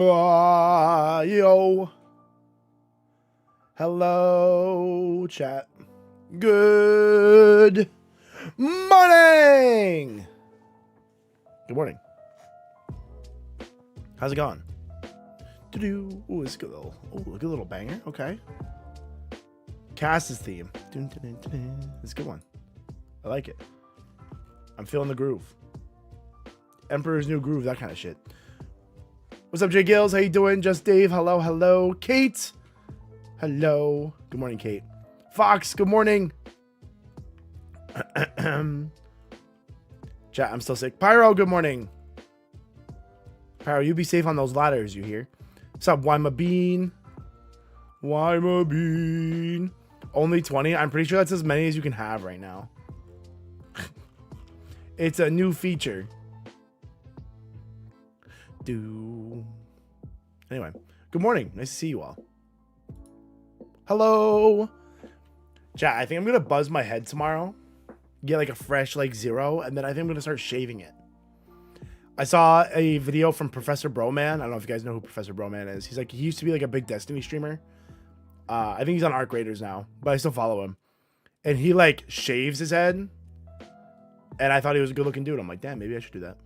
Yo. Hello, chat. Good morning. Good morning. How's it going? Ooh, it's a good little banger. Okay. Cass's theme. It's a good one. I like it. I'm feeling the groove. Emperor's New Groove, that kind of shit. What's up, Jay Gills? How you doing? Just Dave. Hello, hello. Kate. Hello. Good morning, Kate. Fox, good morning. Chat, I'm still sick. Pyro, good morning. Pyro, you be safe on those ladders, you hear? What's up, Wyma Bean? Wyma Bean. Only 20? I'm pretty sure that's as many as you can have right now. It's a new feature. Anyway, good morning. Nice to see you all. Hello. Chat, I think I'm going to buzz my head tomorrow. Get like a fresh like zero. And then I think I'm going to start shaving it. I saw a video from Professor Broman. I don't know if you guys know who Professor Broman is. He used to be like a big Destiny streamer. I think he's on Arc Raiders now, but I still follow him. And he like shaves his head. And I thought he was a good looking dude. I'm like, damn, maybe I should do that.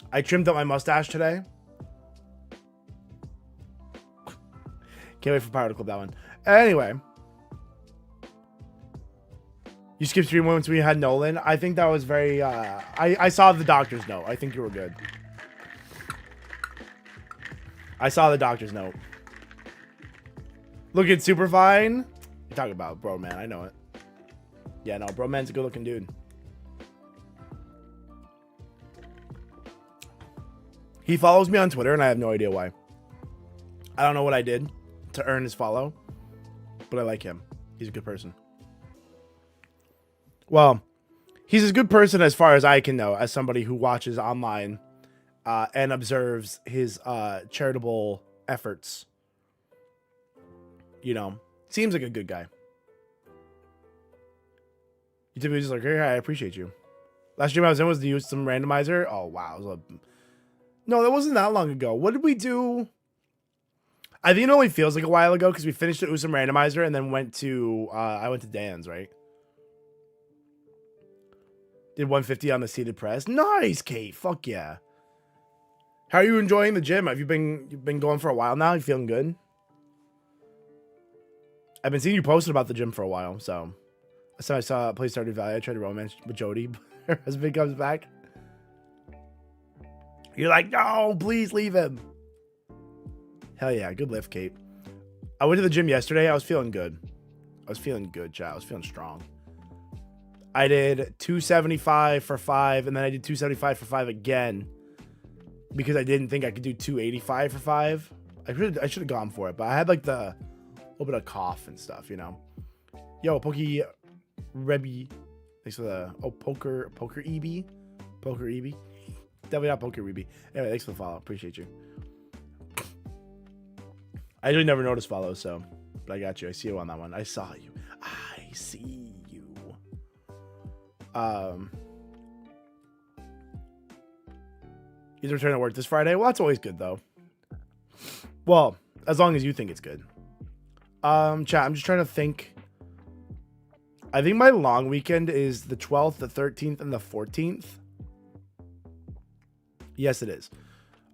I trimmed up my mustache today. Can't wait for Pyro to clip that one. Anyway. You skipped 3 moments when you had Nolan. I think that was very... I saw the doctor's note. I think you were good. I saw the doctor's note. Looking super fine. You're talking about bro, man. I know it. Yeah, no. Bro, man's a good looking dude. He follows me on Twitter, and I have no idea why. I don't know what I did to earn his follow, but I like him. He's a good person. Well, he's a good person as far as I can know, as somebody who watches online and observes his charitable efforts. You know, seems like a good guy. You typically just like, hey, I appreciate you. Last stream I was in was to use some randomizer. Oh, wow. No, that wasn't that long ago. What did we do? I think it only feels like a while ago because we finished the Usum randomizer and then went to, I went to Dan's, right? Did 150 on the seated press. Nice, Kate. Fuck yeah. How are you enjoying the gym? Have you've been going for a while now? You feeling good? I've been seeing you posted about the gym for a while, so. Last time I saw Play Stardew Valley, I tried to romance with Jody. Her husband comes back. You're like, no, please leave him. Hell yeah, good lift, Kate. I went to the gym yesterday. I was feeling good. I was feeling good, chat. I was feeling strong. I did 275 for 5, and then I did 275 for 5 again because I didn't think I could do 285 for 5. I should have gone for it, but I had like the little bit of cough and stuff, you know. Yo, Pokey Rebby. Thanks for the Poker EB. Poker EB. Definitely not Poker Rebby. Anyway, thanks for the follow. Appreciate you. I really never noticed follows, so but I got you. I see you on that one. I saw you. I see you. He's returning to work this Friday. Well, that's always good though. Well, as long as you think it's good. Chat, I'm just trying to think. I think my long weekend is the 12th, the 13th, and the 14th. Yes, it is.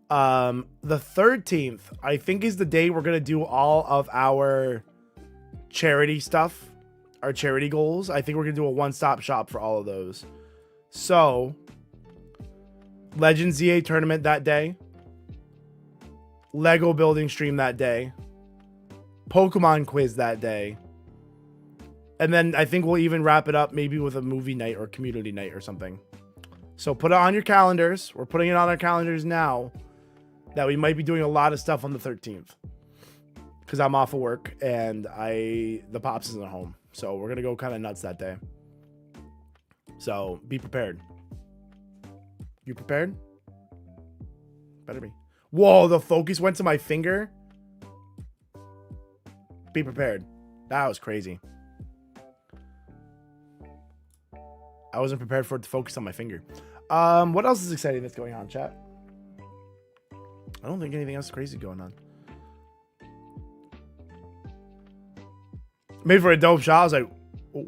The 13th, I think, is the day we're going to do all of our charity stuff, our charity goals. I think we're going to do a one-stop shop for all of those. So, Legends ZA tournament that day. Lego building stream that day. Pokemon quiz that day. And then I think we'll even wrap it up maybe with a movie night or community night or something. So put it on your calendars. We're putting it on our calendars now that we might be doing a lot of stuff on the 13th. Because I'm off of work and the Pops isn't at home. So we're going to go kind of nuts that day. So be prepared. You prepared? Better be. Whoa, the focus went to my finger. Be prepared. That was crazy. I wasn't prepared for it to focus on my finger. What else is exciting that's going on, chat? I don't think anything else crazy going on. Made for a dope shot. I was like, oh.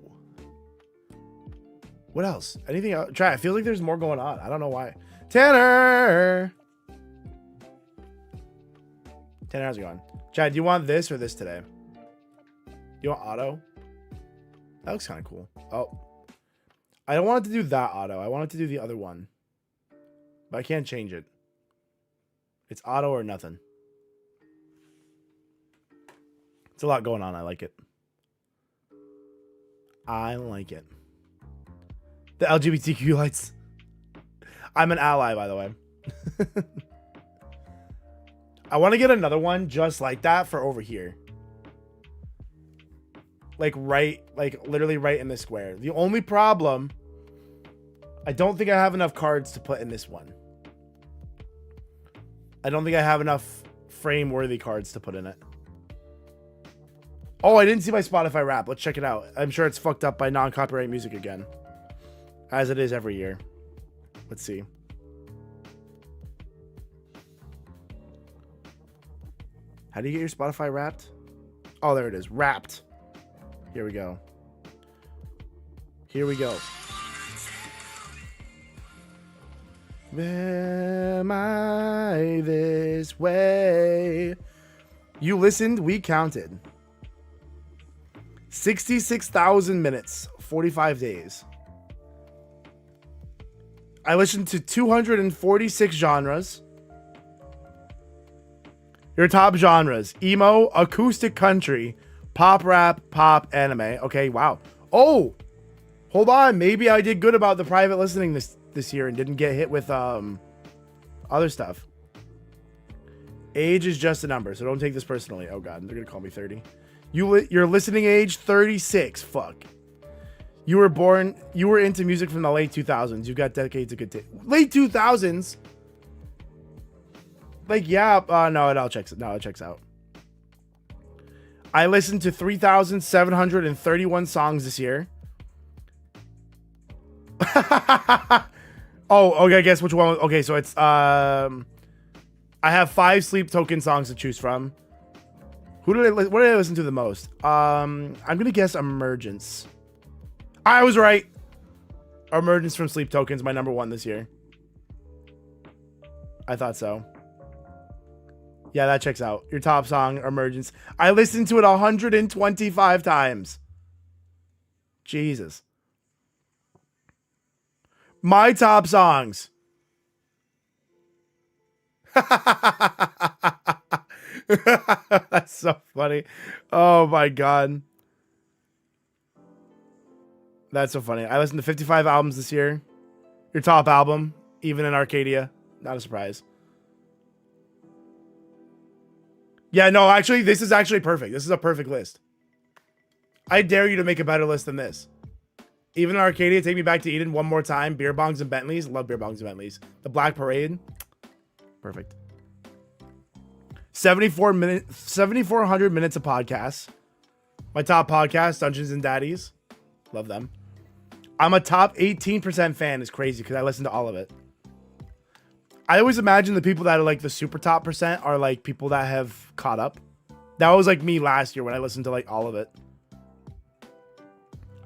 What else? Anything else? Try. I feel like there's more going on. I don't know why. Tanner! Tanner, how's it going? Chad, do you want this or this today? You want auto? That looks kind of cool. Oh. I don't want it to do that auto. I want it to do the other one. But I can't change it. It's auto or nothing. It's a lot going on. I like it. I like it. The LGBTQ lights. I'm an ally, by the way. I want to get another one just like that for over here. Like literally right in the square. The only problem, I don't think I have enough cards to put in this one. I don't think I have enough frame-worthy cards to put in it. Oh, I didn't see my Spotify rap. Let's check it out. I'm sure it's fucked up by non-copyright music again. As it is every year. Let's see. How do you get your Spotify wrapped? Oh, there it is. Wrapped. Here we go. Here we go. Am I this way? You listened, we counted. 66,000 minutes, 45 days. I listened to 246 genres. Your top genres: emo, acoustic country, pop rap, pop, anime. Okay, wow. Oh, hold on. Maybe I did good about the private listening this year and didn't get hit with other stuff. Age is just a number, so don't take this personally. Oh god, they're gonna call me 30. Your listening age 36. Fuck. You were into music from the late 2000s. You've got decades of good taste. Late 2000s. Like, yeah, no, it checks out. I listened to 3,731 songs this year. Oh, okay, I guess which one? Okay, so it's I have 5 Sleep Token songs to choose from. What did I listen to the most? I'm gonna guess Emergence. I was right. Emergence from Sleep Tokens, my number 1 this year. I thought so. Yeah, that checks out. Your top song, Emergence. I listened to it 125 times. Jesus. My top songs. That's so funny. Oh my god. That's so funny. I listened to 55 albums this year. Your top album, even in Arcadia. Not a surprise. Yeah, no, actually, this is actually perfect. This is a perfect list. I dare you to make a better list than this. Even in Arcadia, Take Me Back to Eden, One More Time, Beer Bongs and Bentleys. Love Beer Bongs and Bentleys. The Black Parade. Perfect. 7,400 minutes of podcasts. My top podcast, Dungeons and Daddies. Love them. I'm a top 18% fan. Is crazy because I listen to all of it. I always imagine the people that are like the super top percent are like people that have caught up. That was like me last year when I listened to like all of it.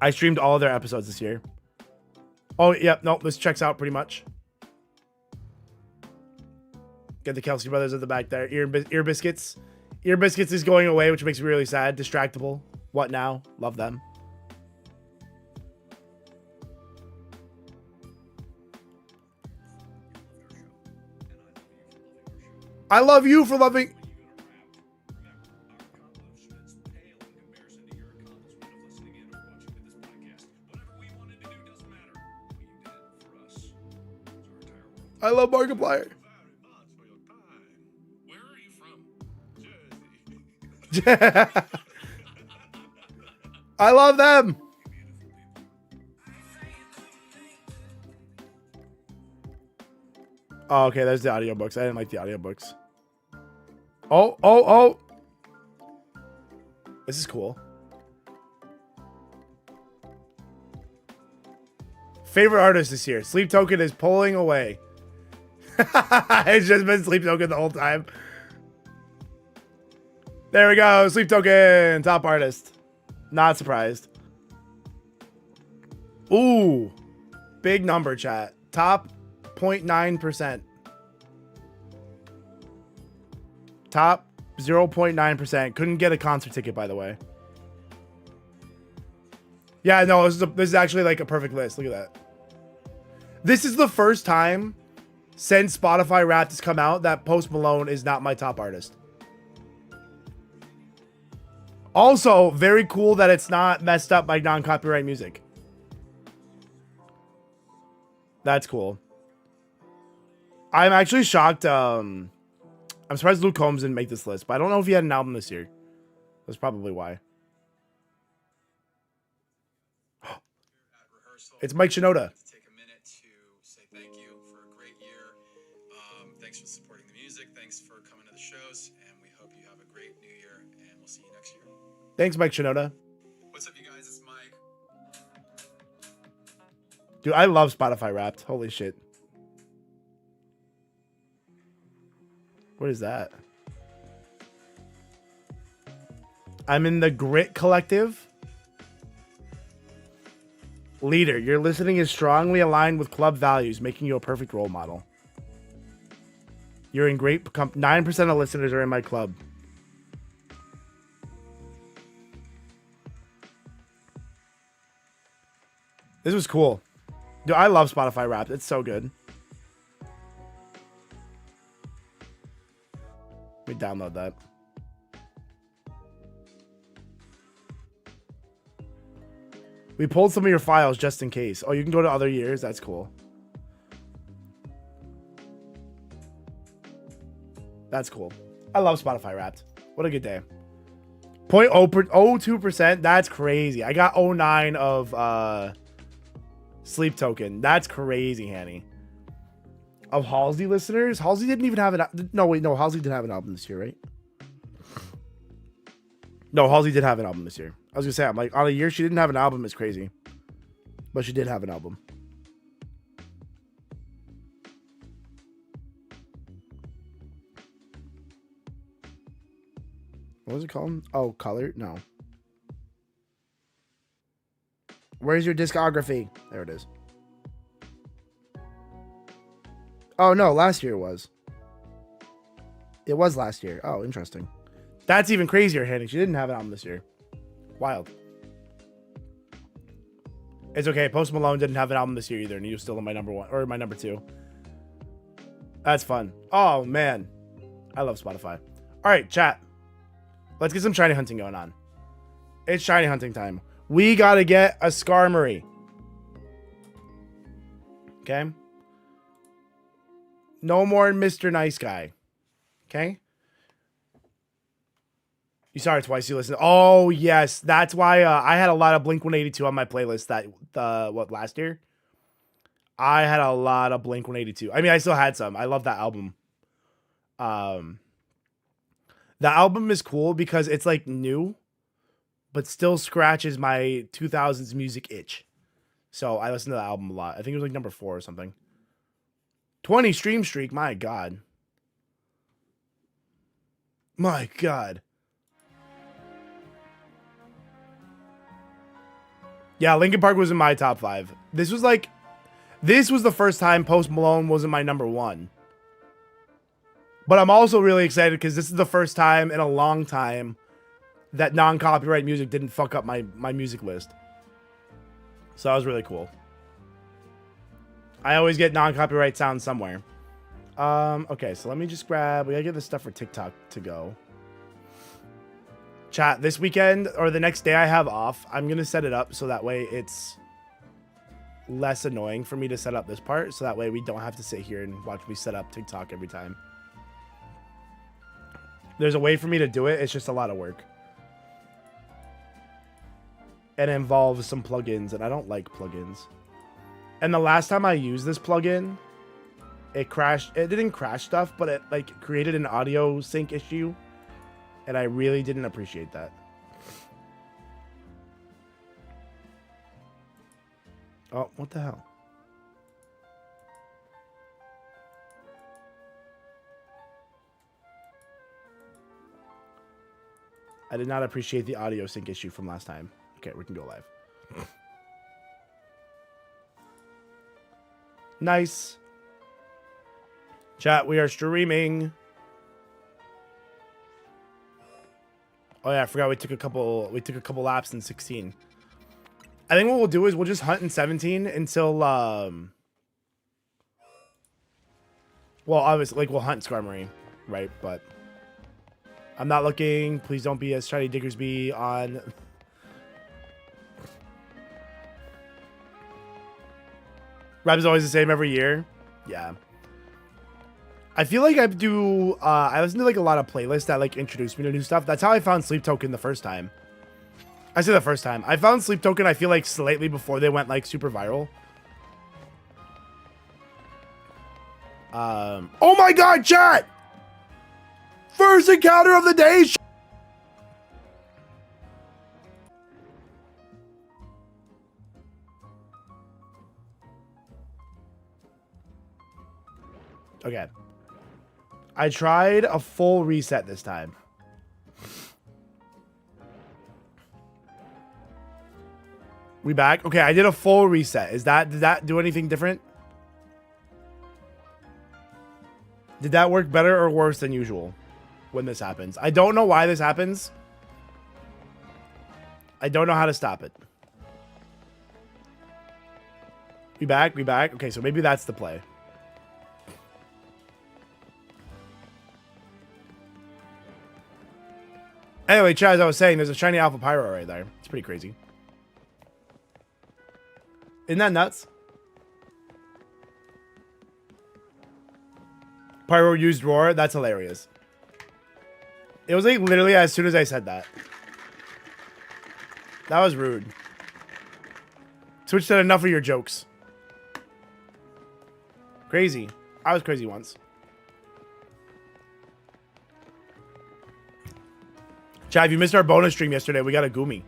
I streamed all of their episodes this year. Oh, yeah. No, this checks out pretty much. Get the Kelsey brothers at the back there. Ear Biscuits. Ear Biscuits is going away, which makes me really sad. Distractable. What now? Love them. I love you for loving. I love Markiplier. Where are you from? Jersey. I love them. Oh, okay, there's the audiobooks. I didn't like the audiobooks. Oh. This is cool. Favorite artist this year. Sleep Token is pulling away. It's just been Sleep Token the whole time. There we go. Sleep Token, top artist. Not surprised. Ooh, big number, chat. Top 0.9%. Top 0.9%. Couldn't get a concert ticket, by the way. Yeah, no, this is actually like a perfect list. Look at that. This is the first time since Spotify Wrapped has come out that Post Malone is not my top artist. Also, very cool that it's not messed up by non-copyright music. That's cool. I'm actually shocked. I'm surprised Luke Combs didn't make this list, but I don't know if he had an album this year. That's probably why. It's Mike Shinoda. Take a minute to say thank you for a great year. Thanks for supporting the music. Thanks for coming to the shows, and we hope you have a great new year, and we'll see you next year. Thanks, Mike Shinoda. What's up, you guys? It's Mike. Dude, I love Spotify Wrapped. Holy shit. What is that? I'm in the Grit Collective. Leader, your listening is strongly aligned with club values, making you a perfect role model. You're in great company. 9% of listeners are in my club. This was cool. Dude, I love Spotify Wrapped. It's so good. Let me download that. We pulled some of your files just in case. Oh, you can go to other years. That's cool. That's cool. I love Spotify Wrapped. What a good day. 0.02%. That's crazy. I got 0.9 of Sleep Token. That's crazy, Hanny. Of Halsey listeners? Halsey didn't even have an... No, wait. No, Halsey did have an album this year, right? No, Halsey did have an album this year. I was going to say, I'm like, on a year she didn't have an album is crazy. But she did have an album. What was it called? Oh, Color? No. Where's your discography? There it is. Oh, no. Last year it was. It was last year. Oh, interesting. That's even crazier, Hanny. She didn't have an album this year. Wild. It's okay. Post Malone didn't have an album this year either, and he was still in my number one or my number two. That's fun. Oh, man. I love Spotify. All right, chat. Let's get some shiny hunting going on. It's shiny hunting time. We got to get a Skarmory. Okay? No more Mr. Nice Guy. Okay? You saw it twice. You listened. Oh, yes. That's why I had a lot of Blink-182 on my playlist last year? I had a lot of Blink-182. I mean, I still had some. I love that album. The album is cool because it's like new, but still scratches my 2000s music itch. So I listened to the album a lot. I think it was like number 4 or something. 20 stream streak. My God. My God. Yeah, Linkin Park was in my top 5. This was the first time Post Malone wasn't my number 1. But I'm also really excited because this is the first time in a long time that non-copyright music didn't fuck up my music list. So that was really cool. I always get non-copyright sounds somewhere. Okay, so let me just grab... We gotta get this stuff for TikTok to go. Chat, this weekend or the next day I have off, I'm going to set it up so that way it's less annoying for me to set up this part. So that way we don't have to sit here and watch me set up TikTok every time. There's a way for me to do it. It's just a lot of work. It involves some plugins, and I don't like plugins. And the last time I used this plugin, it crashed. It didn't crash stuff, but it like created an audio sync issue. And I really didn't appreciate that. Oh, what the hell? I did not appreciate the audio sync issue from last time. Okay, we can go live. Nice. Chat, we are streaming. Oh yeah, I forgot we took a couple laps in 16. I think what we'll do is we'll just hunt in 17 until well, obviously like we'll hunt Skarmory, right? But I'm not looking. Please don't be as Shiny Diggersby on. Rap's always the same every year. Yeah. I feel like I listen to like a lot of playlists that like introduce me to new stuff. That's how I found Sleep Token the first time. I say the first time. I found Sleep Token, I feel like slightly before they went like super viral. Oh my god, chat! First encounter of the day! Okay. I tried a full reset this time. We back? Okay, I did a full reset. Did that do anything different? Did that work better or worse than usual when this happens? I don't know why this happens. I don't know how to stop it. We back? We back? Okay, so maybe that's the play. Anyway, Chad, as I was saying, there's a shiny Alpha Pyro right there. It's pretty crazy. Isn't that nuts? Pyro used Roar. That's hilarious. It was like literally as soon as I said that. That was rude. Twitch said enough of your jokes. Crazy. I was crazy once. Chad, if you missed our bonus stream yesterday, we got a Goomy.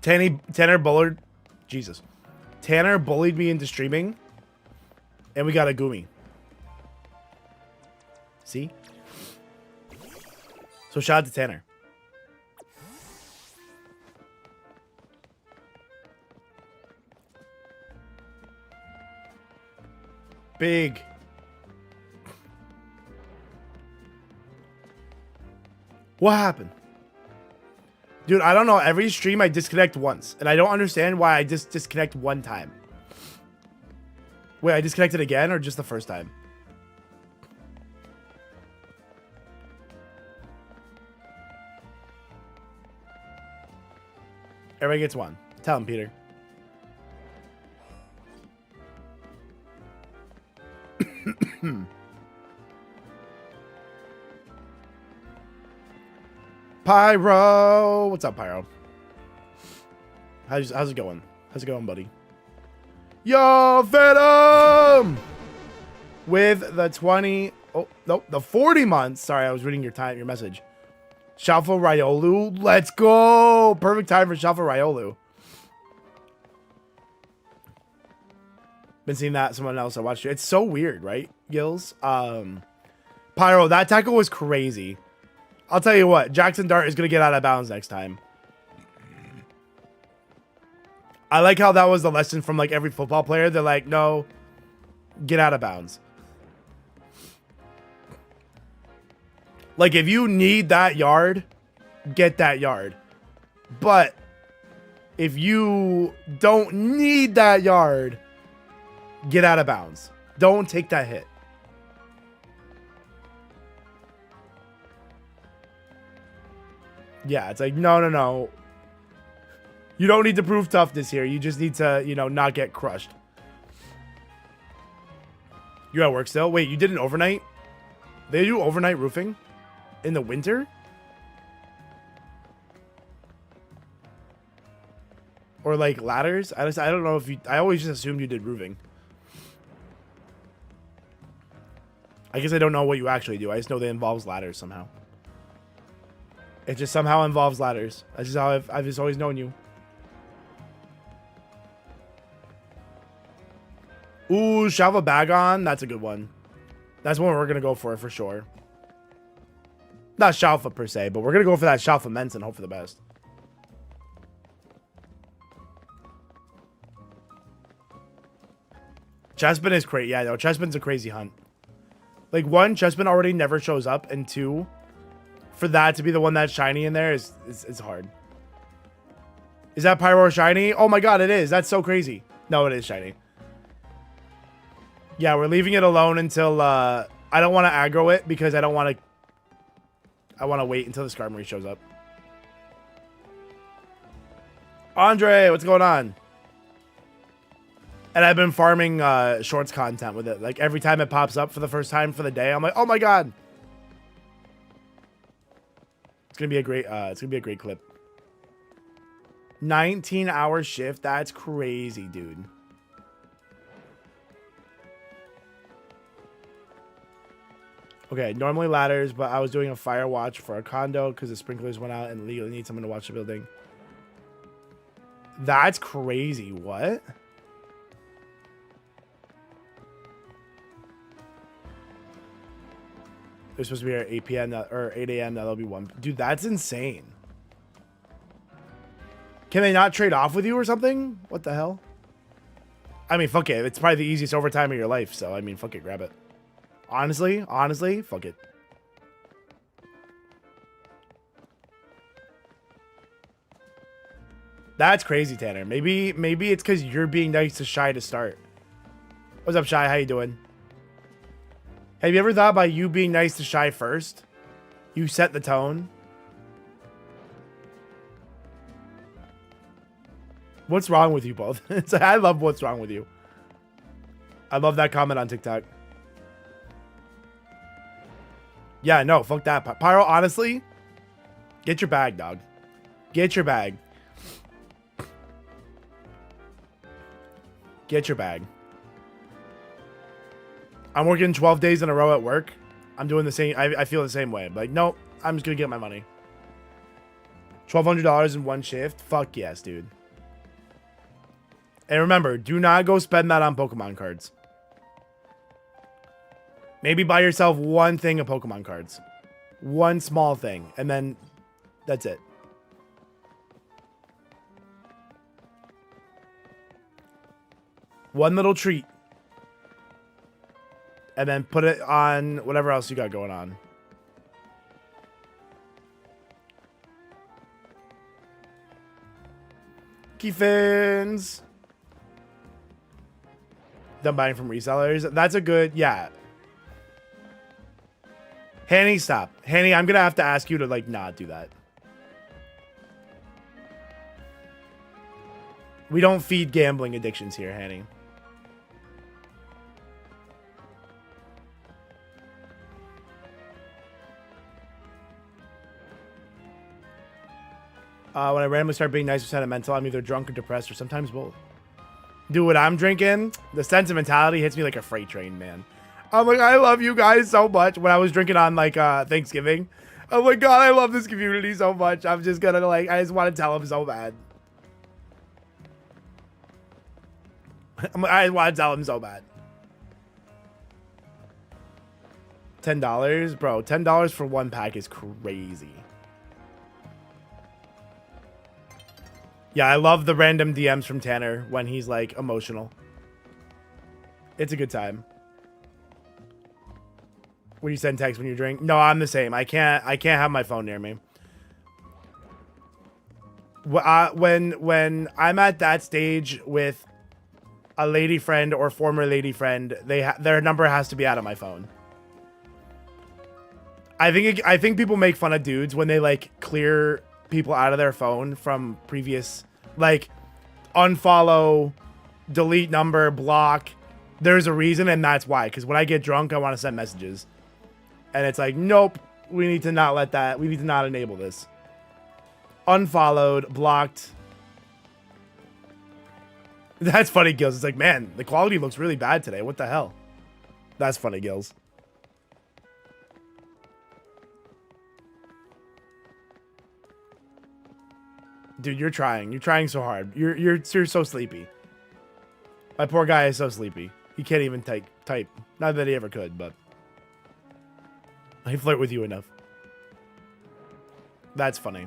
Tanner bullied... Jesus. Tanner bullied me into streaming. And we got a Goomy. See? So shout out to Tanner. Big. What happened? Dude, I don't know. Every stream I disconnect once. And I don't understand why I just disconnect one time. Wait, I disconnected again or just the first time? Everybody gets one. Tell him, Peter. Pyro! What's up, Pyro? How's it going? How's it going, buddy? Yo, Venom! With the 20... Oh, nope, the 40 months. Sorry, I was reading your message. Shalfa Riolu. Let's go! Perfect time for Shalfa Riolu. Been seeing that. Someone else I watched it. It's so weird, right, Gills? Pyro, that tackle was crazy. I'll tell you what, Jackson Dart is going to get out of bounds next time. I like how that was the lesson from like every football player. They're like, no, get out of bounds. Like if you need that yard, get that yard. But if you don't need that yard, get out of bounds. Don't take that hit. Yeah, it's like, no. You don't need to prove toughness here. You just need to, you know, not get crushed. You're at work still? Wait, you did an overnight? They do overnight roofing? In the winter? Or like ladders? I don't know if you... I always just assumed you did roofing. I guess I don't know what you actually do. I just know that it involves ladders somehow. It just somehow involves ladders. That's just how I've just always known you. Ooh, Shalva Bagon. That's a good one. That's one we're going to go for sure. Not Shalfa per se, but we're going to go for that Shalfa Mence and hope for the best. Chespin is crazy. Yeah, no, Chespin's a crazy hunt. Like, one, Chespin already never shows up, and two, for that to be the one that's shiny in there is hard. Is that Pyro shiny? Oh my god, it is. That's so crazy. No, it is shiny. Yeah, we're leaving it alone until, I don't want to aggro it because I don't want to... I want to wait until the Skarmory shows up. Andre, what's going on? And I've been farming shorts content with it. Like, every time it pops up for the first time for the day, I'm like, oh my god. It's gonna be a great clip. 19-hour shift. That's crazy, dude. Okay, normally ladders, but I was doing a fire watch for a condo because the sprinklers went out and legally need someone to watch the building. That's crazy. What? They're supposed to be here at 8 p.m. or 8 a.m. That'll be 1. Dude, that's insane. Can they not trade off with you or something? What the hell? I mean, fuck it. It's probably the easiest overtime of your life. So, I mean, fuck it. Grab it. Honestly, fuck it. That's crazy, Tanner. Maybe it's because you're being nice to Shy to start. What's up, Shy? How you doing? Have you ever thought about you being nice to Shy first? You set the tone. What's wrong with you both? I love what's wrong with you. I love that comment on TikTok. Yeah, no, fuck that. Pyro, honestly, get your bag, dog. Get your bag. Get your bag. I'm working 12 days in a row at work. I'm doing the same. I feel the same way. Like, nope, I'm just going to get my money. $1,200 in one shift. Fuck yes, dude. And remember, do not go spend that on Pokemon cards. Maybe buy yourself one thing of Pokemon cards. One small thing. And then that's it. One little treat. And then put it on whatever else you got going on. Keyfins. Done buying from resellers. That's a good, yeah. Hanny, stop. Hanny, I'm going to have to ask you to, like, not do that. We don't feed gambling addictions here, Hanny. When I randomly start being nice or sentimental, I'm either drunk or depressed or sometimes both. Do what I'm drinking, the sentimentality hits me like a freight train, man. I'm like, I love you guys so much. When I was drinking on, like, Thanksgiving, oh my god, I love this community so much. I'm just gonna, like, I just want to tell them so bad. I want to tell them so bad. $10? Bro, $10 for one pack is crazy. Yeah, I love the random DMs from Tanner when he's, like, emotional. It's a good time. When you send text when you drink? No, I'm the same. I can't have my phone near me. When I'm at that stage with a lady friend or former lady friend, their number has to be out of my phone. I think people make fun of dudes when they, like, clear people out of their phone from previous, like, unfollow, delete number, block. There's a reason, and that's why. Because when I get drunk, I want to send messages. And it's like, nope, we need to not let that. We need to not enable this. Unfollowed, blocked. That's funny, Gills. It's like, man, the quality looks really bad today. What the hell? That's funny, Gills. Dude, you're trying. You're trying so hard. You're so sleepy. My poor guy is so sleepy. He can't even type. Not that he ever could, but I flirt with you enough. That's funny.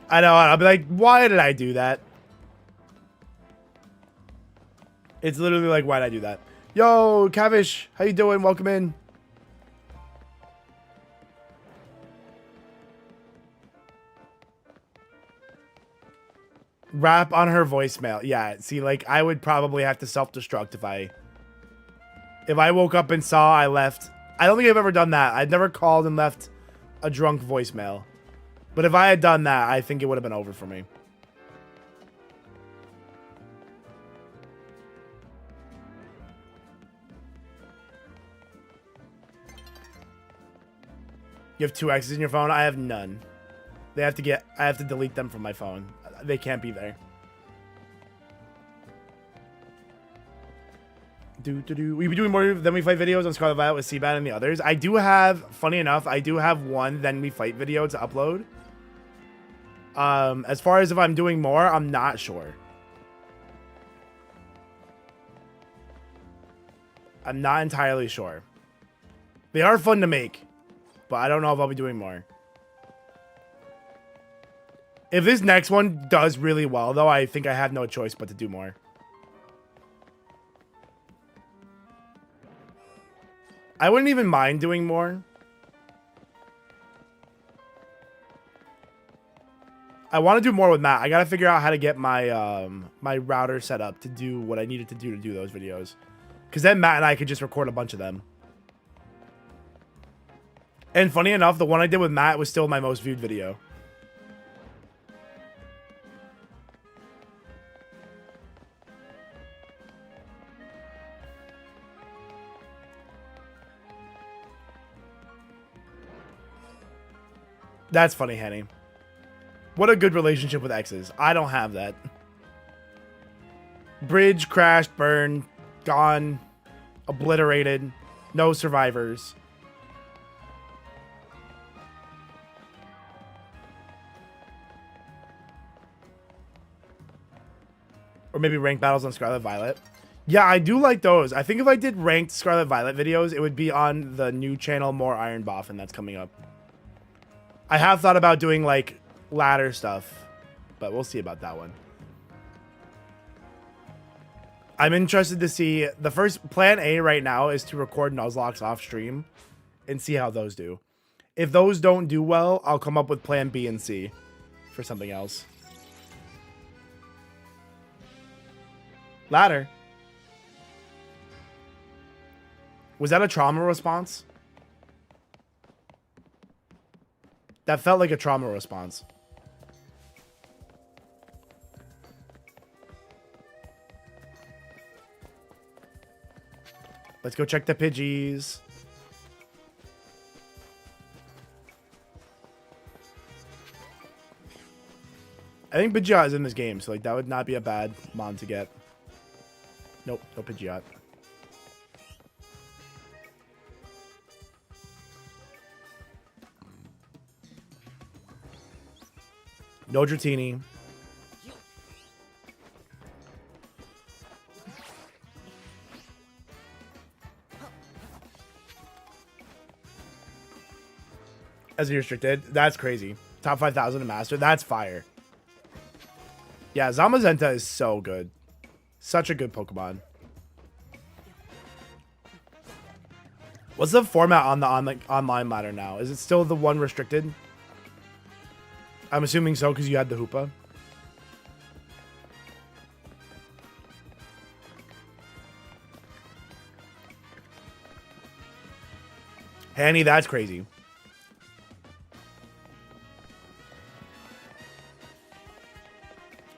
I know. I'll be like, why did I do that? It's literally like, why did I do that? Yo, Cavish, how you doing? Welcome in. Rap on her voicemail. Yeah, see, like, I would probably have to self-destruct if I woke up and saw I left. I don't think I've ever done that. I've never called and left a drunk voicemail. But if I had done that, I think it would have been over for me. You have 2 X's in your phone? I have none. I have to delete them from my phone. They can't be there. We be doing more Then We Fight videos on Scarlet Violet with Seabat and the others. I do have, funny enough, I do have one Then We Fight video to upload. As far as if I'm doing more, I'm not sure. I'm not entirely sure. They are fun to make, but I don't know if I'll be doing more. If this next one does really well, though, I think I have no choice but to do more. I wouldn't even mind doing more. I want to do more with Matt. I got to figure out how to get my my router set up to do what I needed to do those videos. Because then Matt and I could just record a bunch of them. And funny enough, the one I did with Matt was still my most viewed video. That's funny, Henny. What a good relationship with exes. I don't have that. Bridge crashed, burned, gone, obliterated, no survivors. Or maybe ranked battles on Scarlet Violet. Yeah, I do like those. I think if I did ranked Scarlet Violet videos, it would be on the new channel, More IronBoffin, that's coming up. I have thought about doing, like, ladder stuff, but we'll see about that one. I'm interested to see... The first plan A right now is to record Nuzlocks off stream and see how those do. If those don't do well, I'll come up with plan B and C for something else. Ladder. Was that a trauma response? That felt like a trauma response. Let's go check the Pidgeys. I think Pidgeot is in this game, so like that would not be a bad mon to get. Nope, no Pidgeot. No Dratini. As a restricted, that's crazy. Top 5,000 to master, that's fire. Yeah, Zamazenta is so good. Such a good Pokemon. What's the format on the online ladder now? Is it still the one restricted? I'm assuming so because you had the Hoopa. Hanny, that's crazy.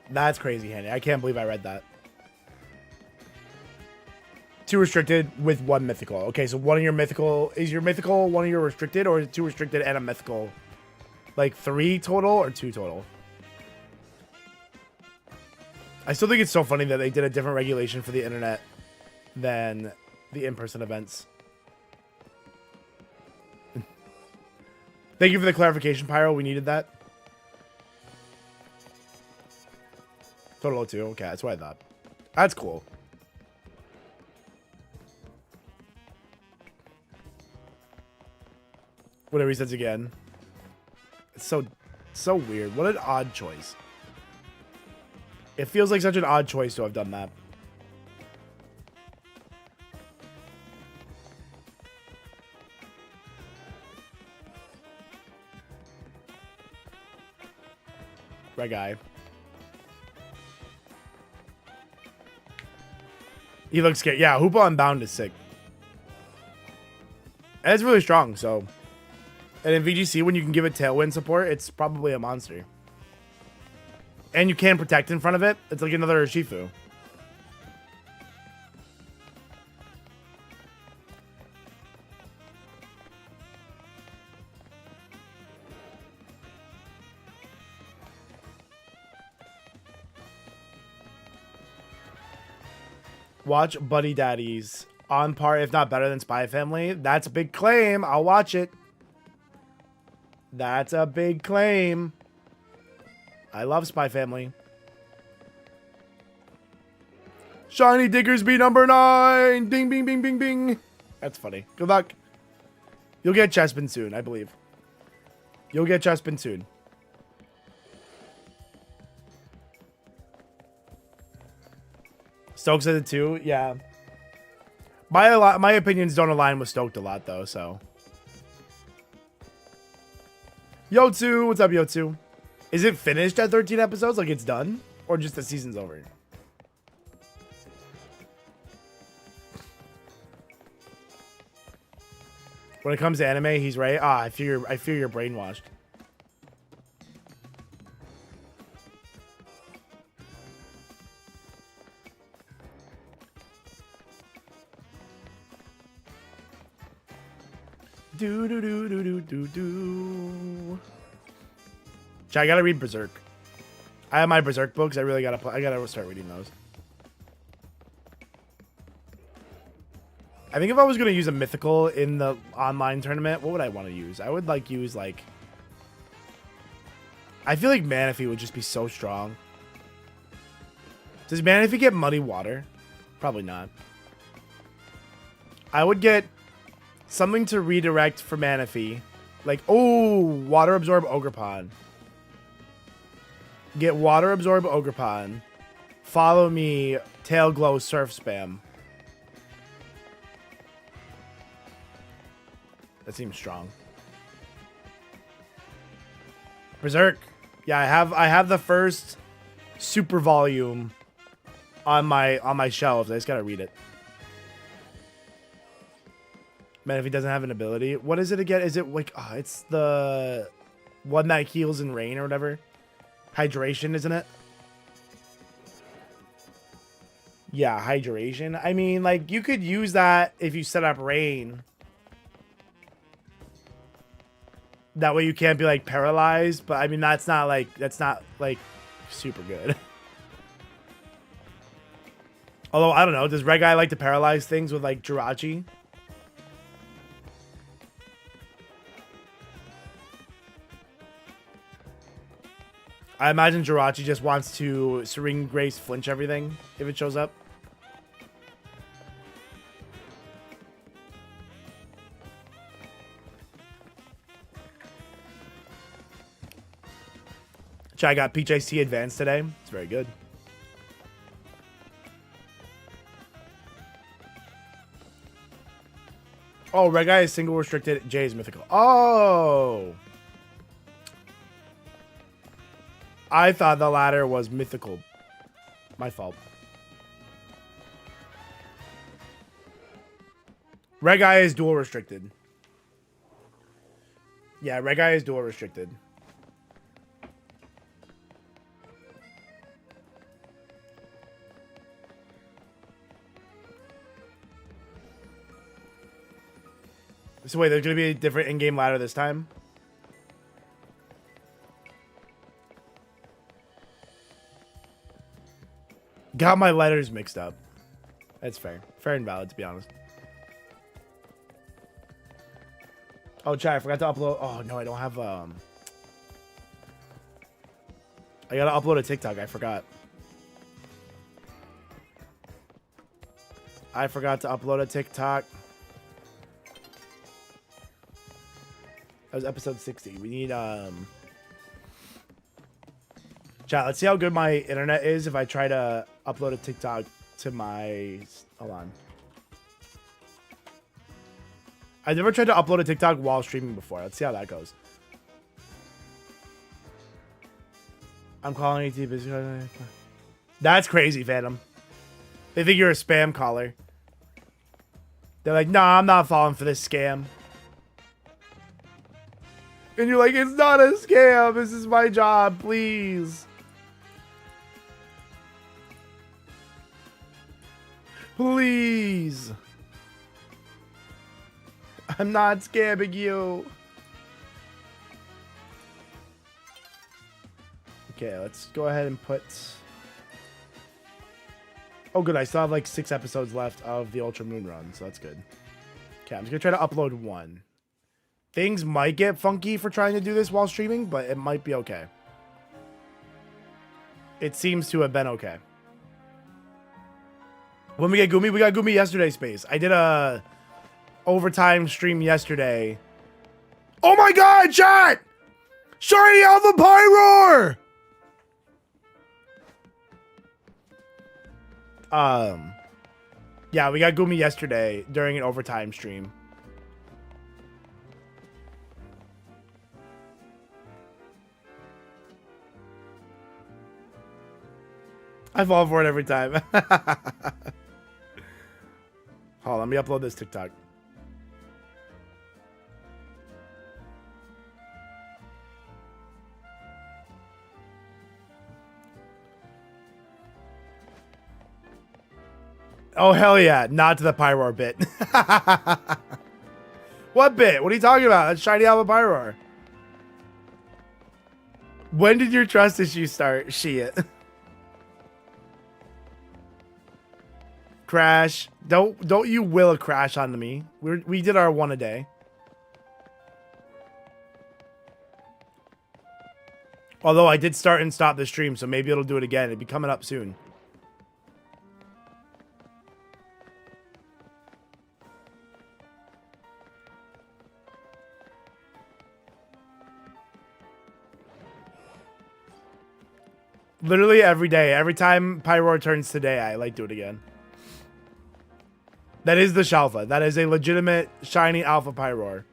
That's crazy, Hanny. I can't believe I read that. 2 restricted with 1 mythical. Okay, so one of your mythical... Is your mythical one of your restricted, or is it 2 restricted and a mythical? Like 3 total or 2 total? I still think it's so funny that they did a different regulation for the internet than the in-person events. Thank you for the clarification, Pyro. We needed that. Total 2. Okay, that's what I thought. That's cool. when it resets again. It's so weird. What an odd choice. It feels like such an odd choice to have done that. Red guy. He looks scared. Yeah, Hoopa Unbound is sick. And it's really strong, so. And in VGC, when you can give it Tailwind support, it's probably a monster. And you can protect in front of it. It's like another Shifu. Watch Buddy Daddies. On par, if not better than Spy Family. That's a big claim. I'll watch it. That's a big claim. I love Spy Family. Shiny Diggersby number 9. Ding, bing, bing, bing, bing. That's funny. Good luck. You'll get Chespin soon, I believe. You'll get Chespin soon. Stokes at the 2, yeah. My opinions don't align with Stoked a lot, though, so. Yotsu, what's up, Yotsu? Is it finished at 13 episodes? Like, it's done? Or just the season's over? When it comes to anime, he's right. Ah, I fear you're brainwashed. Do do do do do do do. I gotta read Berserk. I have my Berserk books. I really gotta start reading those. I think if I was gonna use a mythical in the online tournament, what would I want to use? I would like use like. I feel like Manaphy would just be so strong. Does Manaphy get Muddy Water? Probably not. I would get something to redirect for Manaphy. Like, oh, Water Absorb Ogerpon. Get Water Absorb Ogerpon. Follow me, Tail Glow Surf Spam. That seems strong. Berserk. Yeah, I have the first super volume on my shelves. I just gotta read it. Man, if he doesn't have an ability, what is it again? Is it like it's the one that heals in rain or whatever? Hydration, isn't it? Yeah, hydration. I mean, like you could use that if you set up rain. That way you can't be like paralyzed, but I mean that's not like super good. Although I don't know, does Red Guy like to paralyze things with like Jirachi? I imagine Jirachi just wants to Serene Grace flinch everything if it shows up. I got PJC Advanced today. It's very good. Oh, Red Guy is single restricted. J is mythical. Oh! I thought the latter was mythical. My fault. Red Guy is dual restricted. Yeah, Red Guy is dual restricted. So wait, there's going to be a different in-game ladder this time? Got my letters mixed up. That's fair. Fair and valid, to be honest. Oh, chat, I forgot to upload. Oh, no, I don't have... I gotta upload a TikTok. I forgot. I forgot to upload a TikTok. was episode 60. We need chat, let's see how good my internet is if I try to upload a TikTok to my... Hold on. I've never tried to upload a TikTok while streaming before. Let's see how that goes. I'm calling AT. That's crazy, Phantom. They think you're a spam caller. They're like, nah, I'm not falling for this scam. And you're like, it's not a scam. This is my job, please. Please. I'm not scamming you. Okay, let's go ahead and put... Oh, good. I still have like 6 episodes left of the Ultra Moon run, so that's good. Okay, I'm just going to try to upload 1. Things might get funky for trying to do this while streaming, but it might be okay. It seems to have been okay. When we get Gumi, we got Gumi yesterday, Space. I did a overtime stream yesterday. Oh my god, chat! Shiny Alpha Pyroar! Yeah, we got Gumi yesterday during an overtime stream. I fall for it every time. Hold on, let me upload this TikTok. Oh, hell yeah. Not to the Pyroar bit. What bit? What are you talking about? That's Shiny Alpha Pyroar. When did your trust issue start? Shit. Crash. Don't you will a crash onto me. We did our 1 a day. Although I did start and stop the stream, so maybe it'll do it again. It'll be coming up soon. Literally every day. Every time Pyroar turns today, I like do it again. That is the Shalfa. That is a legitimate shiny Alpha Pyroar.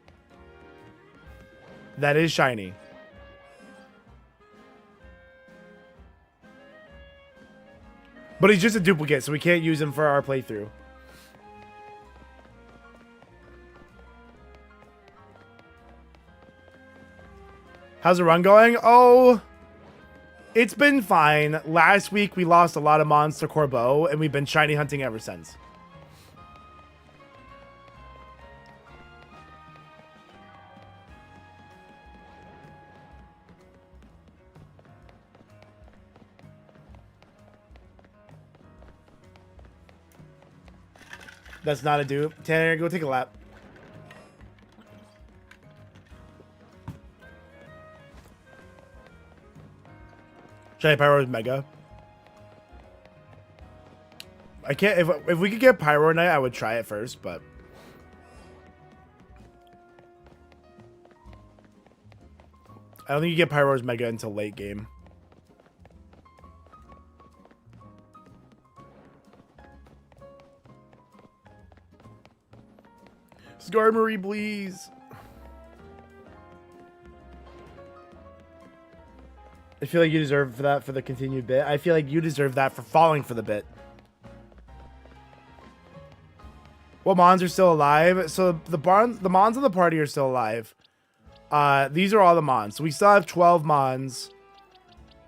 That is shiny. But he's just a duplicate, so we can't use him for our playthrough. How's the run going? Oh, it's been fine. Last week we lost a lot of Monster Corbeau, and we've been shiny hunting ever since. That's not a dupe. Tanner, go take a lap. Shiny Pyroar is mega. I can't. If we could get Pyroar Knight, I would try it first, but I don't think you get Pyroar's mega until late game. Skarmory, please. I feel like you deserve that for the continued bit. I feel like you deserve that for falling for the bit. What Mons are still alive? So the Mons of the party are still alive. These are all the Mons. So we still have 12 Mons.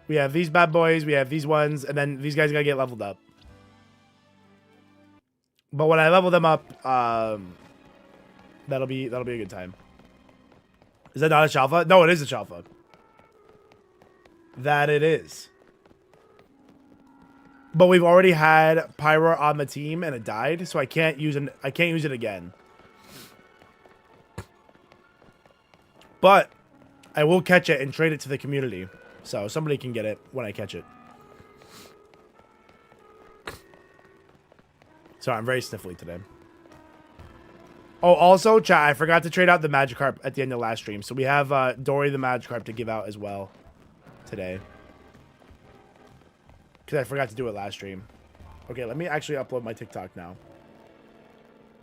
We have these bad boys. We have these ones. And then these guys gotta get leveled up. But when I level them up, that'll be a good time. Is that not a Shalfa? No, it is a Shalfa. That it is. But we've already had Pyroar on the team and it died, so I can't use it again. But I will catch it and trade it to the community. So somebody can get it when I catch it. Sorry, I'm very sniffly today. Oh, also, chat, I forgot to trade out the Magikarp at the end of last stream. So we have Dory the Magikarp to give out as well today. Because I forgot to do it last stream. Okay, let me actually upload my TikTok now.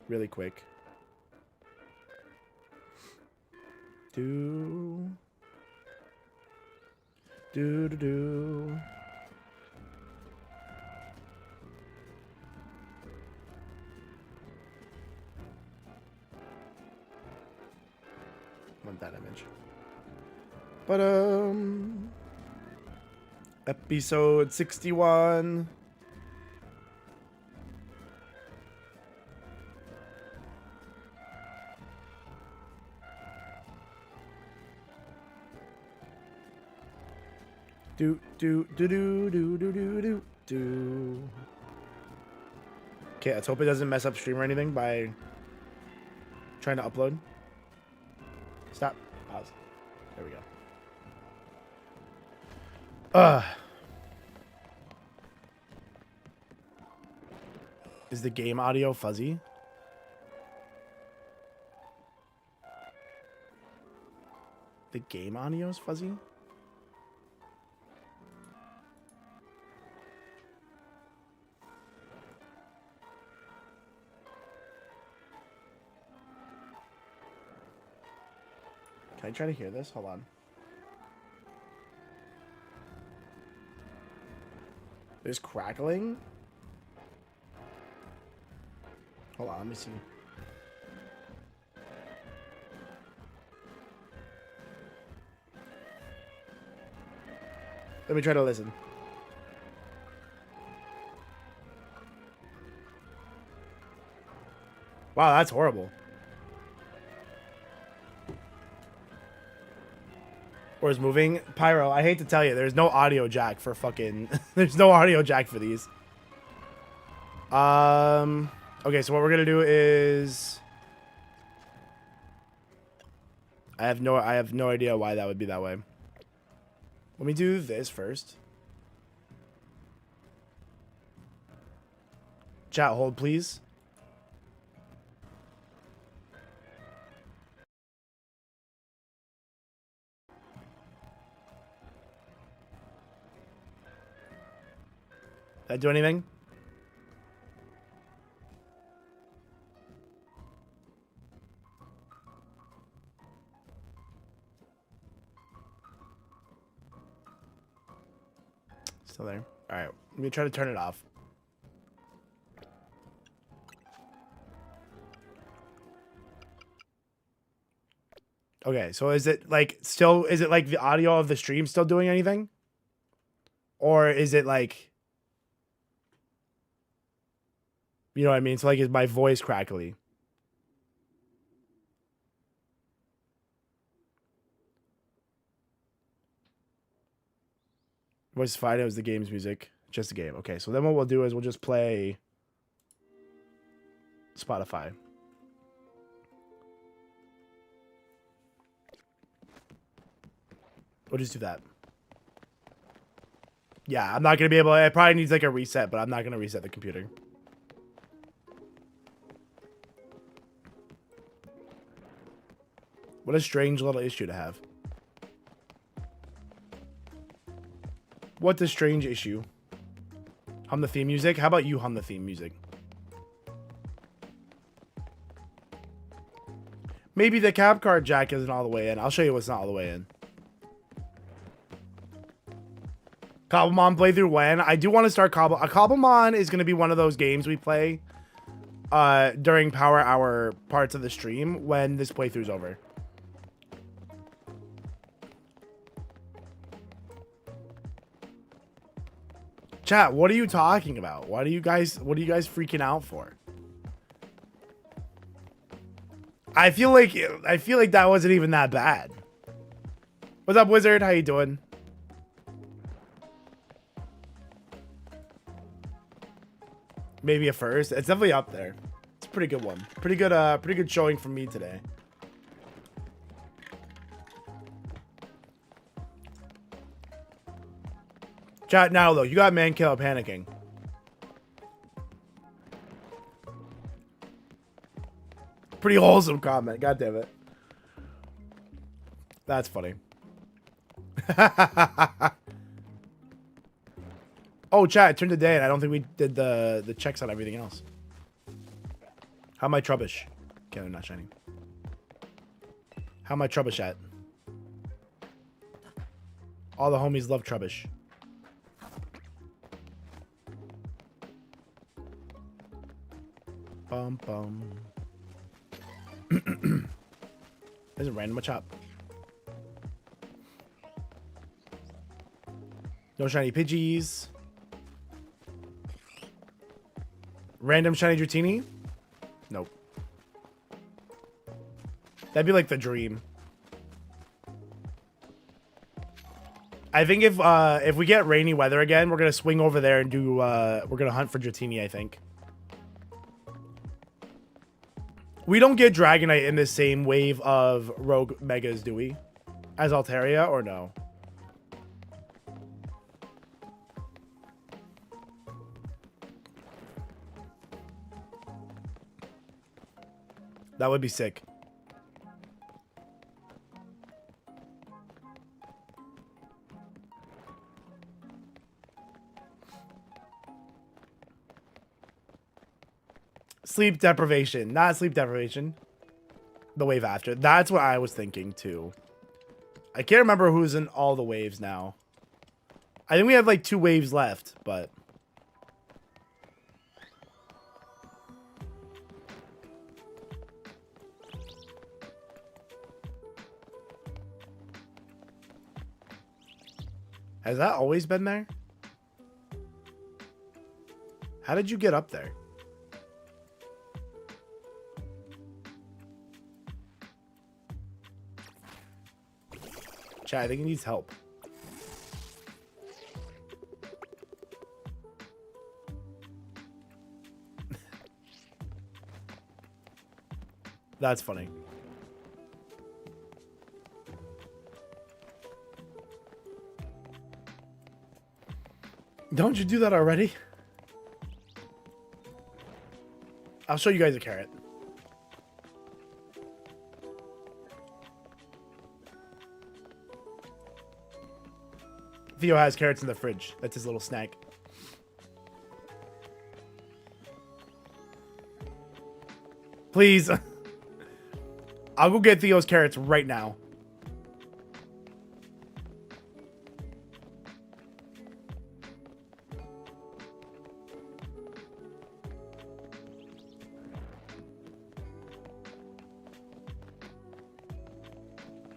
Really quick. Do. Want that image. But episode 61. Do. Okay, let's hope it doesn't mess up stream or anything by trying to upload. Stop. Pause. There we go. Is the game audio fuzzy? The game audio is fuzzy? Can I try to hear this? Hold on. There's crackling? Hold on, let me see. Let me try to listen. Wow, that's horrible. Or is moving. Pyro, I hate to tell you, there's no audio jack for fucking... there's no audio jack for these. Okay, so what we're gonna do is... I have no idea why that would be that way. Let me do this first. Chat, hold please. Did I do anything? Still there. All right, let me try to turn it off. Okay, so is it like still, is it like the audio of the stream still doing anything? Or is it like, you know what I mean? So like, is my voice crackly? Voice is fine. It was the game's music. Just a game. Okay, so then what we'll do is we'll just play Spotify. We'll just do that. Yeah, I'm not going to be able to... It probably needs like a reset, but I'm not going to reset the computer. What a strange little issue to have. What a strange issue. Hum the theme music? How about you hum the theme music? Maybe the cap card jack isn't all the way in. I'll show you what's not all the way in. Cobblemon playthrough when? I do want to start Cobblemon is going to be one of those games we play during Power Hour parts of the stream when this playthrough's over. Chat, what are you talking about? What are you guys freaking out for? I feel like that wasn't even that bad. What's up, Wizard? How you doing? Maybe a first. It's definitely up there. It's a pretty good one. Pretty good showing from me today. Chat now though, you got man killer panicking. Pretty wholesome comment. God damn it. That's funny. Oh, chat, it turned the day, and I don't think we did the checks on everything else. How am I trubbish? Okay, they're not shiny. How am I trubbish at? All the homies love trubbish. Bum bum. There's a random chop. No shiny Pidgeys. Random shiny Dratini? Nope. That'd be like the dream. I think if we get rainy weather again, we're gonna swing over there and do we're gonna hunt for Dratini, I think. We don't get Dragonite in the same wave of Rogue Megas, do we? As Altaria, or no? That would be sick. Sleep deprivation. Not sleep deprivation. The wave after. That's what I was thinking, too. I can't remember who's in all the waves now. I think we have, like, 2 waves left, but... Has that always been there? How did you get up there? Chat, I think he needs help. That's funny. Don't you do that already? I'll show you guys a carrot. Theo has carrots in the fridge. That's his little snack. Please. I'll go get Theo's carrots right now.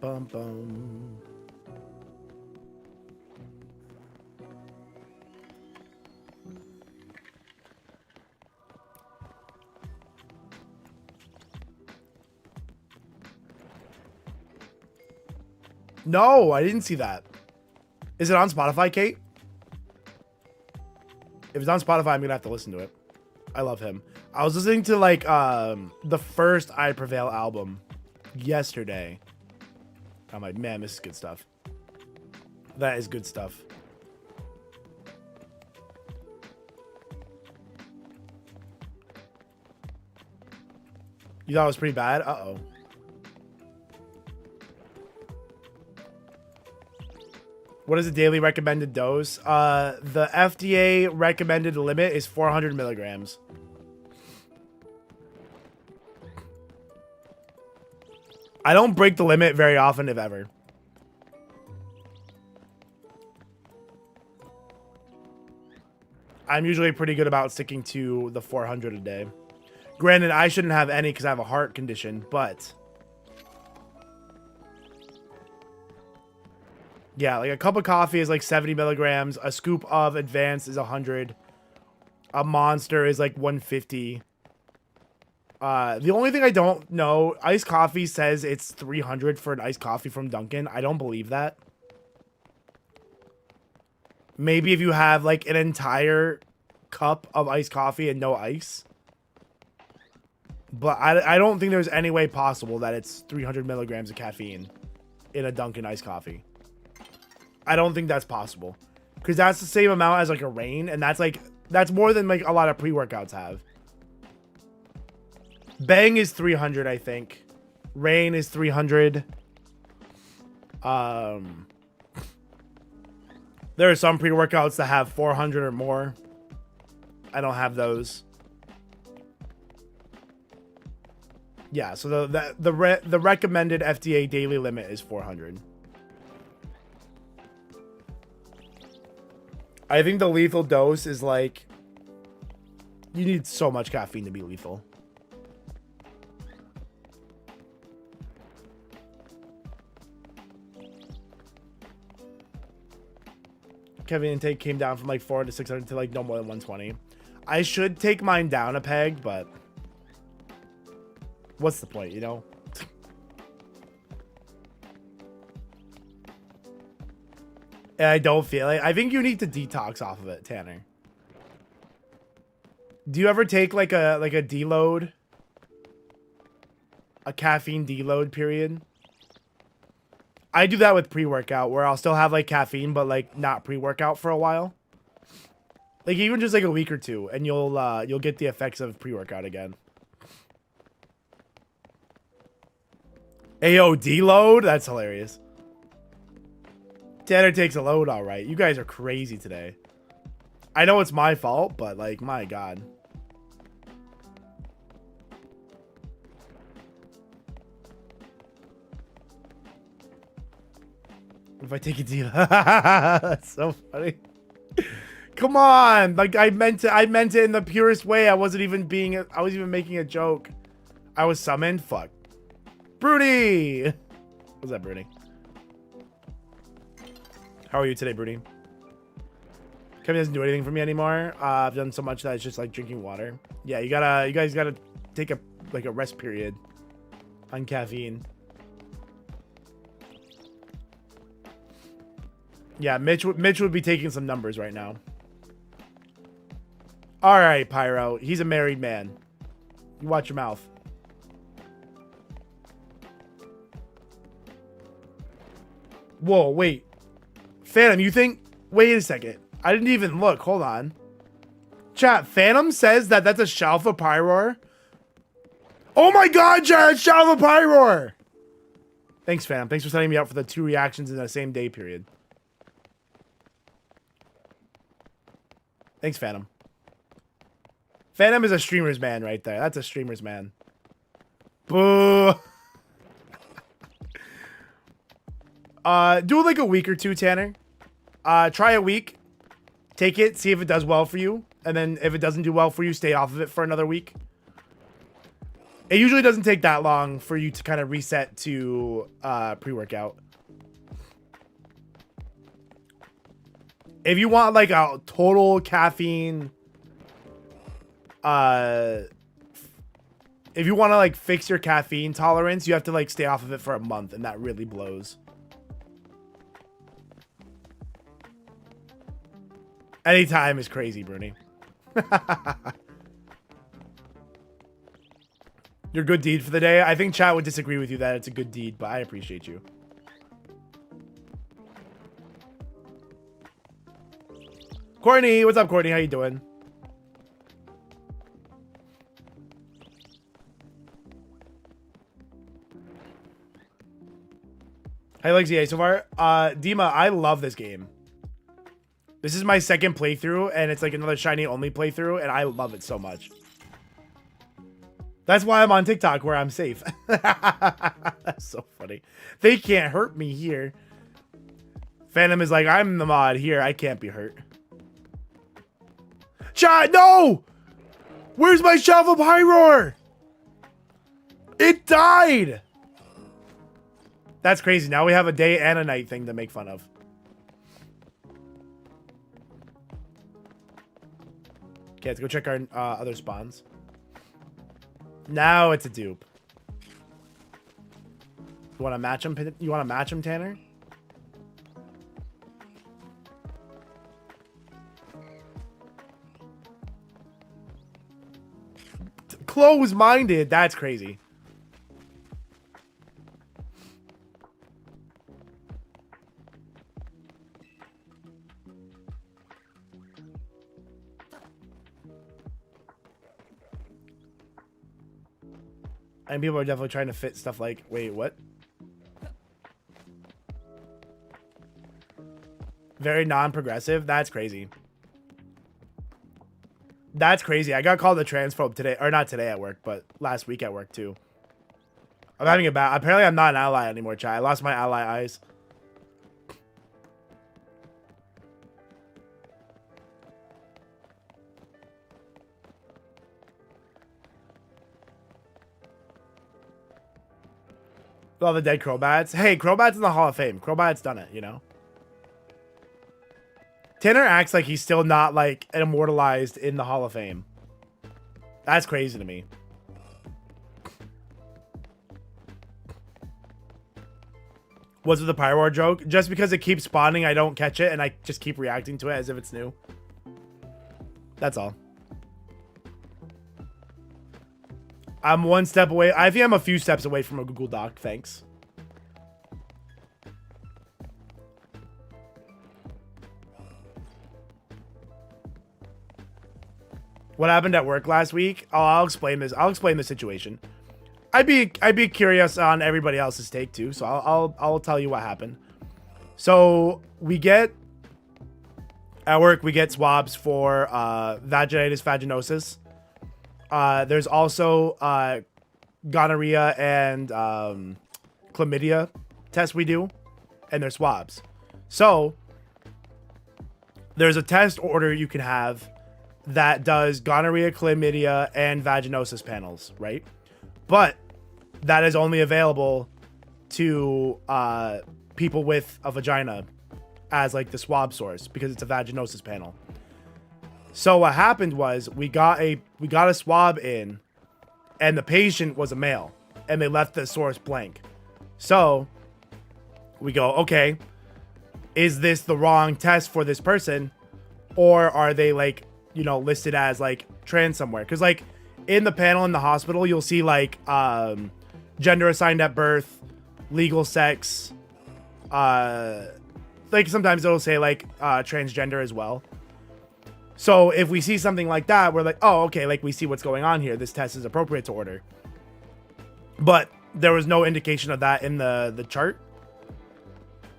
Bum bum. No, I didn't see that. Is it on Spotify, Kate? If it's on Spotify, I'm gonna have to listen to it. I love him. I was listening to like the first I Prevail album yesterday. I'm like, man, this is good stuff. That is good stuff. You thought it was pretty bad? Uh-oh. What is the daily recommended dose? The FDA recommended limit is 400 milligrams. I don't break the limit very often, if ever. I'm usually pretty good about sticking to the 400 a day. Granted, I shouldn't have any because I have a heart condition, but... yeah, like a cup of coffee is like 70 milligrams. A scoop of Advanced is 100. A Monster is like 150. The only thing I don't know, iced coffee says it's 300 for an iced coffee from Dunkin'. I don't believe that. Maybe if you have like an entire cup of iced coffee and no ice. But I don't think there's any way possible that it's 300 milligrams of caffeine in a Dunkin' iced coffee. I don't think that's possible. Because that's the same amount as like a Reign. And that's like, that's more than like a lot of pre-workouts have. Bang is 300, I think. Rain is 300. There are some pre-workouts that have 400 or more. I don't have those. Yeah, so the recommended FDA daily limit is 400. I think the lethal dose is like, you need so much caffeine to be lethal. Caffeine intake came down from like 400 to 600 to like no more than 120. I should take mine down a peg, but what's the point, you know? And I don't feel it. I think you need to detox off of it, Tanner. Do you ever take like a deload? A caffeine deload period? I do that with pre-workout where I'll still have like caffeine but like not pre-workout for a while. Like even just like a week or two and you'll get the effects of pre-workout again. Ayo, deload? That's hilarious. Tanner takes a load, all right. You guys are crazy today. I know it's my fault, but like, my God. If I take a deal, that's so funny. Come on, like I meant it in the purest way. I wasn't even making a joke. I was summoned. Fuck. Broody. What's up, Broody? How are you today, Broody? Kevin doesn't do anything for me anymore. I've done so much that it's just like drinking water. Yeah, you guys gotta take a rest period on caffeine. Yeah, Mitch would be taking some numbers right now. All right, Pyro. He's a married man. You watch your mouth. Whoa, wait. Phantom, you think... Wait a second. I didn't even look. Hold on. Chat, Phantom says that that's a Shalva Pyroar. Oh my god, chat, Shalva Pyroar! Thanks, Phantom. Thanks for setting me up for the 2 reactions in the same day period. Thanks, Phantom. Phantom is a streamer's man right there. That's a streamer's man. Boo! Do like a week or two, Tanner. Try a week. Take it, see if it does well for you. And then if it doesn't do well for you, stay off of it for another week. It usually doesn't take that long for you to kind of reset to pre-workout. If you want like a total caffeine, if you want to like fix your caffeine tolerance, you have to like stay off of it for a month, and that really blows. Anytime is crazy, Bruni. Your good deed for the day. I think chat would disagree with you that it's a good deed, but I appreciate you. Courtney, what's up, Courtney? How you doing? How you like ZA so far? Dima, I love this game. This is my second playthrough, and it's like another shiny only playthrough, and I love it so much. That's why I'm on TikTok, where I'm safe. That's so funny. They can't hurt me here. Phantom is like, I'm the mod here. I can't be hurt. Chat, no! Where's my Shalva Pyroar? It died! That's crazy. Now we have a day and a night thing to make fun of. Okay, let's go check our other spawns. Now it's a dupe. You want to match him? You want to match him, Tanner? Close-minded. That's crazy. And people are definitely trying to fit stuff like, wait, what? Very non-progressive. That's crazy. That's crazy. I got called a transphobe today, or not today at work, but last week at work too. I'm having a bad. Apparently, I'm not an ally anymore, chat. I lost my ally eyes. All the dead Crowbats. Hey, Crowbats in the Hall of Fame. Crowbats done it, you know? Tanner acts like he's still not, like, immortalized in the Hall of Fame. That's crazy to me. What's with the Pyro joke? Just because it keeps spawning, I don't catch it, and I just keep reacting to it as if it's new. That's all. I'm one step away. I think I'm a few steps away from a Google Doc. Thanks. What happened at work last week? Oh, I'll explain this. I'll explain the situation. I'd be curious on everybody else's take too. So I'll tell you what happened. So we get at work, we get swabs for vaginitis, vaginosis. There's also gonorrhea and chlamydia tests we do, and they're swabs. So there's a test order you can have that does gonorrhea, chlamydia, and vaginosis panels, right? But that is only available to people with a vagina as like the swab source because it's a vaginosis panel. So what happened was we got a swab in, and the patient was a male, and they left the source blank. So we go, okay, is this the wrong test for this person, or are they like, you know, listed as like trans somewhere? Because like in the panel in the hospital, you'll see like gender assigned at birth, legal sex, like sometimes it'll say like transgender as well. So if we see something like that, we're like, oh, okay, like we see what's going on here. This test is appropriate to order. But there was no indication of that in the chart.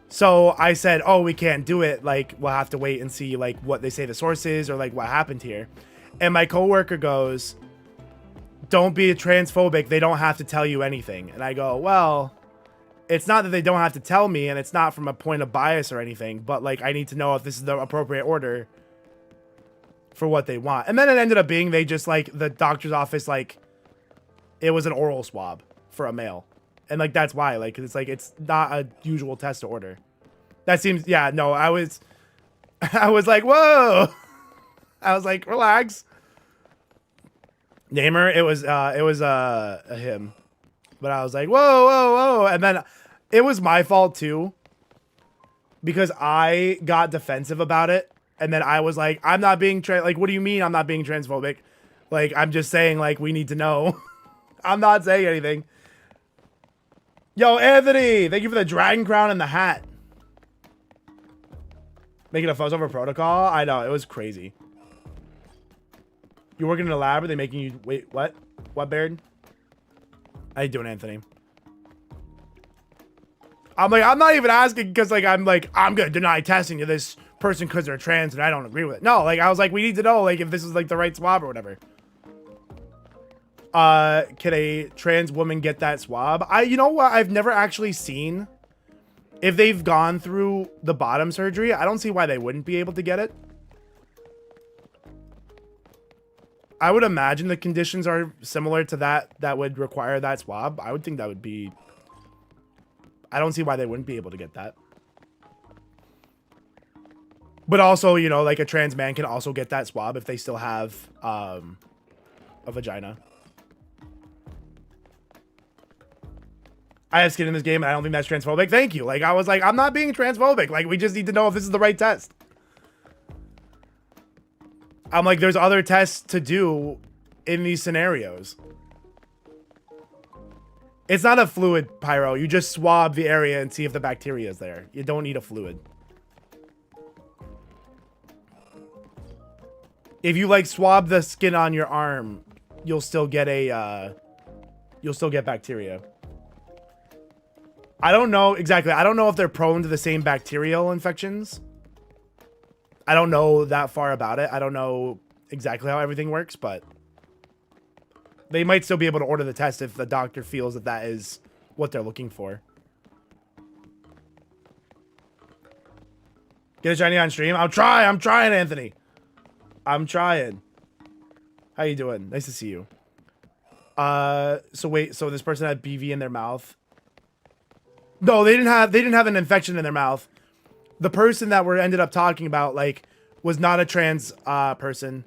So I said, oh, we can't do it. Like, we'll have to wait and see like what they say the source is or like what happened here. And my coworker goes, don't be transphobic. They don't have to tell you anything. And I go, well, it's not that they don't have to tell me, and it's not from a point of bias or anything, but like I need to know if this is the appropriate order for what they want. And then it ended up being they just like the doctor's office, like it was an oral swab for a male. And like that's why, like it's like it's not a usual test to order. That seems, yeah, no, I was like, whoa. I was like, relax. Namer, it was a him. But I was like, whoa, whoa, whoa. And then it was my fault too, because I got defensive about it. And then I was like, I'm not being like, what do you mean I'm not being transphobic? Like, I'm just saying, like, we need to know. I'm not saying anything. Yo, Anthony, thank you for the dragon crown and the hat. Making a fuss over protocol? I know, it was crazy. You're working in a lab? Are they making you... Wait, what? What, Baird? How you doing, Anthony? I'm like, I'm not even asking because, like, I'm going to deny testing to this person because they're trans and I don't agree with it. No, like, I was like, we need to know, like, if this is, like, the right swab or whatever. Can a trans woman get that swab? You know what? I've never actually seen if they've gone through the bottom surgery. I don't see why they wouldn't be able to get it. I would imagine the conditions are similar to that would require that swab. I would think that would be... I don't see why they wouldn't be able to get that. But also, you know, like a trans man can also get that swab if they still have a vagina. I have skin in this game, and I don't think that's transphobic. Thank you. Like, I was like, I'm not being transphobic. Like, we just need to know if this is the right test. I'm like, there's other tests to do in these scenarios. It's not a fluid, Pyro. You just swab the area and see if the bacteria is there. You don't need a fluid. If you, like, swab the skin on your arm, you'll still get a you'll still get bacteria. I don't know exactly. I don't know if they're prone to the same bacterial infections. I don't know that far about it. I don't know exactly how everything works, but they might still be able to order the test if the doctor feels that that is what they're looking for. Get a shiny on stream? I'm trying, Anthony. I'm trying. How you doing? Nice to see you. So wait, so this person had BV in their mouth. No, they didn't have an infection in their mouth. The person that we ended up talking about, like, was not a trans person,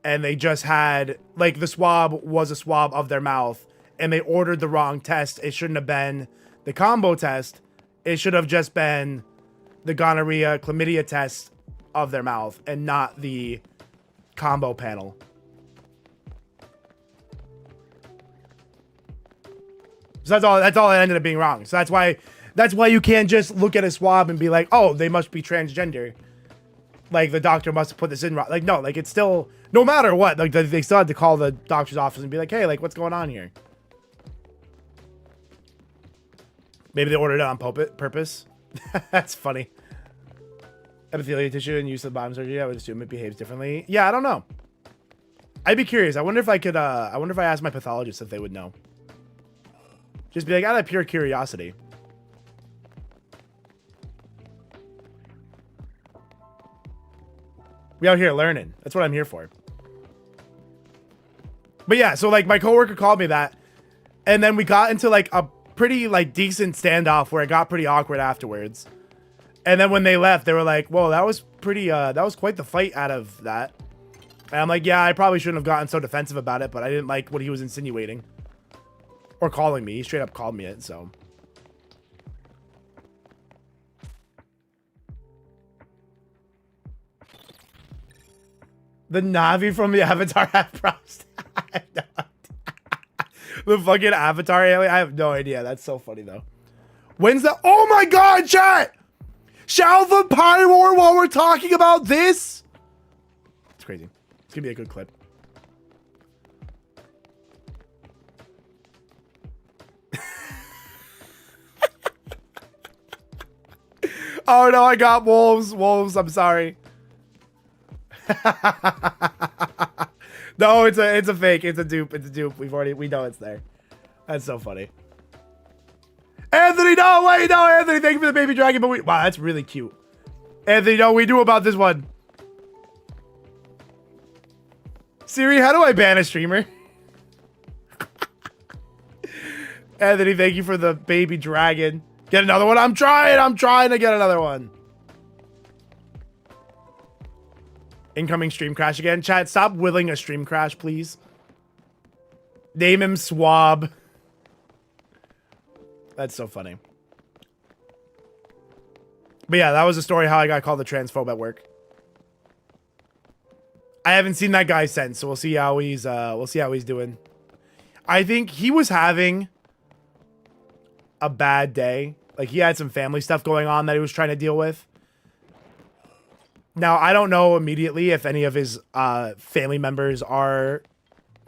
and they just had, like, the swab was a swab of their mouth, and they ordered the wrong test. It shouldn't have been the combo test. It should have just been the gonorrhea chlamydia test of their mouth, and not the combo panel. So that's all that ended up being wrong. So that's why you can't just look at a swab and be like, oh, they must be transgender. Like, the doctor must have put this in wrong. Like, no, like, it's still, no matter what, like, they still had to call the doctor's office and be like, hey, like, what's going on here? Maybe they ordered it on purpose. That's funny. Epithelial tissue and use of bottom surgery, I would assume it behaves differently. Yeah, I don't know. I'd be curious. I wonder if I could, I wonder if I asked my pathologist if they would know. Just be like, out of pure curiosity. We out here learning. That's what I'm here for. But yeah, so like my coworker called me that, and then we got into like a pretty like decent standoff where it got pretty awkward afterwards. And then when they left, they were like, whoa, that was pretty, that was quite the fight out of that. And I'm like, yeah, I probably shouldn't have gotten so defensive about it, but I didn't like what he was insinuating. Or calling me. He straight up called me it, so. The Navi from the Avatar have props. The fucking Avatar alien. I have no idea. That's so funny, though. When's the... Oh my god, chat! Shall the Pyroar while we're talking about this? It's crazy. It's gonna be a good clip. Oh no, I got wolves. Wolves, I'm sorry. No, it's a fake. It's a dupe. It's a dupe. We know it's there. That's so funny. Anthony, no, wait, no, Anthony, thank you for the baby dragon, but wow, that's really cute. Anthony, no, we knew about this one. Siri, how do I ban a streamer? Anthony, thank you for the baby dragon. Get another one. I'm trying to get another one. Incoming stream crash again. Chat, stop willing a stream crash, please. Name him Swab. That's so funny. But yeah, that was the story how I got called a transphobe at work. I haven't seen that guy since, so we'll see how he's doing. I think he was having a bad day. Like, he had some family stuff going on that he was trying to deal with. Now, I don't know immediately if any of his family members are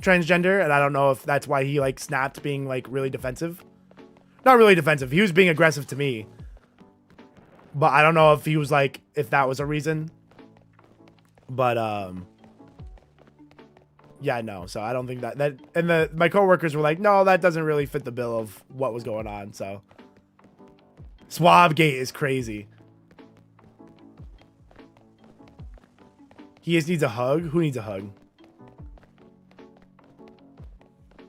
transgender, and I don't know if that's why he, like, snapped being, like, really defensive. Not really defensive. He was being aggressive to me. But I don't know if he was, like, if that was a reason. But, yeah, no. So I don't think that and my coworkers were like, no, that doesn't really fit the bill of what was going on, so. Swabgate is crazy. He just needs a hug? Who needs a hug?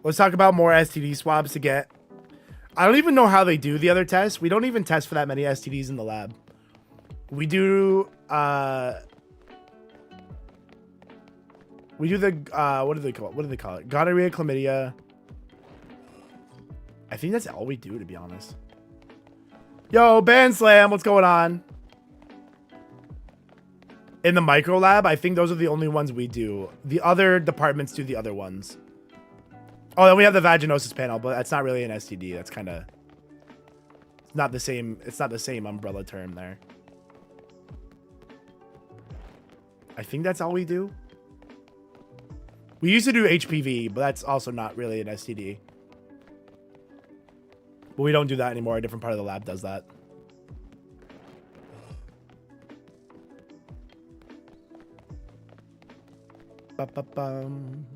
Let's talk about more STD swabs to get. I don't even know how they do the other tests. We don't even test for that many STDs in the lab. We do, the, what do they call it? Gonorrhea, chlamydia. I think that's all we do, to be honest. Yo, Ban Slam, what's going on? In the micro lab, I think those are the only ones we do. The other departments do the other ones. Oh, then we have the vaginosis panel, but that's not really an STD. That's kind of not the same. It's not the same umbrella term there. I think that's all we do. We used to do HPV, but that's also not really an STD. But we don't do that anymore. A different part of the lab does that. Ba-ba-bum.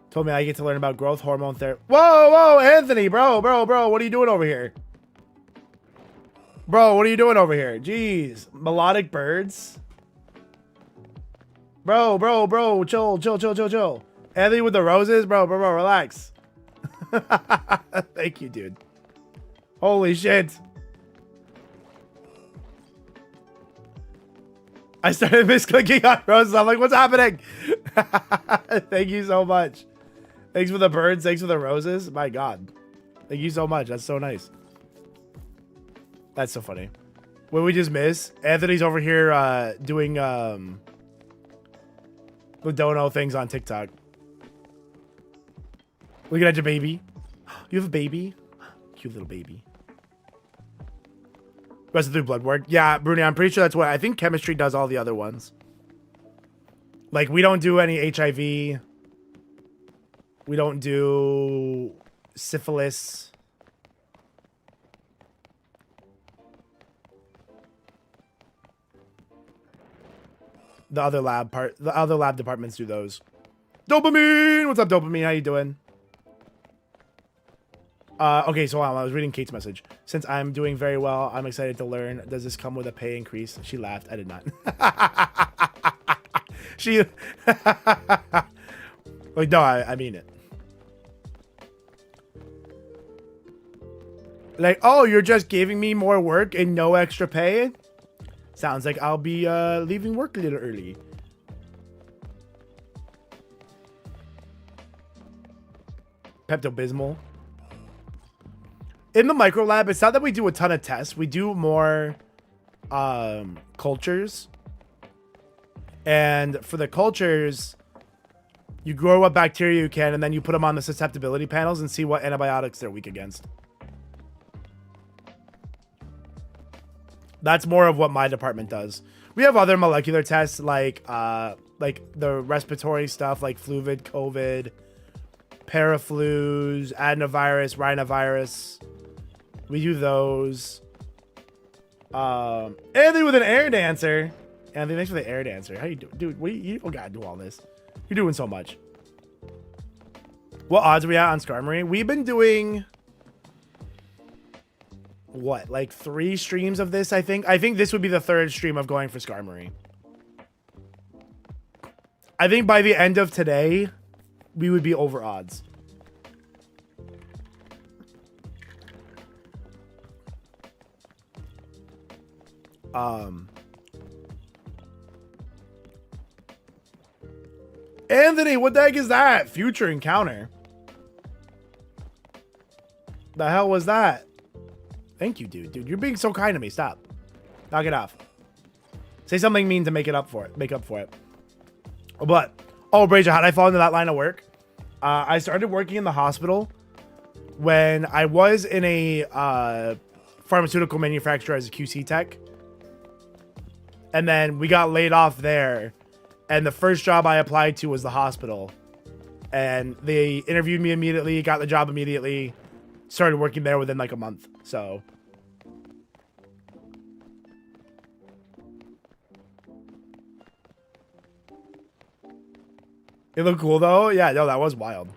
Told me I get to learn about growth hormone therapy. Whoa, whoa, Anthony, bro, what are you doing over here? Bro, what are you doing over here? Jeez, melodic birds. Bro, chill. Anthony with the roses, bro, relax. Thank you, dude. Holy shit. I started misclicking on roses. I'm like, what's happening? Thank you so much. Thanks for the birds. Thanks for the roses. My God. Thank you so much. That's so nice. That's so funny. What we just miss? Anthony's over here doing the dono things on TikTok. Looking at your baby. You have a baby? Cute little baby. Rest of the blood work. Yeah, Bruni, I'm pretty sure that's what I think chemistry does all the other ones. Like, we don't do any HIV. We don't do syphilis. The other lab departments do those. Dopamine! What's up, Dopamine? How you doing? Okay, so I was reading Kate's message. Since I'm doing very well, I'm excited to learn. Does this come with a pay increase? She laughed. I did not. She... like, no, I mean it. Like, oh, you're just giving me more work and no extra pay? Sounds like I'll be leaving work a little early. Pepto-Bismol. In the micro lab, it's not that we do a ton of tests. We do more cultures. And for the cultures, you grow what bacteria you can, and then you put them on the susceptibility panels and see what antibiotics they're weak against. That's more of what my department does. We have other molecular tests like the respiratory stuff like fluvid, COVID, paraflus, adenovirus, rhinovirus. We do those. Anthony with an air dancer. Anthony, thanks for the air dancer. How you doing? Dude, you don't gotta do all this. You're doing so much. What odds are we at on Skarmory? We've been doing... what, like 3 streams of this, I think? I think this would be the 3rd stream of going for Skarmory. I think by the end of today, we would be over odds. Anthony, what the heck is that? Future encounter. The hell was that? Thank you, dude. Dude, you're being so kind to me. Stop. Knock it off. Say something mean to make up for it. But, oh, Brazier, how'd I fall into that line of work? I started working in the hospital when I was in a pharmaceutical manufacturer as a QC tech. And then we got laid off there. And the first job I applied to was the hospital. And they interviewed me immediately, got the job immediately, started working there within like a month. So... it looked cool though. Yeah, no, that was wild.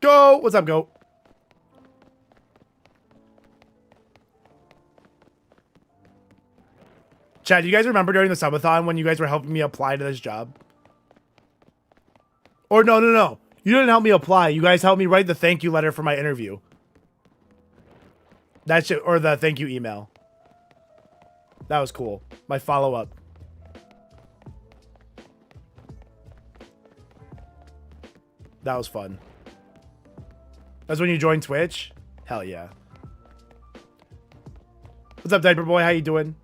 Go! What's up, Goat? Chad, do you guys remember during the subathon when you guys were helping me apply to this job? Or no. You didn't help me apply. You guys helped me write the thank you letter for my interview. That shit, or the thank you email. That was cool. My follow-up. That was fun. That's when you joined Twitch? Hell yeah. What's up, Diaper Boy? How you doing?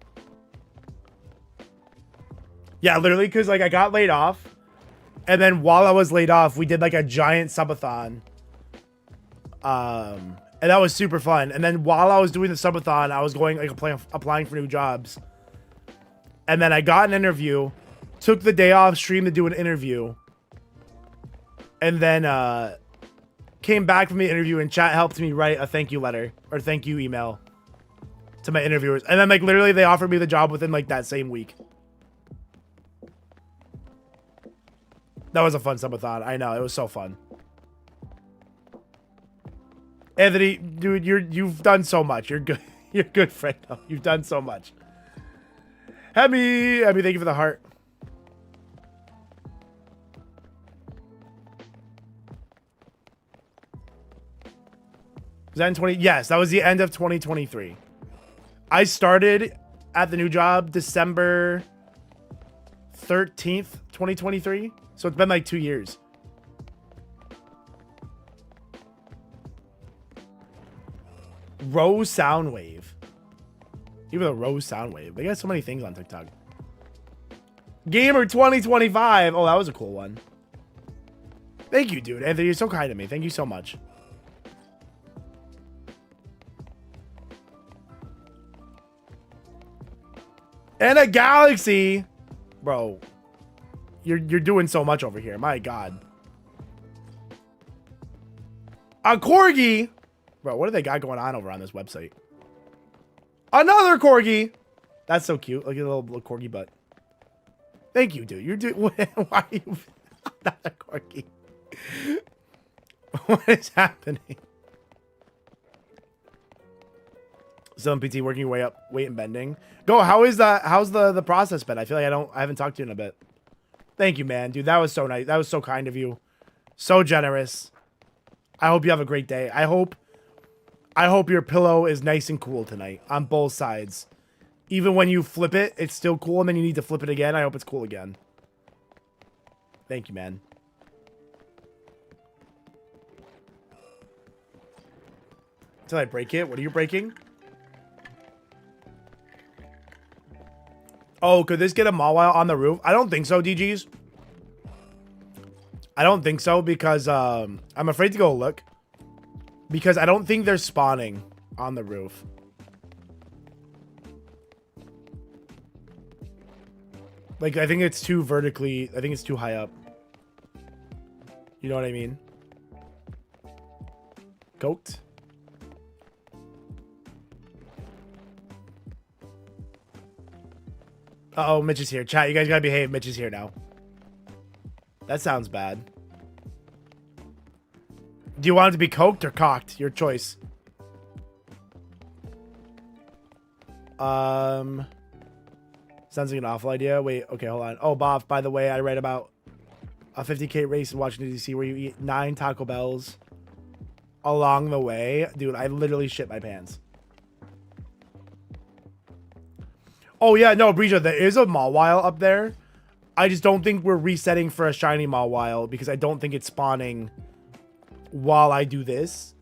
Yeah, literally, because like I got laid off. And then while I was laid off, we did like a giant subathon. And that was super fun. And then while I was doing the subathon, I was going like applying for new jobs. And then I got an interview, took the day off stream to do an interview. And then came back from the interview and chat helped me write a thank you letter or thank you email to my interviewers. And then like literally they offered me the job within like that same week. That was a fun subathon. I know, it was so fun. Anthony, dude, you've done so much. You're good. You're good, Fredo. You've done so much. Hemi, thank you for the heart. Was that in 20? Yes, that was the end of 2023. I started at the new job December 13th, 2023. So it's been like 2 years. Rose Soundwave. Even the Rose Soundwave. They got so many things on TikTok. Gamer 2025. Oh, that was a cool one. Thank you, dude. Anthony, you're so kind to me. Thank you so much. And a galaxy. Bro. You're doing so much over here. My God. A corgi. Bro, what do they got going on over on this website? Another corgi. That's so cute. Look at the little corgi butt. Thank you, dude. You're doing. Why are you not a corgi? What is happening? Some PT working your way up, weight and bending. Go. How is that? How's the process been? I feel like I haven't talked to you in a bit. Thank you, man, dude. That was so nice. That was so kind of you. So generous. I hope you have a great day. I hope your pillow is nice and cool tonight on both sides. Even when you flip it, it's still cool, and then you need to flip it again. I hope it's cool again. Thank you, man. Until I break it. What are you breaking? Oh, could this get a Mawile on the roof? I don't think so, DGs. I don't think so because I'm afraid to go look. Because I don't think they're spawning on the roof. Like, I think it's too vertically... I think it's too high up. You know what I mean? Coked? Uh-oh, Mitch is here. Chat, you guys gotta behave. Mitch is here now. That sounds bad. Do you want it to be coked or cocked? Your choice. Sounds like an awful idea. Wait, okay, hold on. Oh, Bob, by the way, I read about a 50K race in Washington, D.C. where you eat 9 Taco Bells along the way. Dude, I literally shit my pants. Oh, yeah, no, Breja, there is a Mawile up there. I just don't think we're resetting for a shiny Mawile because I don't think it's spawning while I do this.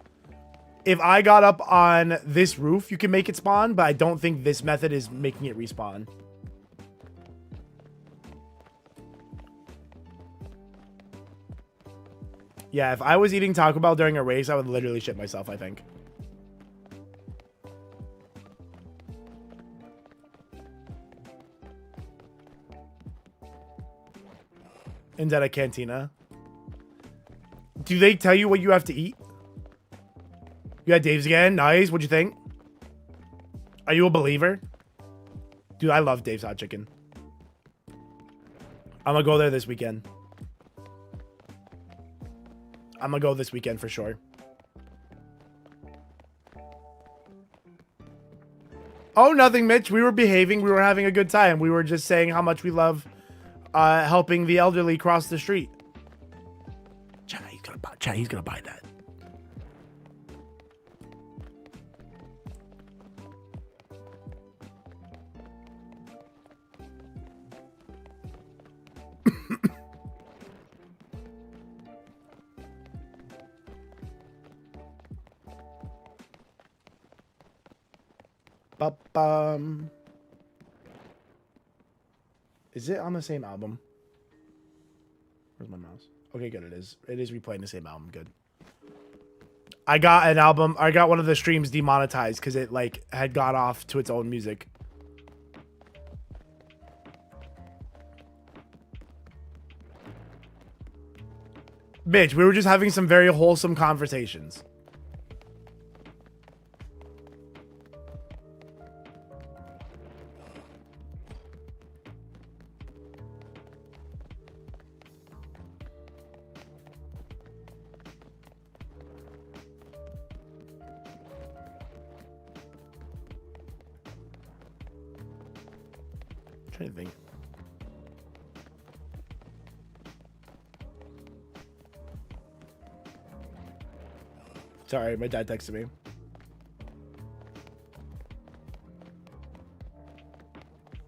If I got up on this roof, you can make it spawn, but I don't think this method is making it respawn. Yeah, if I was eating Taco Bell during a race, I would literally shit myself, I think. Into a cantina. Do they tell you what you have to eat? You had Dave's again? Nice. What'd you think? Are you a believer? Dude, I love Dave's Hot Chicken. I'm gonna go there this weekend. I'm gonna go this weekend for sure. Oh, nothing, Mitch. We were behaving. We were having a good time. We were just saying how much we love helping the elderly cross the street. He's gonna buy that. Ba-bum. Is it on the same album? Where's my mouse? Okay, good. It is. It is replaying the same album. Good. I got an album. I got one of the streams demonetized because it like had got off to its own music. Bitch, we were just having some very wholesome conversations. I'm trying to think. Sorry, my dad texted me.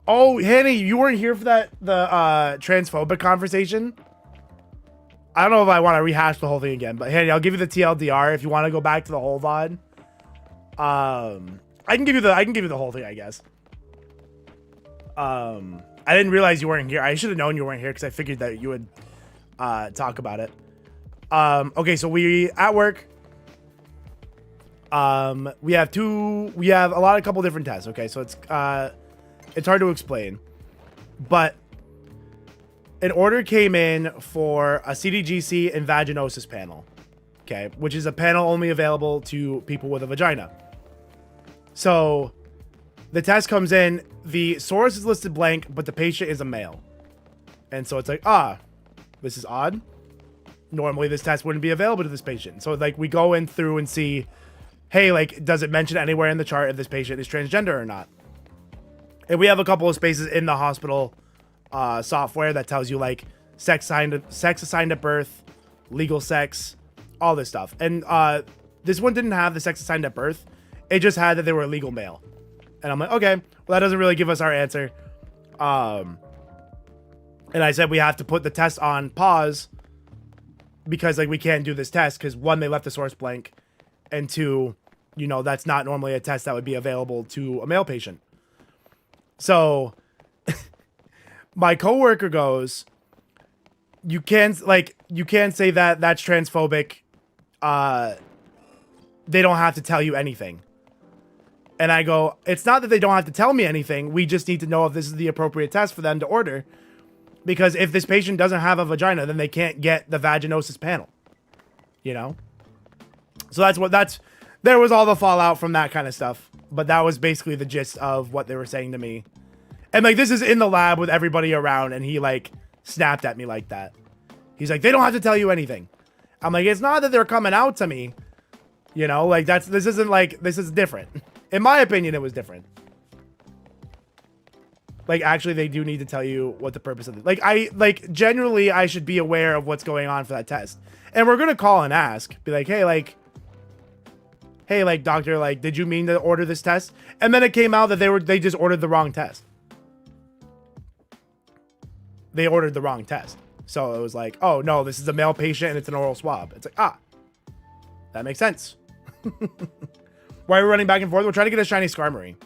Oh, Hanny, you weren't here for the transphobic conversation? I don't know if I want to rehash the whole thing again, but Hanny, I'll give you the TLDR if you want to go back to the whole VOD. I can give you the whole thing, I guess. I didn't realize you weren't here. I should have known you weren't here because I figured that you would talk about it. Okay, so we at work. We have a couple different tests. Okay, so it's hard to explain, but an order came in for a CDGC and vaginosis panel. Okay, which is a panel only available to people with a vagina. So the test comes in, the source is listed blank, but the patient is a male. And so it's like, this is odd. Normally this test wouldn't be available to this patient. So like we go in through and see, hey, like, does it mention anywhere in the chart if this patient is transgender or not? And we have a couple of spaces in the hospital software that tells you like sex assigned at birth, legal sex, all this stuff. And this one didn't have the sex assigned at birth. It just had that they were a legal male. And I'm like, okay, well, that doesn't really give us our answer. And I said we have to put the test on pause because like we can't do this test because one, they left the source blank, and two, you know, that's not normally a test that would be available to a male patient. So my coworker goes, you can't say that that's transphobic. They don't have to tell you anything. And I go, it's not that they don't have to tell me anything. We just need to know if this is the appropriate test for them to order. Because if this patient doesn't have a vagina, then they can't get the vaginosis panel. You know? So there was all the fallout from that kind of stuff. But that was basically the gist of what they were saying to me. And like, this is in the lab with everybody around, and he like snapped at me like that. He's like, they don't have to tell you anything. I'm like, it's not that they're coming out to me. You know, like this is different. In my opinion, it was different. Like, actually, they do need to tell you what the purpose of it. Generally, I should be aware of what's going on for that test. And we're going to call and ask. Be like, hey, doctor, like, did you mean to order this test? And then it came out that they just ordered the wrong test. They ordered the wrong test. So it was like, oh, no, this is a male patient and it's an oral swab. It's like, that makes sense. Why are we running back and forth? We're trying to get a shiny Skarmory.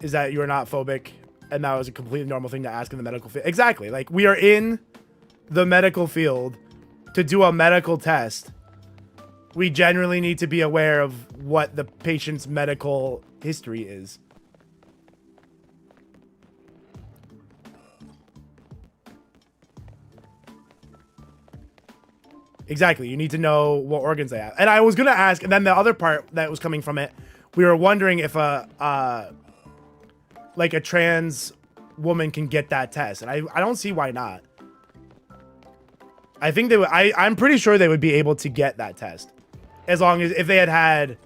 Is that you're not phobic, and that was a completely normal thing to ask in the medical field. Exactly. Like, we are in the medical field to do a medical test. We generally need to be aware of what the patient's medical history is. Exactly. You need to know what organs they have. And I was going to ask, and then the other part that was coming from it, we were wondering if a trans woman can get that test. And I don't see why not. I think they would, I'm pretty sure they would be able to get that test. As long as, if they had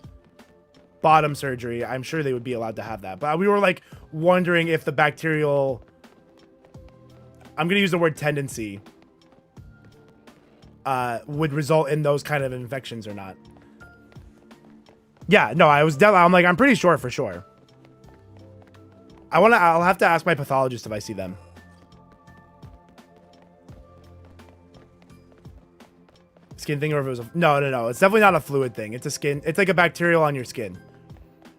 bottom surgery, I'm sure they would be allowed to have that. But we were like wondering if the bacterial, I'm going to use the word tendency, would result in those kind of infections or not. Yeah, no, I'm like, I'm pretty sure for sure. I'll have to ask my pathologist if I see them. Skin thing, or if it was no, it's definitely not a fluid thing. It's a skin, it's like a bacterial on your skin.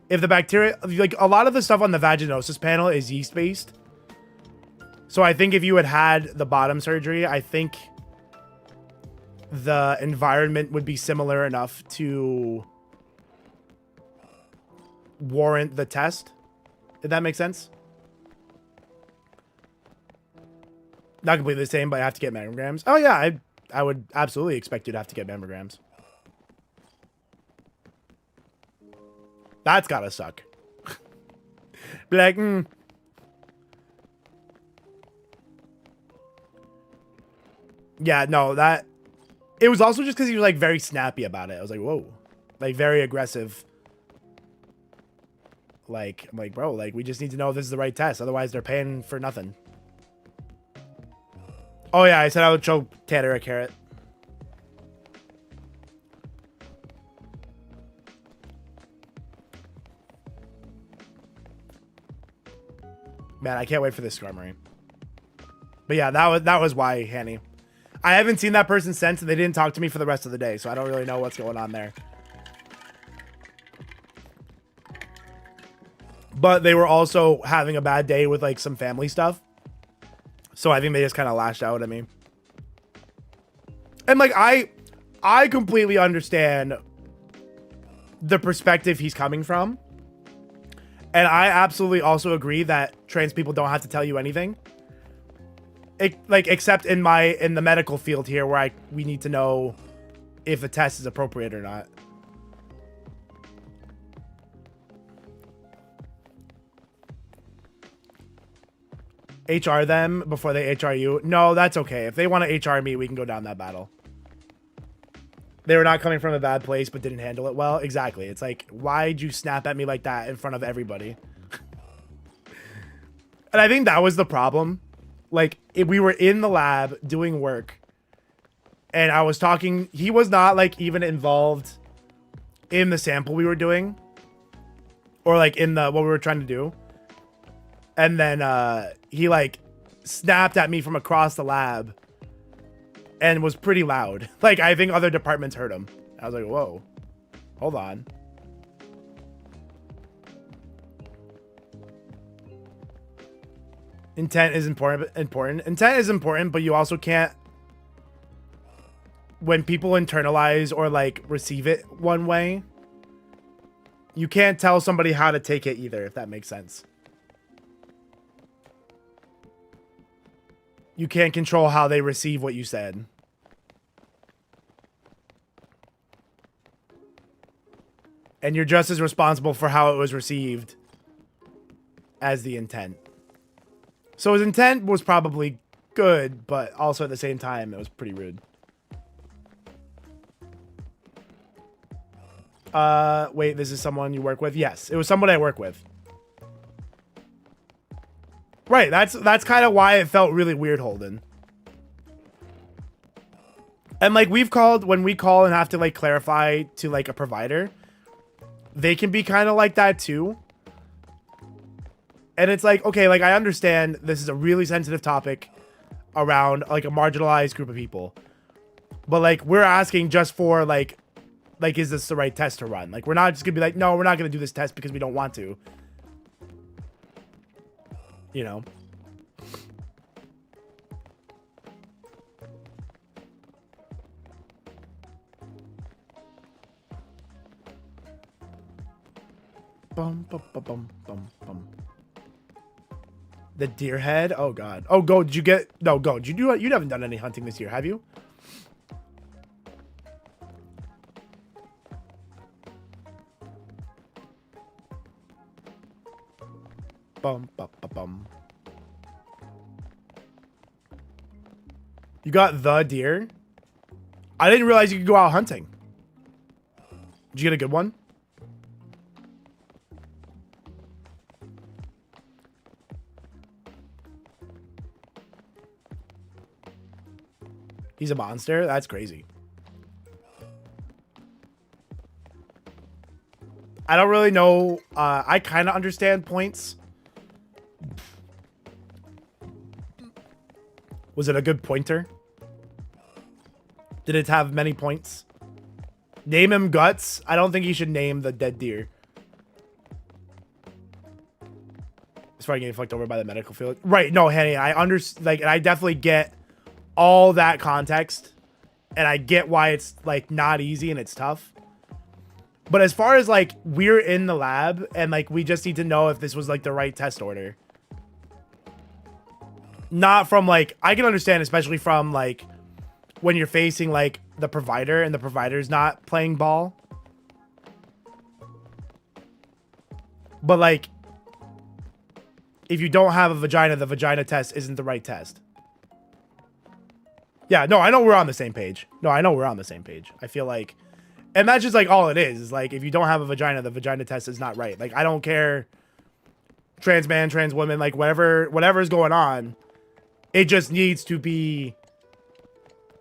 If the bacteria, like a lot of the stuff on the vaginosis panel is yeast based. So I think if you had the bottom surgery, I think the environment would be similar enough to warrant the test. Did that make sense? Not completely the same, but I have to get mammograms. Oh yeah, I would absolutely expect you to have to get mammograms. That's gotta suck. Be like, Yeah, no, that... It was also just because he was, like, very snappy about it. I was like, whoa. Like, very aggressive. Like, I'm like, bro, like, we just need to know if this is the right test. Otherwise, they're paying for nothing. Oh, yeah, I said I would show Tanner a carrot. Man, I can't wait for this Skarmory. But yeah, that was why, Hanny. I haven't seen that person since, and they didn't talk to me for the rest of the day, so I don't really know what's going on there. But they were also having a bad day with, like, some family stuff. So I think they just kind of lashed out at me. And, like, I completely understand the perspective he's coming from. And I absolutely also agree that trans people don't have to tell you anything. Like, except in the medical field here, where we need to know if the test is appropriate or not. HR them before they HR you. No, that's okay. If they want to HR me, we can go down that battle. They were not coming from a bad place, but didn't handle it well. Exactly. It's like, why'd you snap at me like that in front of everybody? And I think that was the problem. Like, we were in the lab doing work, and I was talking. He was not, like, even involved in the sample we were doing, or, like, in what we were trying to do. And then he, like, snapped at me from across the lab and was pretty loud. Like, I think other departments heard him. I was like, whoa, hold on. Intent is important. Intent is important, but you also can't, when people internalize or, like, receive it one way, you can't tell somebody how to take it either, if that makes sense. You can't control how they receive what you said. And you're just as responsible for how it was received as the intent. So his intent was probably good, but also at the same time, it was pretty rude. Wait, this is someone you work with? Yes, it was someone I work with. Right, that's kind of why it felt really weird, Holden. And, like, when we call and have to, like, clarify to, like, a provider, they can be kind of like that too. And it's like, okay, like, I understand this is a really sensitive topic around, like, a marginalized group of people. But, like, we're asking just for, like, is this the right test to run? Like, we're not just gonna be like, no, we're not gonna do this test because we don't want to. You know? Bum, bum, bum, bum, bum, bum. The deer head? Oh, God. Oh, Go, did you get... No, Go, did you do it? You haven't done any hunting this year, have you? Bum, bum, bum, bum. You got the deer? I didn't realize you could go out hunting. Did you get a good one? He's a monster? That's crazy. I don't really know. I kind of understand points. Was it a good pointer? Did it have many points? Name him Guts? I don't think you should name the dead deer. It's probably getting fucked over by the medical field. Right, no, Henny, I understand. Like, and I definitely get all that context and I get why it's like not easy and it's tough. But as far as like we're in the lab and like we just need to know if this was like the right test order. Not from like, I can understand, especially from like when you're facing like the provider and the provider's not playing ball. But like, if you don't have a vagina, the vagina test isn't the right test. Yeah, no, I know we're on the same page. No, I know we're on the same page. I feel like, and that's just like all it is like, if you don't have a vagina, the vagina test is not right. Like, I don't care, trans man, trans woman, like whatever's going on, it just needs to be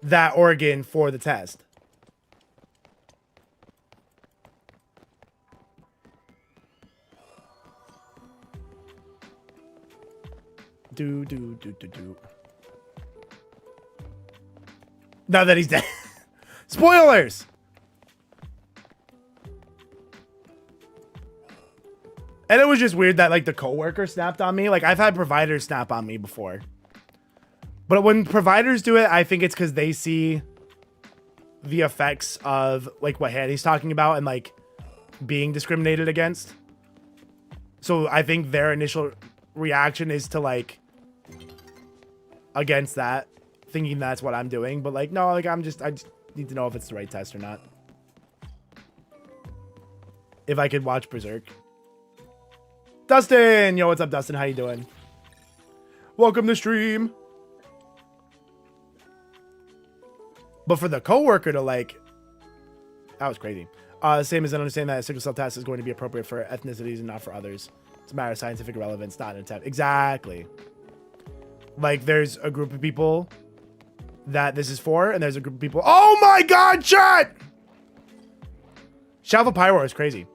that organ for the test. Do. Now that he's dead. Spoilers! And it was just weird that like the coworker snapped on me. Like, I've had providers snap on me before. But when providers do it, I think it's because they see the effects of like what Hanny's talking about and like being discriminated against. So I think their initial reaction is to like against that, thinking that's what I'm doing. But like, no, like I just need to know if it's the right test or not. If I could watch Berserk. Dustin! Yo, what's up, Dustin? How you doing? Welcome to stream. But for the coworker to like, that was crazy. Same as understanding that a sickle cell test is going to be appropriate for ethnicities and not for others. It's a matter of scientific relevance, not an attempt. Exactly. Like, there's a group of people that this is for, and there's a group of people. Oh my God, chat! Shalva Pyro is crazy.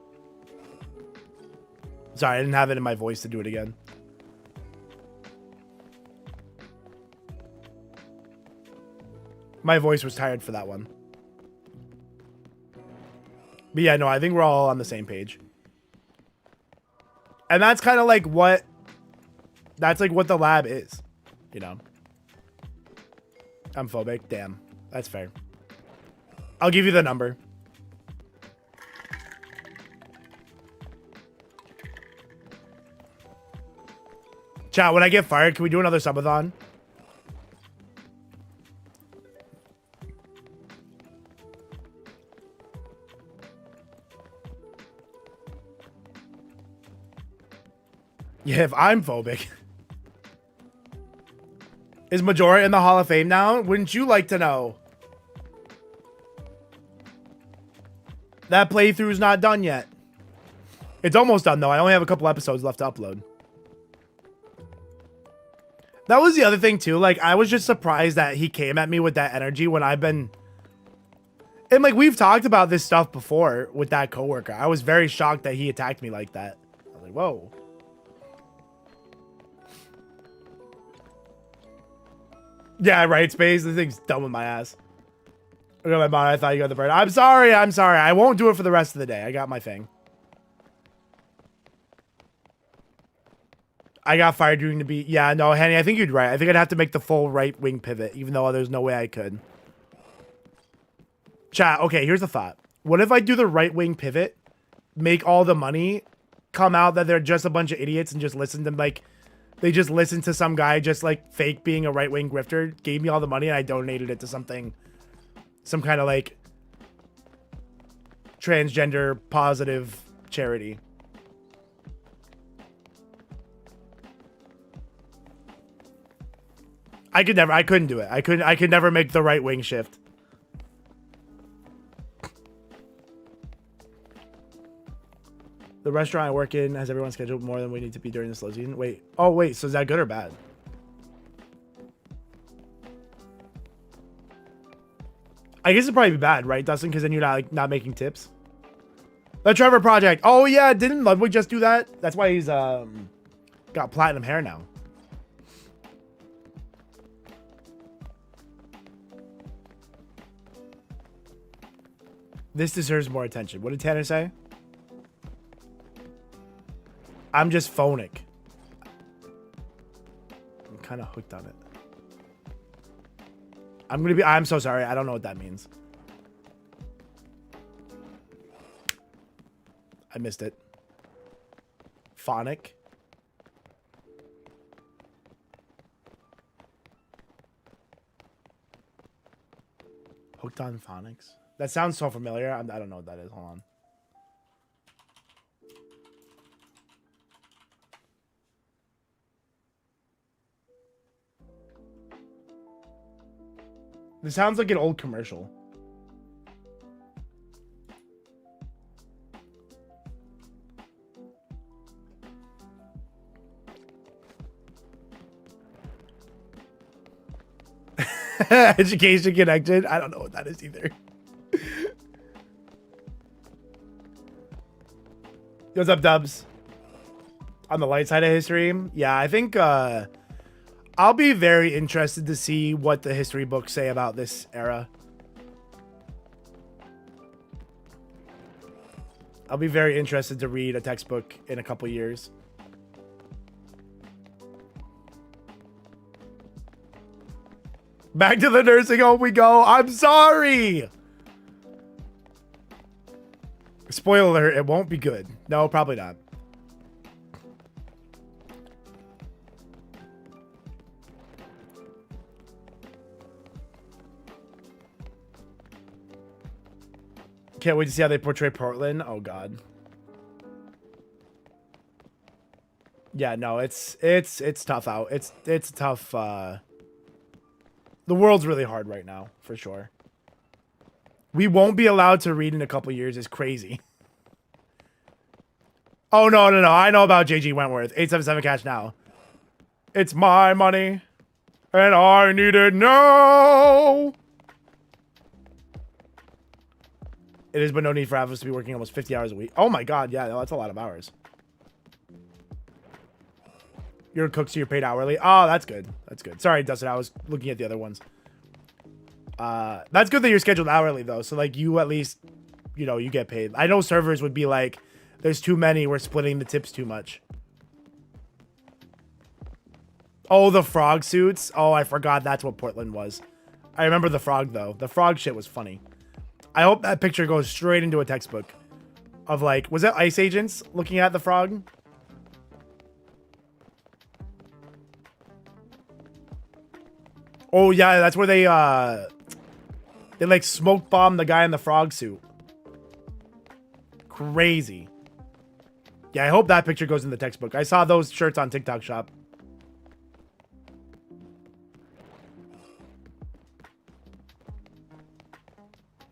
Sorry, I didn't have it in my voice to do it again. My voice was tired for that one. But yeah, no, I think we're all on the same page. And that's kind of like what... That's like what the lab is. You know? I'm phobic. Damn. That's fair. I'll give you the number. Chat, when I get fired, can we do another subathon? Yeah, if I'm phobic. Is Majora in the Hall of Fame now? Wouldn't you like to know? That playthrough's not done yet. It's almost done, though. I only have a couple episodes left to upload. That was the other thing, too. Like, I was just surprised that he came at me with that energy when I've been... And, like, we've talked about this stuff before with that coworker. I was very shocked that he attacked me like that. I was like, whoa. Yeah, right, Space. This thing's done with my ass. Look at my body. I thought you got the bird. I'm sorry. I'm sorry. I won't do it for the rest of the day. I got my thing. I got fired doing the beat. Yeah, no, Henny, I think you're right. I think I'd have to make the full right wing pivot, even though there's no way I could. Chat, okay, here's the thought. What if I do the right wing pivot, make all the money, come out that they're just a bunch of idiots and just listen to, like, they just listened to some guy just, like, fake being a right wing grifter, gave me all the money, and I donated it to something, some kind of, like, transgender positive charity. I couldn't do it. I could never make the right wing shift. The restaurant I work in has everyone scheduled more than we need to be during the slow season. Wait. Oh, wait. So is that good or bad? I guess it'd probably be bad, right, Dustin? Because then you're not, like, not making tips. The Trevor Project. Oh, yeah. Didn't Ludwig just do that? That's why he's got platinum hair now. This deserves more attention. What did Tanner say? I'm just phonic. I'm kind of hooked on it. I'm so sorry. I don't know what that means. I missed it. Phonic. Hooked on phonics. That sounds so familiar. I don't know what that is. Hold on. This sounds like an old commercial. Education connected. I don't know what that is either. What's up, Dubs? On the light side of history, yeah, I think I'll be very interested to see what the history books say about this era. I'll be very interested to read a textbook in a couple years. Back to the nursing home we go. I'm sorry. Spoiler alert, it won't be good. No, probably not. Can't wait to see how they portray Portland. Oh god. Yeah, no, it's tough out. It's tough. The world's really hard right now, for sure. We won't be allowed to read in a couple years. Is crazy. Oh, no. I know about JG Wentworth. 877 cash now. It's my money. And I need it now. It is, but no need for us to be working almost 50 hours a week. Oh, my God. Yeah, that's a lot of hours. You're a cook, so you're paid hourly. Oh, that's good. That's good. Sorry, Dustin. I was looking at the other ones. That's good that you're scheduled hourly, though. So, like, you at least, you know, you get paid. I know servers would be like, there's too many. We're splitting the tips too much. Oh, the frog suits. Oh, I forgot that's what Portland was. I remember the frog, though. The frog shit was funny. I hope that picture goes straight into a textbook of, like, was it Ice Agents looking at the frog? Oh, yeah, that's where they like smoke bomb the guy in the frog suit. Crazy. Yeah, I hope that picture goes in the textbook. I saw those shirts on TikTok shop.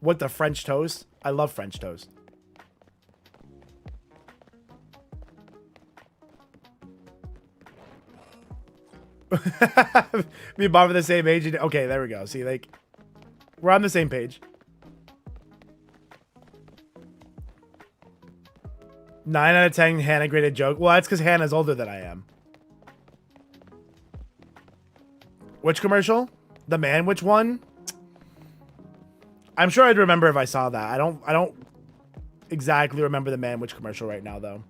What, the French toast? I love French toast. Me and Bob are the same age. Okay, there we go. See, like, we're on the same page. 9 out of 10 Hannah graded joke. Well, that's because Hannah's older than I am. Which commercial? The man, which one? I'm sure I'd remember if I saw that. I don't exactly remember the man, which commercial right now, though.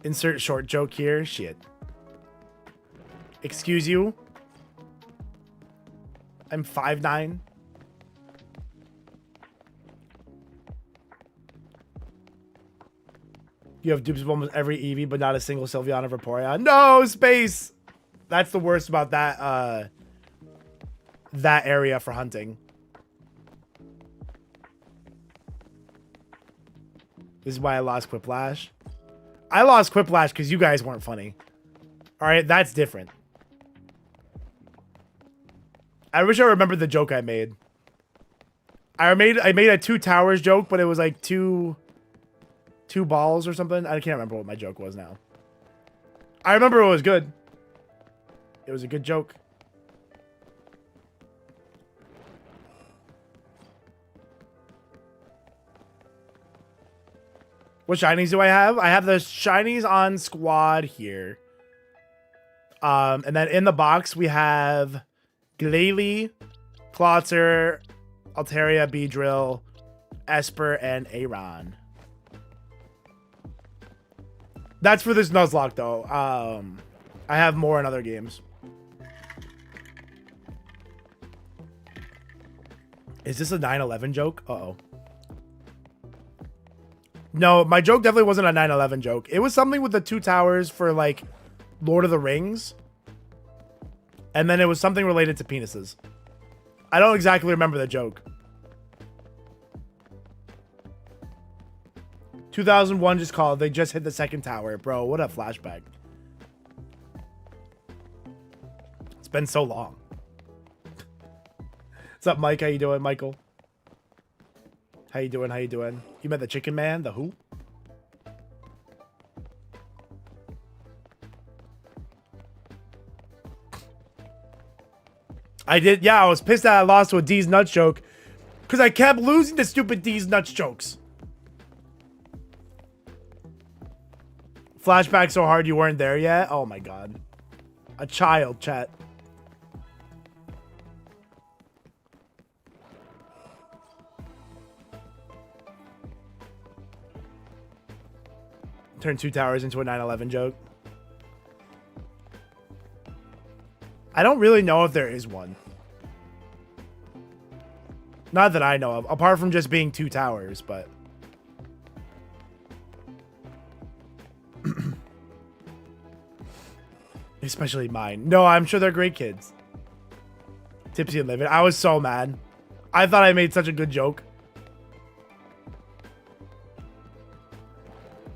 Insert short joke here. Shit. Excuse you? I'm 5'9". You have dupes of almost every Eevee, but not a single Sylveon or Vaporeon. No, Space! That's the worst about that, that area for hunting. This is why I lost Quiplash. I lost Quiplash because you guys weren't funny. Alright, that's different. I wish I remembered the joke I made. I made a 2 towers joke, but it was like two balls or something. I can't remember what my joke was now. I remember it was good. It was a good joke. What shinies do I have? I have the shinies on squad here. And then in the box we have Glalie, Klotzer, Altaria, Beedrill, Esper, and Aron. That's for this Nuzlocke, though. I have more in other games. Is this a 9/11 joke? Uh-oh. No, my joke definitely wasn't a 9/11 joke. It was something with the two towers for, like, Lord of the Rings. And then it was something related to penises. I don't exactly remember the joke. 2001 just called. They just hit the second tower. Bro, what a flashback. It's been so long. What's up, Mike? How you doing, Michael? How you doing? How you doing? You met the chicken man? The who? I did. Yeah, I was pissed that I lost to a D's nuts joke because I kept losing to stupid D's nuts jokes. Flashback so hard you weren't there yet? Oh my god. A child, chat. Turn two towers into a 9/11 joke. I don't really know if there is one. Not that I know of, apart from just being two towers, but... Especially mine. No, I'm sure they're great kids. Tipsy and Living. I was so mad. I thought I made such a good joke.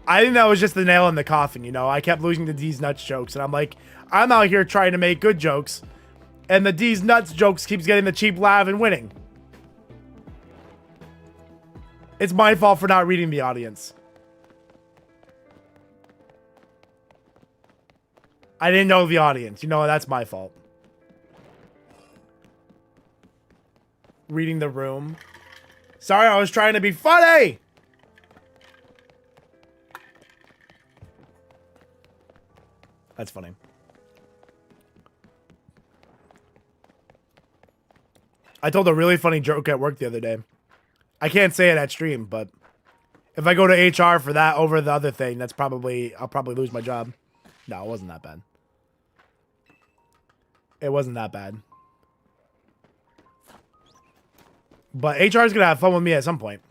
I think that was just the nail in the coffin, you know? I kept losing the D's nuts jokes, and I'm like, I'm out here trying to make good jokes, and the D's nuts jokes keeps getting the cheap laugh and winning. It's my fault for not reading the audience. I didn't know the audience. You know, that's my fault. Reading the room. Sorry, I was trying to be funny! That's funny. I told a really funny joke at work the other day. I can't say it at stream, but if I go to HR for that over the other thing, that's probably... I'll probably lose my job. No, it wasn't that bad. It wasn't that bad. But HR is going to have fun with me at some point.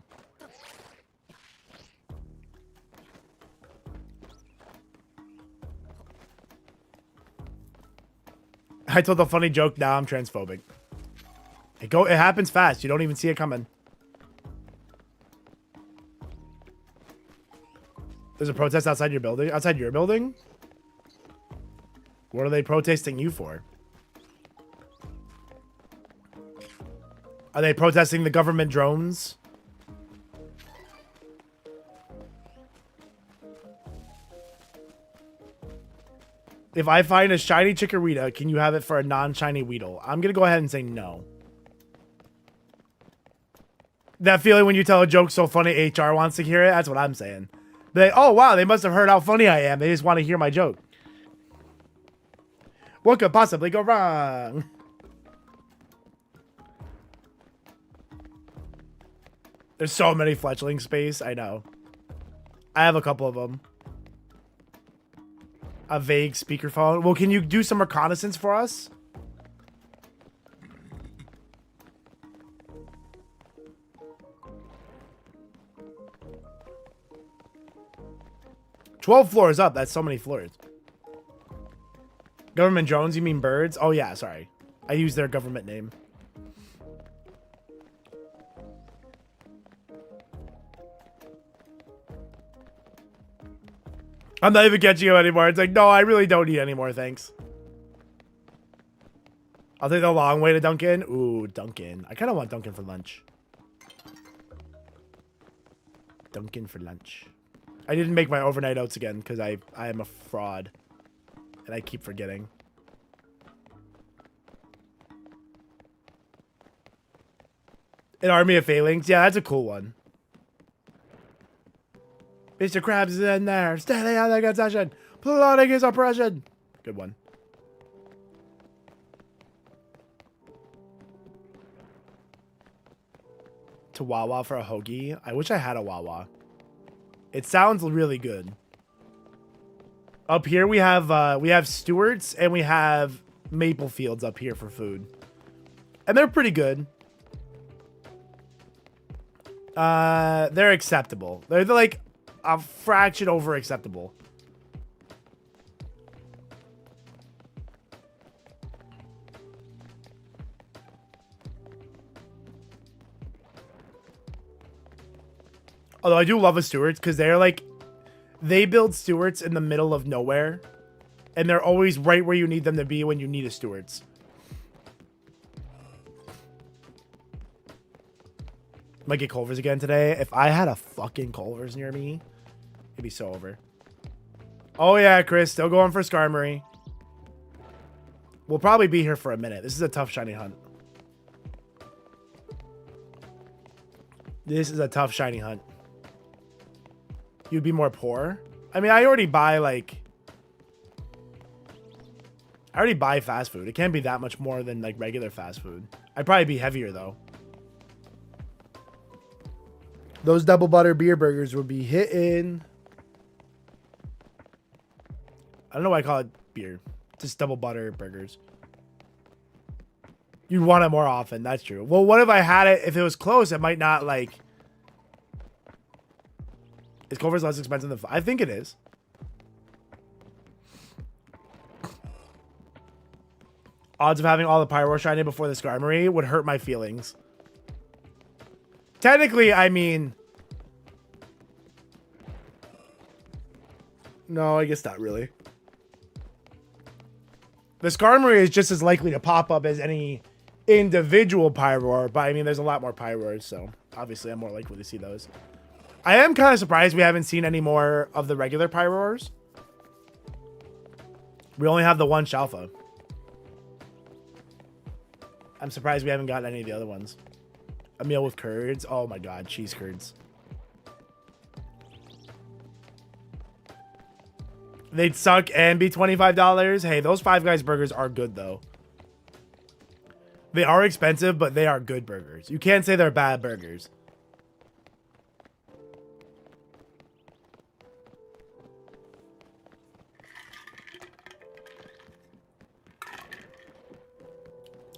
I told a funny joke, now I'm transphobic. It happens fast. You don't even see it coming. There's a protest outside your building? Outside your building? What are they protesting you for? Are they protesting the government drones? If I find a shiny Chikorita, can you have it for a non-shiny Weedle? I'm going to go ahead and say no. That feeling when you tell a joke so funny HR wants to hear it, that's what I'm saying. Oh, wow, they must have heard how funny I am. They just want to hear my joke. What could possibly go wrong? There's so many fletchling space. I know. I have a couple of them. A vague speakerphone. Well, can you do some reconnaissance for us? "12 floors up." That's so many floors. Government drones? You mean birds? Oh, yeah. Sorry. I use their government name. I'm not even catching you anymore. It's like, no, I really don't need any more, thanks. I'll take the long way to Dunkin'. Ooh, Dunkin'. I kind of want Dunkin' for lunch. Dunkin' for lunch. I didn't make my overnight oats again because I am a fraud. And I keep forgetting. An army of failings? Yeah, that's a cool one. Mr. Krabs is in there. Standing on the concession. Plotting his oppression. Good one. To Wawa for a hoagie. I wish I had a Wawa. It sounds really good. Up here we have Stewart's and we have Maple Fields up here for food. And they're pretty good. They're acceptable. They're like a fraction over acceptable. Although I do love a Stewart's because they're like, they build Stewart's in the middle of nowhere. And they're always right where you need them to be when you need a Stewart's. Might get Culver's again today. If I had a fucking Culver's near me, it'd be so over. Oh yeah, Chris, still going for Skarmory. We'll probably be here for a minute. This is a tough shiny hunt. This is a tough shiny hunt. You'd be more poor. I mean, I already buy like... I already buy fast food. It can't be that much more than like regular fast food. I'd probably be heavier though. Those double butter beer burgers would be hitting. I don't know why I call it beer. Just double butter burgers. You'd want it more often. That's true. Well, what if I had it? If it was close, it might not like... Is Culver's less expensive than... I think it is. Odds of having all the Pyro shiny before the Skarmory would hurt my feelings. Technically, I mean... No, I guess not really. The Skarmory is just as likely to pop up as any individual Pyroar, but I mean, there's a lot more Pyroars, so obviously I'm more likely to see those. I am kind of surprised we haven't seen any more of the regular Pyroars. We only have the one Shalfa. I'm surprised we haven't gotten any of the other ones. A meal with curds. Oh my god, cheese curds. They'd suck and be $25. Hey, those Five Guys burgers are good though. They are expensive, but they are good burgers. You can't say they're bad burgers.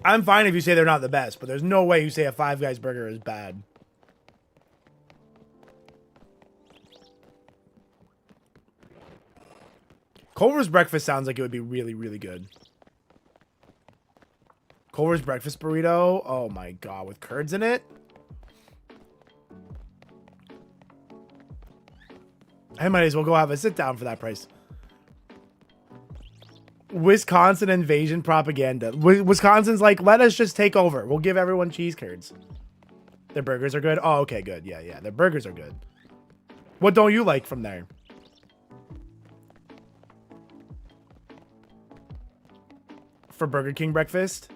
I'm fine if you say they're not the best, but there's no way you say a Five Guys burger is bad. Culver's breakfast sounds like it would be really, really good. Culver's breakfast burrito. Oh my god, with curds in it? I might as well go have a sit down for that price. Wisconsin invasion propaganda. Wisconsin's like, let us just take over. We'll give everyone cheese curds. Their burgers are good. Oh, okay, good. Yeah, yeah. Their burgers are good. What don't you like from there? For Burger King breakfast?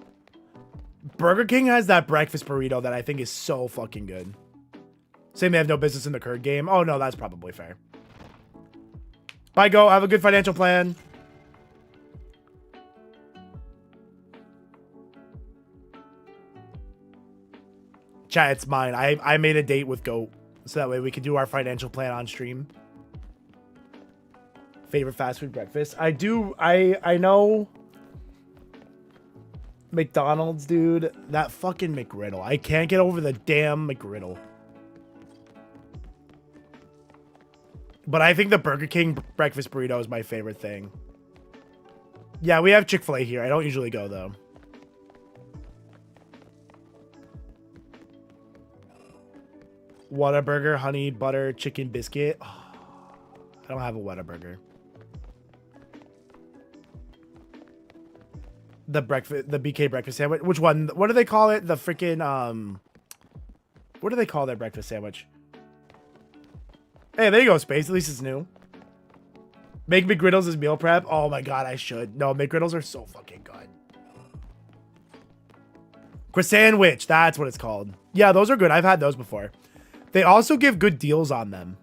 Burger King has that breakfast burrito that I think is so fucking good. Saying they have no business in the curd game. Oh, no, that's probably fair. Bye, Go. Have a good financial plan. Chat, it's mine. I made a date with Goat, so that way we could do our financial plan on stream. Favorite fast food breakfast? I know McDonald's, dude. That fucking McGriddle. I can't get over the damn McGriddle. But I think the Burger King breakfast burrito is my favorite thing. Yeah, we have Chick-fil-A here. I don't usually go, though. Whataburger, honey, butter, chicken biscuit. Oh, I don't have a Whataburger. The BK breakfast sandwich. Which one? What do they call it? The freaking what do they call their breakfast sandwich? Hey, there you go, Space. At least it's new. Make McGriddles as meal prep. Oh my god, I should. No, McGriddles are so fucking good. Croissantwich. That's what it's called. Yeah, those are good. I've had those before. They also give good deals on them.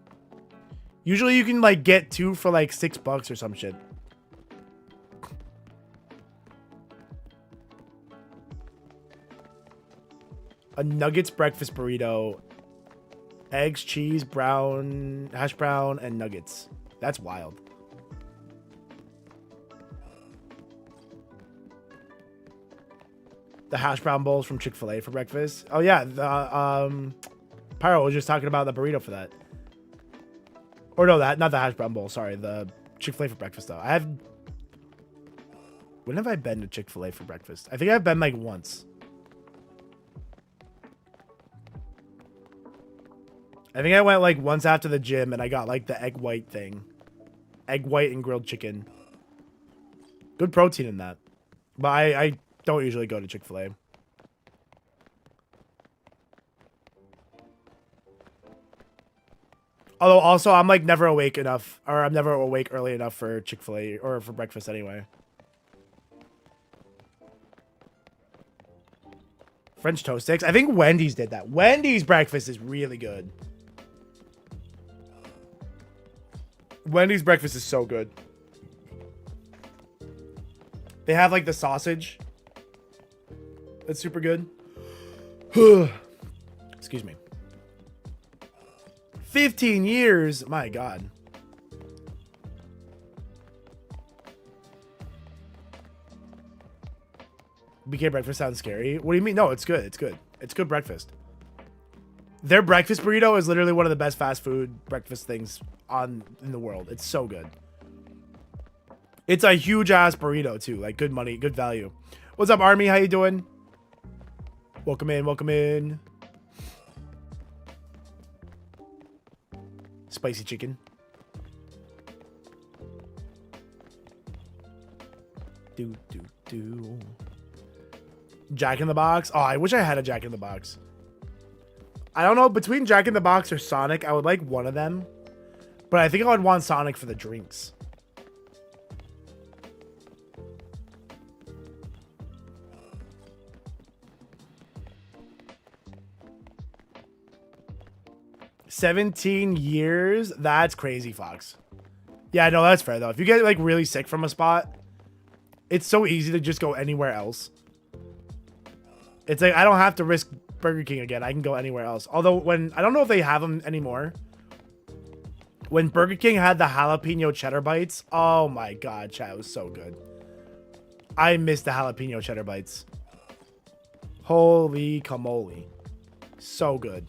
Usually you can like get 2 for like $6 or some shit. A Nuggets breakfast burrito. Eggs, cheese, brown, hash brown, and nuggets. That's wild. The hash brown bowls from Chick-fil-A for breakfast. Oh yeah, the Pyro was just talking about the burrito for that. Or no, that not the hash brown bowl. Sorry, the Chick-fil-A for breakfast though. When have I been to Chick-fil-A for breakfast? I think I've been like once. I think I went like once after the gym and I got like the egg white thing. Egg white and grilled chicken. Good protein in that. But I don't usually go to Chick-fil-A. Although also I'm like never awake enough, or I'm never awake early enough for Chick-fil-A or for breakfast anyway. French toast sticks. I think Wendy's did that. Wendy's breakfast is really good. Wendy's breakfast is so good. They have like the sausage. That's super good. Excuse me. 15 years. My God. BK breakfast sounds scary. What do you mean? No, it's good. It's good. It's good breakfast. Their breakfast burrito is literally one of the best fast food breakfast things in the world. It's so good. It's a huge ass burrito too. Like good money, good value. What's up, Army? How you doing? Welcome in. Welcome in. Spicy chicken. Do. Jack in the Box. Oh, I wish I had a Jack in the Box. I don't know, between Jack in the Box or Sonic, I would like one of them. But I think I would want Sonic for the drinks. $17 years? That's crazy, Fox. Yeah, no, that's fair though. If you get like really sick from a spot, it's so easy to just go anywhere else. It's like I don't have to risk Burger King again. I can go anywhere else. Although I don't know if they have them anymore. When Burger King had the jalapeno cheddar bites, oh my God, chat, it was so good. I miss the jalapeno cheddar bites. Holy camole. So good.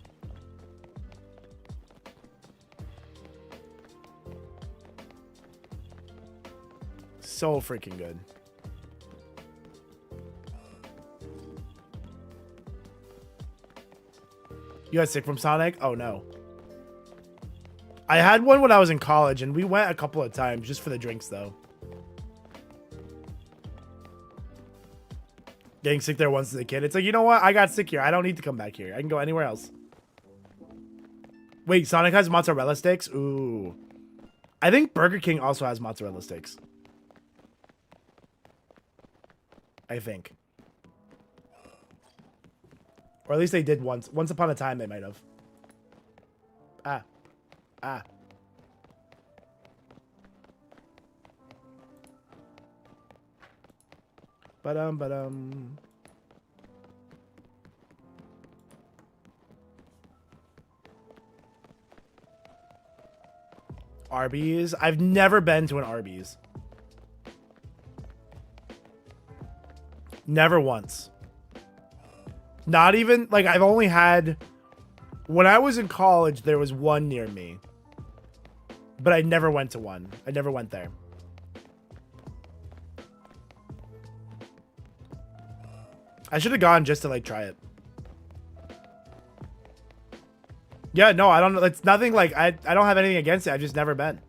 So freaking good. You got sick from Sonic? Oh no. I had one when I was in college and we went a couple of times just for the drinks though. Getting sick there once as a kid. It's like, you know what? I got sick here. I don't need to come back here. I can go anywhere else. Wait, Sonic has mozzarella sticks? Ooh. I think Burger King also has mozzarella sticks. I think. Or at least they did once. Once upon a time, they might have. Ah. Ba-dum. Arby's? I've never been to an Arby's. Never once. Not even, like, I've only had... When I was in college, there was one near me. But I never went to one. I never went there. I should have gone just to, like, try it. Yeah, no, I don't know. It's nothing like... I don't have anything against it. I've just never been.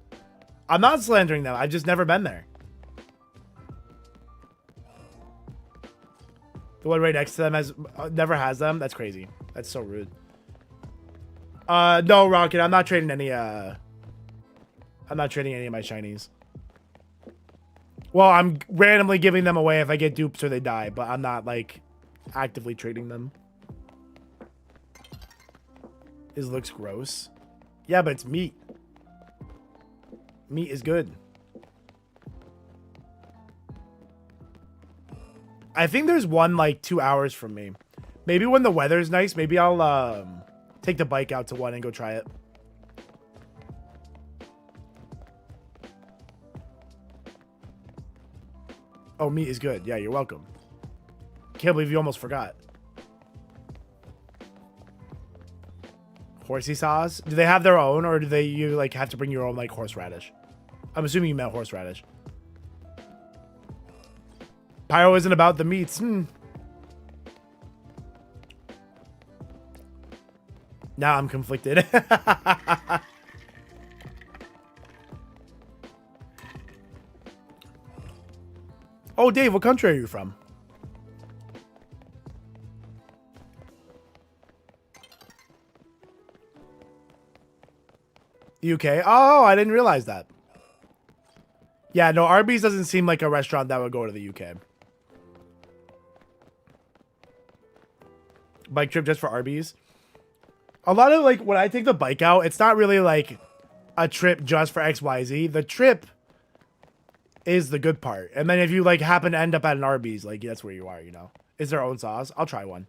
I'm not slandering them. I've just never been there. The one right next to them never has them. That's crazy. That's so rude. No, Rocket. I'm not trading any. I'm not trading any of my shinies. Well, I'm randomly giving them away if I get dupes or they die, but I'm not like actively trading them. This looks gross. Yeah, but it's meat. Meat is good. I think there's one like 2 hours from me. Maybe when the weather's nice, maybe I'll take the bike out to one and go try it. Oh, meat is good. Yeah, you're welcome. Can't believe you almost forgot. Horsey sauce? Do they have their own, or do you like have to bring your own like horseradish? I'm assuming you meant horseradish. Pyro isn't about the meats. Now I'm conflicted. Oh, Dave, what country are you from? UK? Oh, I didn't realize that. Yeah, no, Arby's doesn't seem like a restaurant that would go to the UK. Bike trip just for Arby's. A lot of, like, when I take the bike out, it's not really, like, a trip just for XYZ. The trip is the good part. And then if you, like, happen to end up at an Arby's, like, that's where you are, you know. Is their own sauce? I'll try one.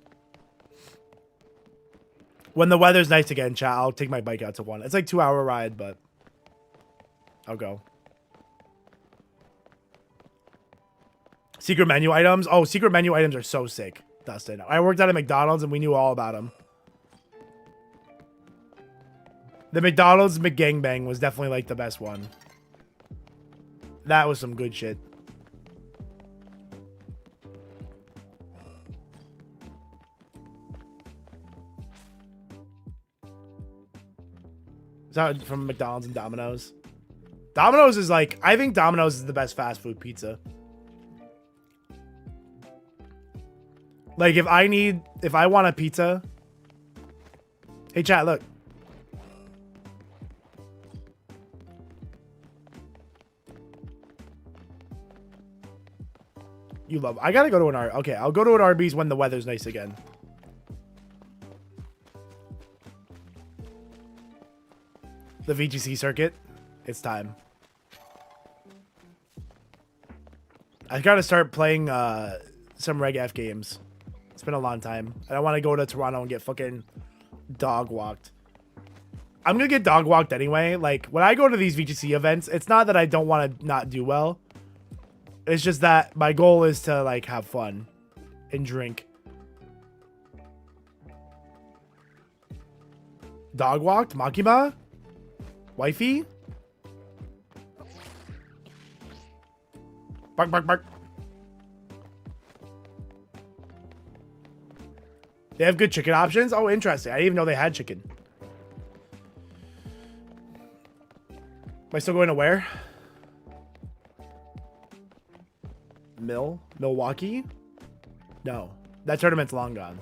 When the weather's nice again, chat, I'll take my bike out to one. It's like 2-hour ride, but I'll go. Secret menu items. Oh, secret menu items are so sick, Dustin. I worked at a McDonald's and we knew all about them. The McDonald's McGangbang was definitely like the best one. That was some good shit. Is that from McDonald's and Domino's? Domino's is like, I think Domino's is the best fast food pizza. Like if I want a pizza. Hey chat, look. You love, I gotta go to an okay, I'll go to an Arby's when the weather's nice again. The VGC circuit. It's time. I gotta start playing some Reg F games. It's been a long time. I don't want to go to Toronto and get fucking dog walked. I'm gonna get dog walked anyway. Like when I go to these VGC events, it's not that I don't want to not do well. It's just that my goal is to like have fun and drink. Dog walked? Makima? Wifey? Bark, bark, bark. They have good chicken options? Oh, interesting. I didn't even know they had chicken. Am I still going to where? Milwaukee? No. That tournament's long gone.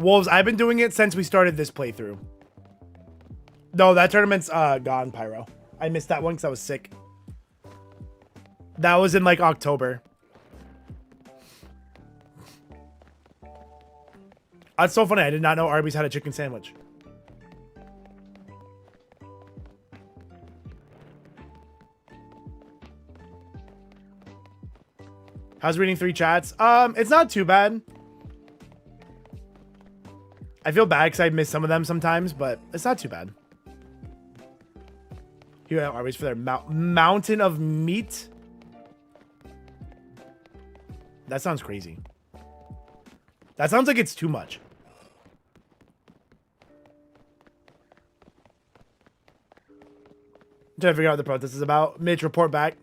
Wolves, I've been doing it since we started this playthrough. No, that tournament's gone, Pyro. I missed that one because I was sick. That was in like October. That's so funny. I did not know Arby's had a chicken sandwich. How's reading 3 chats? It's not too bad. I feel bad because I miss some of them sometimes, but it's not too bad. You have Arby's for their mountain of meat. That sounds crazy. That sounds like it's too much. I'm trying to figure out what the protest is about. Mitch, report back.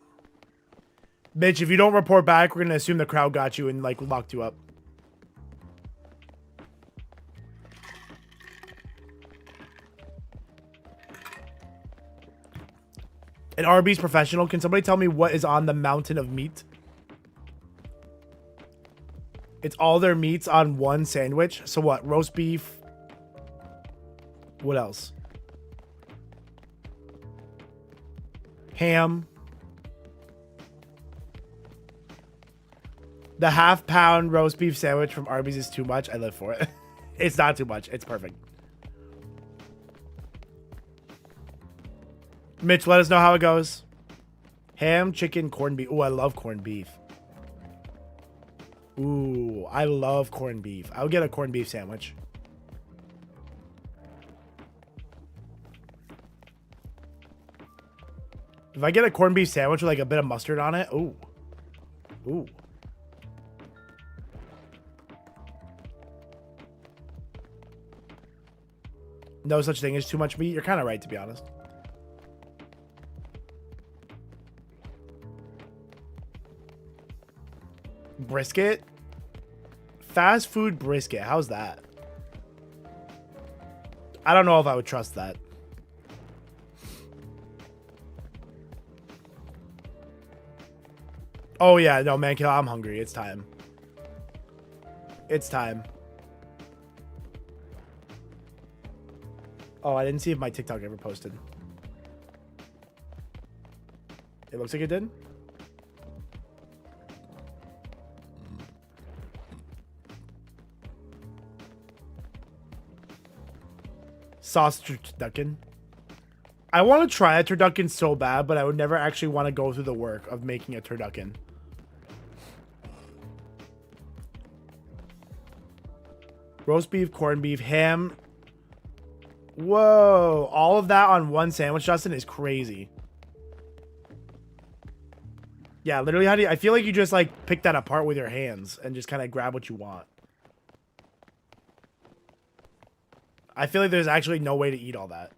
Mitch, if you don't report back, we're going to assume the crowd got you and like locked you up. An Arby's professional. Can somebody tell me what is on the mountain of meat? It's all their meats on one sandwich. So what? Roast beef. What else? Ham. The half-pound roast beef sandwich from Arby's is too much. I live for it. It's not too much. It's perfect. Mitch, let us know how it goes. Ham, chicken, corned beef. Ooh, I love corned beef. Ooh, I love corned beef. I'll get a corned beef sandwich. If I get a corned beef sandwich with like a bit of mustard on it, ooh. Ooh. No such thing as too much meat. You're kind of right, to be honest. Brisket? Fast food brisket. How's that? I don't know if I would trust that. Oh, yeah. No, man, I'm hungry. It's time. It's time. Oh, I didn't see if my TikTok ever posted. It looks like it did. Sausage turducken. I want to try a turducken so bad, but I would never actually want to go through the work of making a turducken. Roast beef, corned beef, ham. Whoa. All of that on one sandwich, Justin, is crazy. Yeah, literally, how do you... I feel like you just, like, pick that apart with your hands and just kind of grab what you want. I feel like there's actually no way to eat all that.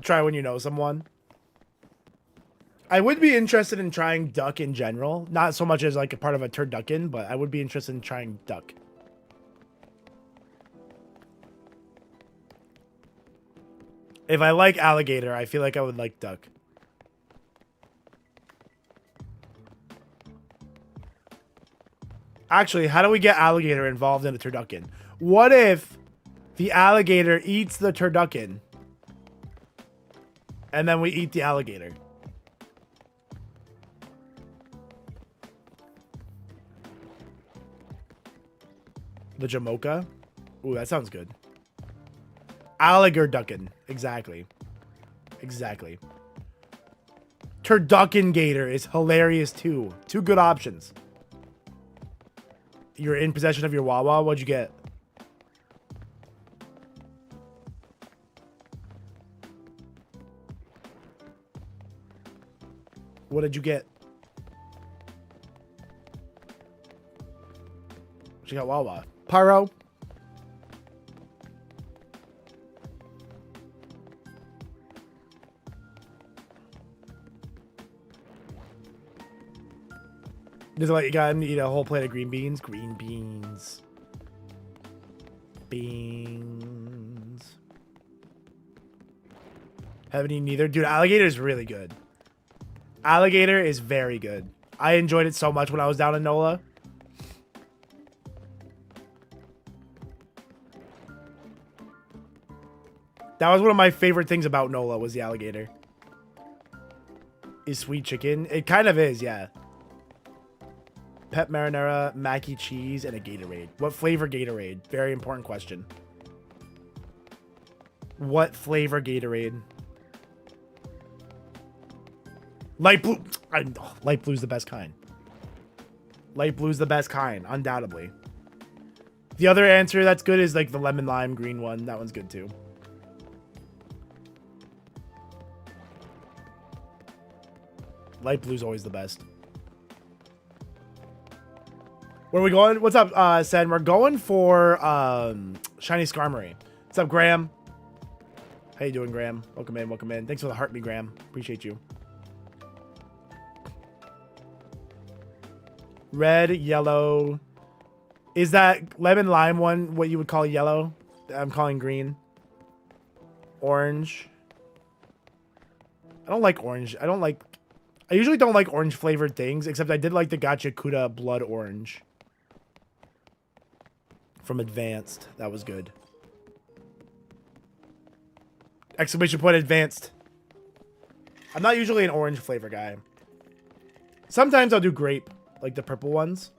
Try when you know someone. I would be interested in trying duck in general. Not so much as like a part of a turducken, but I would be interested in trying duck. If I like alligator, I feel like I would like duck. Actually, how do we get alligator involved in a turducken? What if the alligator eats the turducken and then we eat the alligator? The Jamocha? Ooh, that sounds good. Alligator duckin. Exactly. Exactly. Turducken gator is hilarious too. Two good options. You're in possession of your Wawa. What'd you get? What did you get? She got Wawa. Pyro. Does it like you got him to eat a whole plate of green beans? Green beans. Beans. Haven't eaten either. Dude, alligator is really good. Alligator is very good. I enjoyed it so much when I was down in NOLA. That was one of my favorite things about NOLA was the alligator. Is sweet chicken. It kind of is, yeah. Pep marinara, mac and cheese, and a Gatorade. What flavor Gatorade? Very important question. What flavor Gatorade? Light blue. Light blue's the best kind. Light blue's the best kind, undoubtedly. The other answer that's good is like the lemon lime green one. That one's good too. Light blue's always the best. Where are we going? What's up, Sen? We're going for Shiny Skarmory. What's up, Graham? How you doing, Graham? Welcome in, welcome in. Thanks for the heart me, Graham. Appreciate you. Red, yellow. Is that lemon lime one what you would call yellow? I'm calling green. Orange. I don't like orange. I usually don't like orange flavored things, except I did like the Gacha Kuda blood orange. From Advanced. That was good. Exclamation point Advanced. I'm not usually an orange flavor guy. Sometimes I'll do grape, like the purple ones.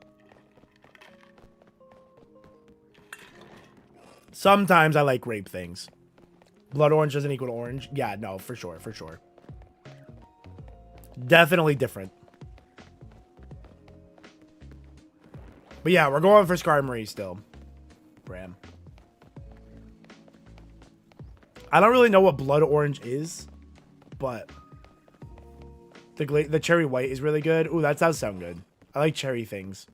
Sometimes I like grape things. Blood orange doesn't equal orange. Yeah, no, for sure, for sure. Definitely different. But yeah, we're going for Skarmory still. Ram. I don't really know what blood orange is, but The cherry white is really good. Ooh, that does sound good. I like cherry things.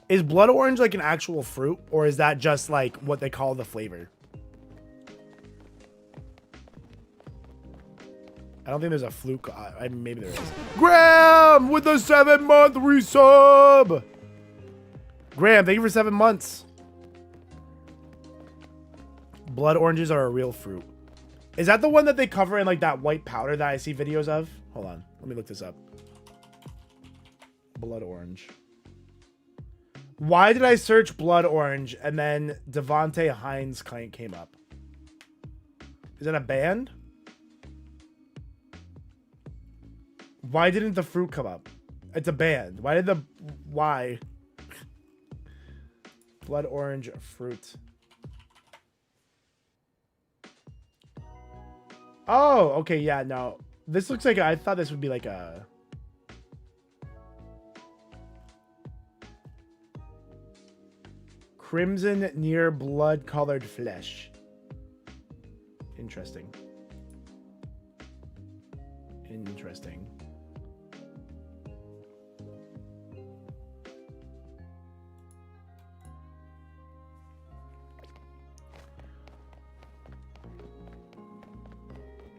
Is blood orange like an actual fruit, or is that just like what they call the flavor? I don't think there's a fluke. Maybe there is. Graham with the 7-month resub. Graham, thank you for 7 months. Blood oranges are a real fruit. Is that the one that they cover in like that white powder that I see videos of? Hold on. Let me look this up. Blood orange. Why did I search blood orange and then Devonte Hines came up? Is that a band? Why didn't the fruit come up? It's a band. Why? Blood orange fruit. Oh, okay, yeah, no. This looks like, I thought this would be like a... Crimson near blood colored flesh. Interesting. Interesting.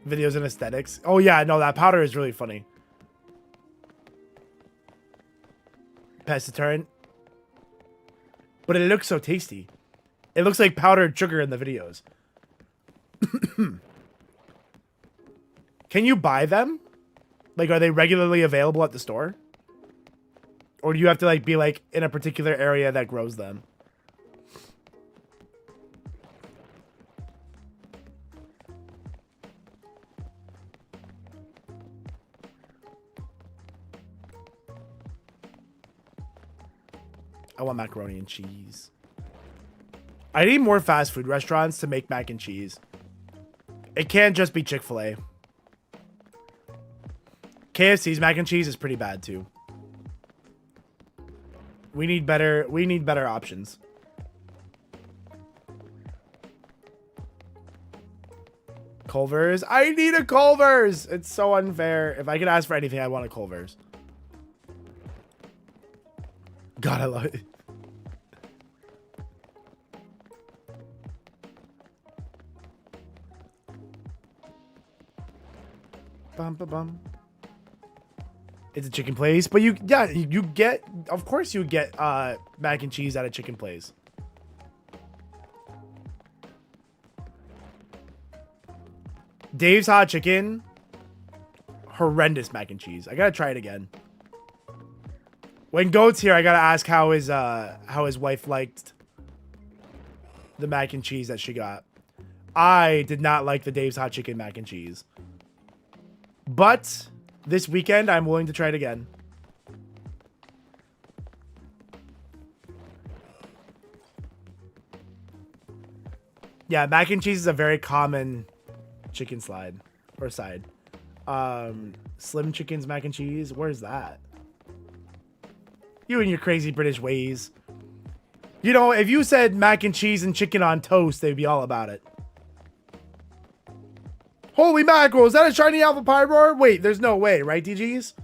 Videos and aesthetics. Oh yeah, no, that powder is really funny. Pest deterrent. But it looks so tasty. It looks like powdered sugar in the videos. Can you buy them? Like, are they regularly available at the store? Or do you have to like be like in a particular area that grows them? I want macaroni and cheese. I need more fast food restaurants to make mac and cheese. It can't just be Chick-fil-A. KFC's mac and cheese is pretty bad too. We need better options. Culver's. I need a Culver's. It's so unfair. If I could ask for anything, I want a Culver's. God, I love it. Bum, bum, bum. It's a chicken place, but you get, of course you get mac and cheese at a chicken place. Dave's Hot Chicken, horrendous mac and cheese. I gotta try it again. When Goat's here, I gotta ask how his wife liked the mac and cheese that she got. I did not like the Dave's Hot Chicken mac and cheese. But this weekend, I'm willing to try it again. Yeah, mac and cheese is a very common chicken slide or side. Slim Chicken's mac and cheese. Where's that? You and your crazy British ways. You know, if you said mac and cheese and chicken on toast, they'd be all about it. Holy mackerel, is that a shiny alpha pyroar? Wait, there's no way, right, DGs?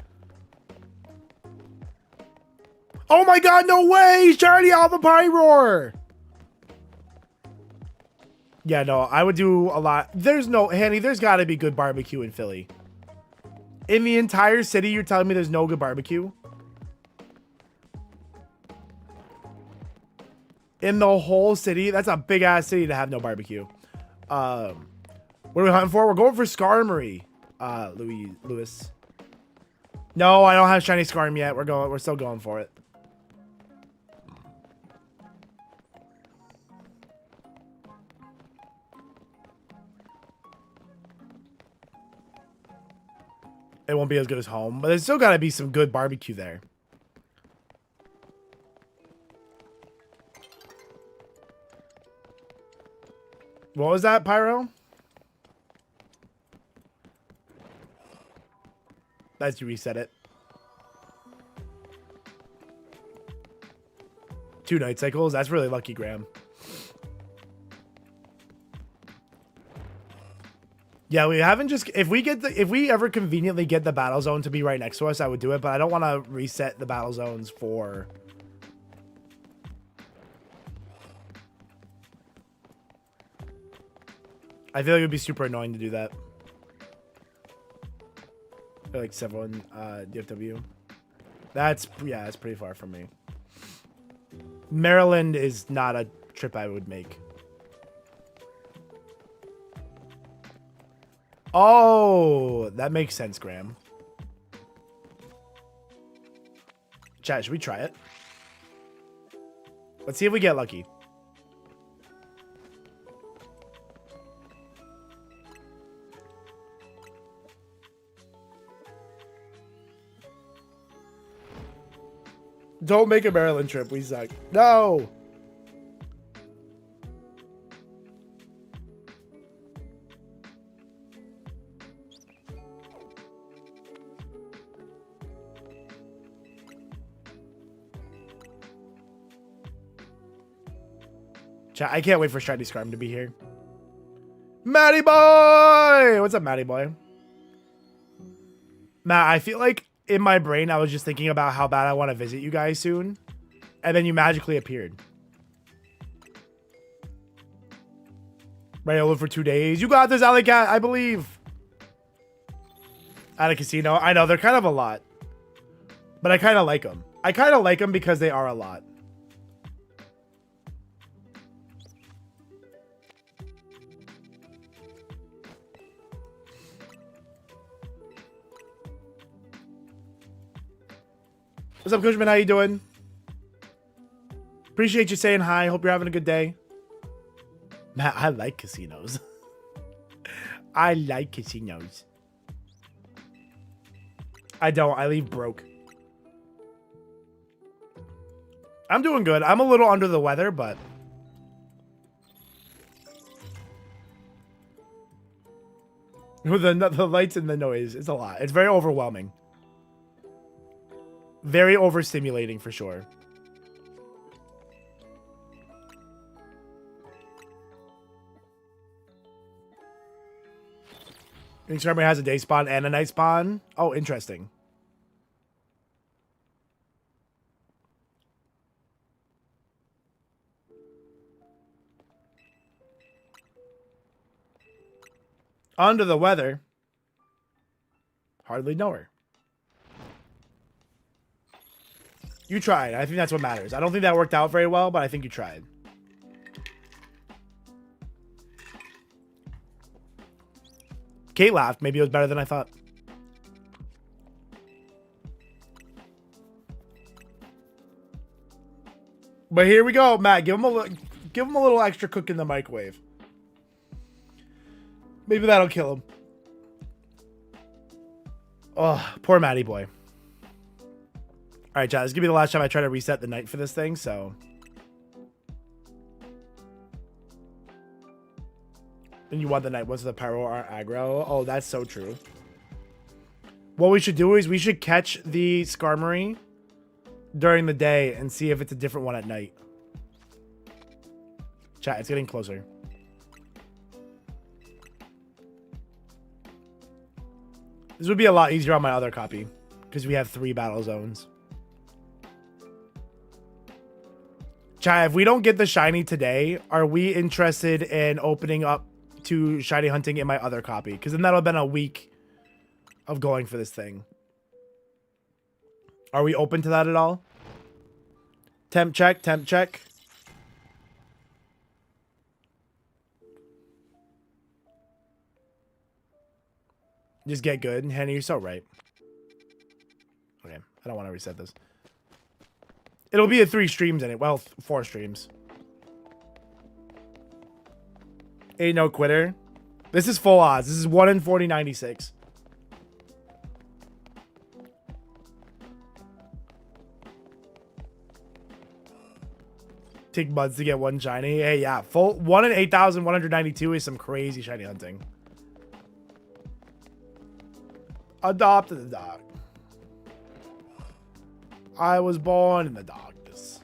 Oh my god, no way! Shiny alpha pyroar! Yeah, no, I would do a lot. There's no, Hanny, there's gotta be good barbecue in Philly. In the entire city, you're telling me there's no good barbecue? In the whole city? That's a big ass city to have no barbecue. What are we hunting for? We're going for Skarmory. Lewis. No, I don't have shiny Skarm yet. We're still going for it. It won't be as good as home, but there's still got to be some good barbecue there. What was that, Pyro? As you reset it. 2 night cycles. That's really lucky, Graham. Yeah, we haven't just if we ever conveniently get the battle zone to be right next to us, I would do it, but I don't want to reset the battle zones for I feel like it would be super annoying to do that. Like several in DFW. That's pretty far from me. Maryland is not a trip I would make. Oh, that makes sense, Graham. Chat, should we try it? Let's see if we get lucky. Don't make a Maryland trip. We suck. No. Chat, I can't wait for Shiny Scarm to be here. Matty boy! What's up, Matty boy? Matt, I feel like in my brain, I was just thinking about how bad I want to visit you guys soon. And then you magically appeared. Ready to live for 2 days. You got this, Alley Cat, I believe. At a casino. I know, they're kind of a lot. But I kind of like them. I kind of like them because they are a lot. What's up, Cushman? How you doing? Appreciate you saying hi. Hope you're having a good day. Matt, I like casinos. I like casinos. I don't. I leave broke. I'm doing good. I'm a little under the weather, but... the lights and the noise, it's a lot. It's very overwhelming. Very overstimulating for sure. Experiment has a day spawn and a night spawn. Oh, interesting. Under the weather. Hardly know her. You tried. I think that's what matters. I don't think that worked out very well, but I think you tried. Kate laughed. Maybe it was better than I thought. But here we go, Matt. Give him a little extra cook in the microwave. Maybe that'll kill him. Oh, poor Matty boy. All right, chat. This is gonna be the last time I try to reset the night for this thing. So, and you want the night once the pyro are aggro. Oh, that's so true. What we should do is we should catch the Skarmory during the day and see if it's a different one at night. Chat, it's getting closer. This would be a lot easier on my other copy because we have 3 battle zones. Chat, if we don't get the shiny today, are we interested in opening up to shiny hunting in my other copy? Because then that'll have been a week of going for this thing. Are we open to that at all? Temp check, temp check. Just get good. Henny, you're so right. Okay, I don't want to reset this. It'll be 3 streams in it. Well, 4 streams. Ain't no quitter. This is full odds. This is 1 in 4096. Take buds to get 1 shiny. Hey, yeah. Full 1 in 8,192 is some crazy shiny hunting. Adopted the dog. I was born in the darkness.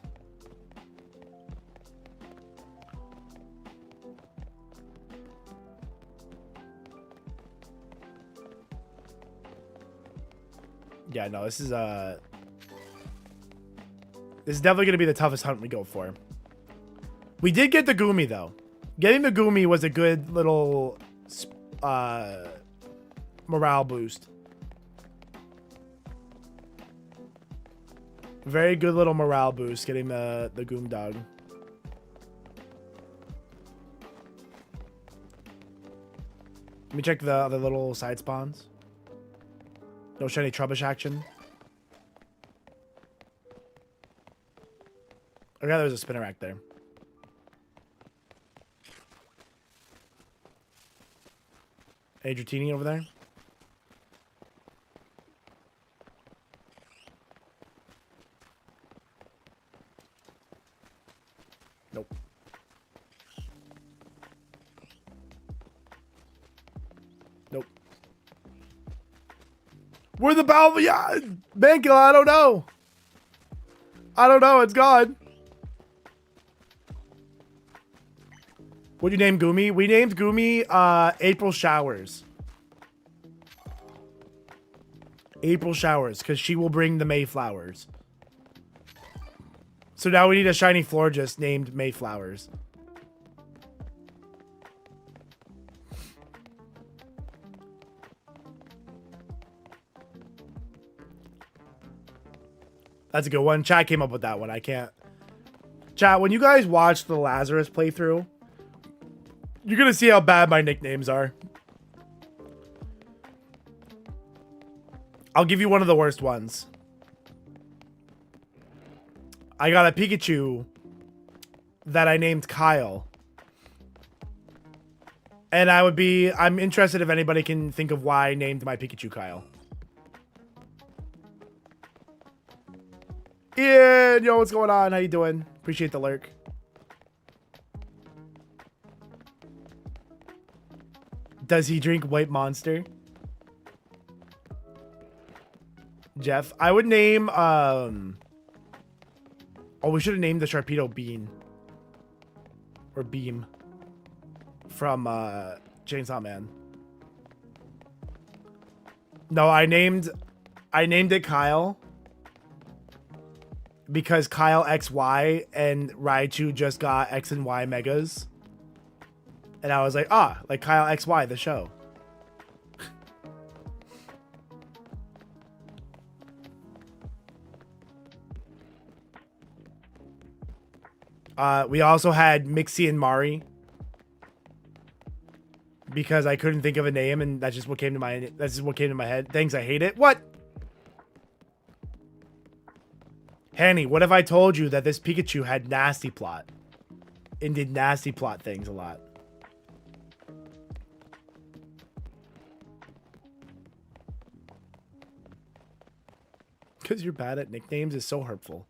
Yeah, no, this is definitely gonna be the toughest hunt we go for. We did get the Goomy though. Getting the Goomy was a good little morale boost. Very good little morale boost getting the Goom Dog. Let me check the other little side spawns. No shiny Trubbish action. Okay, there's a spinner rack there. Hey, Dratini over there. Nope. Nope. Where the Balva? Yeah, Mankilla, I don't know. I don't know. It's gone. What'd you name Goomy? We named Goomy April Showers. April Showers, because she will bring the Mayflowers. So now we need a shiny Florges named Mayflowers. That's a good one. Chat came up with that one. I can't. Chat, when you guys watch the Lazarus playthrough, you're going to see how bad my nicknames are. I'll give you one of the worst ones. I got a Pikachu that I named Kyle. And I'm interested if anybody can think of why I named my Pikachu Kyle. Ian, yo, what's going on? How you doing? Appreciate the lurk. Does he drink White Monster? Jeff, I would name, oh, we should have named the Sharpedo Bean. Or Beam. From, Chainsaw Man. No, I named it Kyle. Because Kyle XY and Raichu just got X and Y Megas. And I was like, like Kyle XY, the show. We also had Mixie and Mari. Because I couldn't think of a name and that's just what came to my head. Thanks, I hate it. What? Hanny, what if I told you that this Pikachu had nasty plot? And did nasty plot things a lot? Because you're bad at nicknames is so hurtful.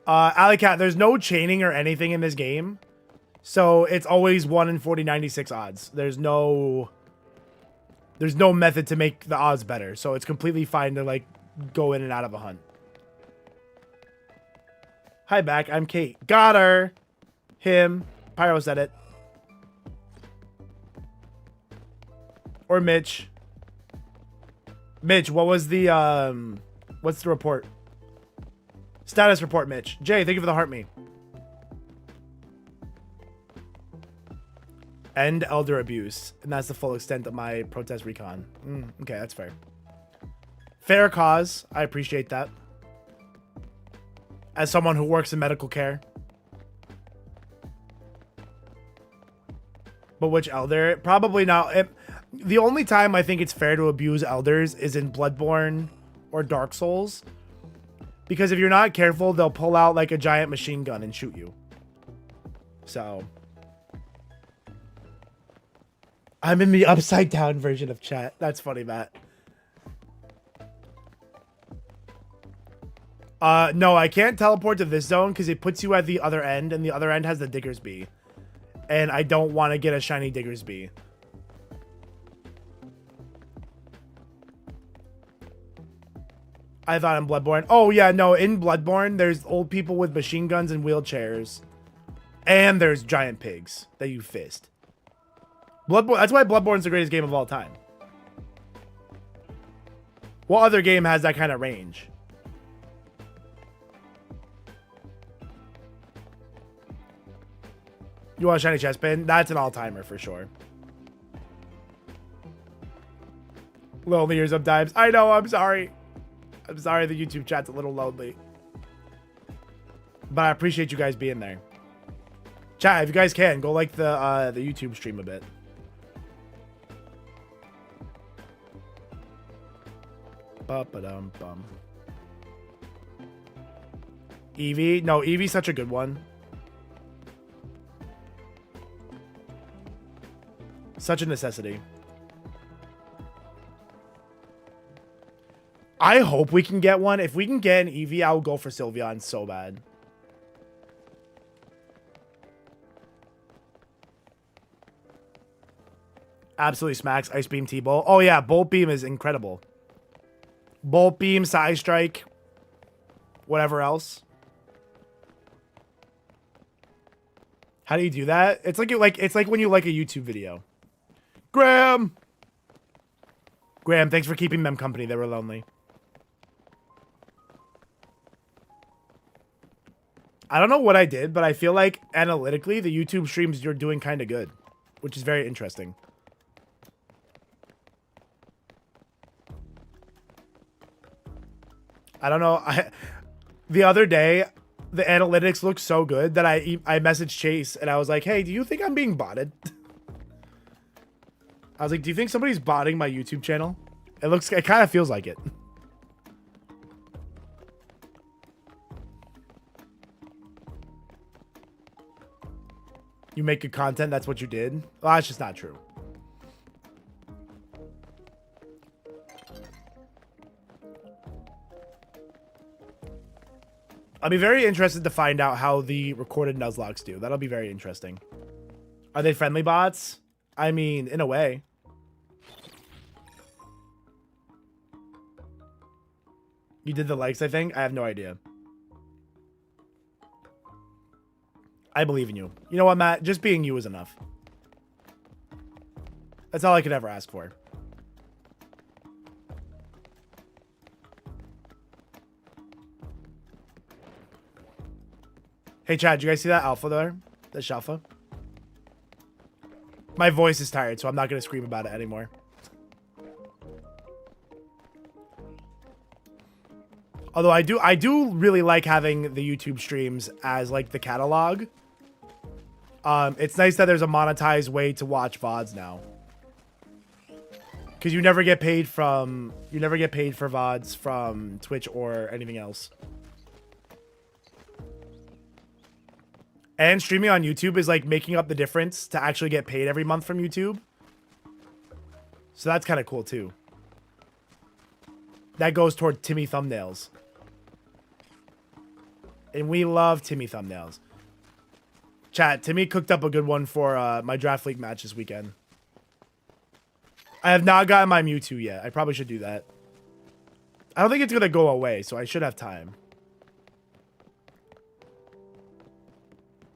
Alley Cat, there's no chaining or anything in this game. So it's always 1 in 4096 odds. There's no method to make the odds better. So it's completely fine to like go in and out of a hunt. Hi back, I'm Kate. Got her. Him. Pyro said it. Or Mitch. Mitch, what was the what's the report? Status report, Mitch. Jay, thank you for the heart me. End elder abuse. And that's the full extent of my protest recon. Okay, that's fair. Fair cause. I appreciate that. As someone who works in medical care. But which elder? Probably not. The only time I think it's fair to abuse elders is in Bloodborne or Dark Souls. Because if you're not careful, they'll pull out like a giant machine gun and shoot you. So... I'm in the upside down version of chat. That's funny, Matt. No, I can't teleport to this zone because it puts you at the other end, and the other end has the Diggersby. And I don't want to get a shiny Diggersby. I thought in Bloodborne. Oh, yeah, no, in Bloodborne, there's old people with machine guns and wheelchairs. And there's giant pigs that you fist. Bloodborne. That's why Bloodborne's the greatest game of all time. What other game has that kind of range? You want a shiny chest pin? That's an all-timer for sure. Lonely years sometimes. I know, I'm sorry. I'm sorry the YouTube chat's a little lonely. But I appreciate you guys being there. Chat, if you guys can, go like the YouTube stream a bit. Ba-ba-dum-bum. Eevee? No, Eevee's such a good one. Such a necessity. I hope we can get one. If we can get an Eevee, I will go for Sylveon so bad. Absolutely smacks Ice Beam T-Bolt. Oh yeah, Bolt Beam is incredible. Bolt Beam, Side Strike, whatever else. How do you do that? It's like when you like a YouTube video. Graham, thanks for keeping them company. They were lonely. I don't know what I did, but I feel like analytically the YouTube streams you're doing kind of good, which is very interesting. I don't know. The other day, the analytics looked so good that I messaged Chase and I was like, "Hey, do you think I'm being botted?" I was like, "Do you think somebody's botting my YouTube channel?" It kind of feels like it. You make good content, that's what you did? Well, that's just not true. I'll be very interested to find out how the recorded Nuzlocks do. That'll be very interesting. Are they friendly bots? I mean, in a way. You did the likes, I think? I have no idea. I believe in you. You know what, Matt? Just being you is enough. That's all I could ever ask for. Hey, Chad, did you guys see that alpha there? The Shalfa? My voice is tired, so I'm not going to scream about it anymore. Although I do really like having the YouTube streams as like the catalog. It's nice that there's a monetized way to watch VODs now. Because you never get paid for VODs from Twitch or anything else. And streaming on YouTube is like making up the difference to actually get paid every month from YouTube. So that's kind of cool too. That goes toward Timmy thumbnails. And we love Timmy thumbnails. Chat, Timmy cooked up a good one for my Draft League match this weekend. I have not gotten my Mewtwo yet. I probably should do that. I don't think it's going to go away, so I should have time.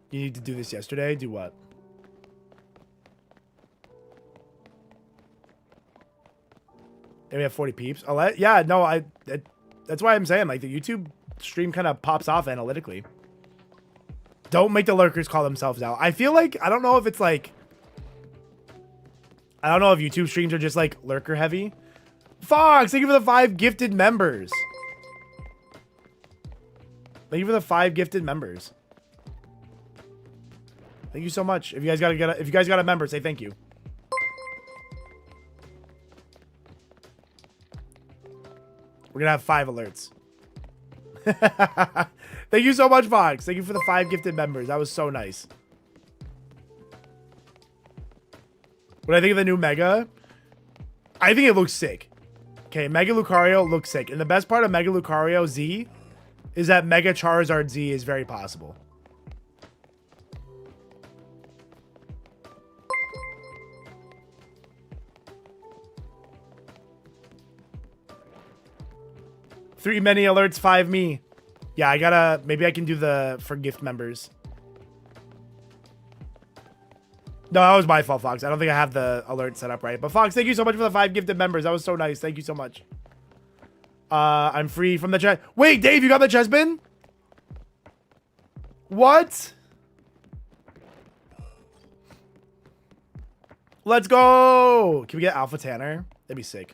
You need to do this yesterday? Do what? And we have 40 peeps. Yeah, no, that's why I'm saying, like, the YouTube stream kind of pops off analytically. Don't make the lurkers call themselves out. I feel like, I don't know if it's like, I don't know if YouTube streams are just like lurker heavy. Fox, thank you for the 5 gifted members. Thank you for the 5 gifted members. Thank you so much. If you guys got a member, say thank you. We're gonna have 5 alerts. Thank you so much, Fox. Thank you for the 5 gifted members. That was so nice. What do I think of the new Mega? I think it looks sick. Okay, Mega Lucario looks sick. And the best part of Mega Lucario Z is that Mega Charizard Z is very possible. Three many alerts, 5 me. Yeah, maybe I can do the for gift members. No, that was my fault, Fox. I don't think I have the alert set up right. But Fox, thank you so much for the 5 gifted members. That was so nice. Thank you so much. I'm free from the chest. Wait, Dave, you got the chest bin? What? Let's go. Can we get Alpha Tanner? That'd be sick.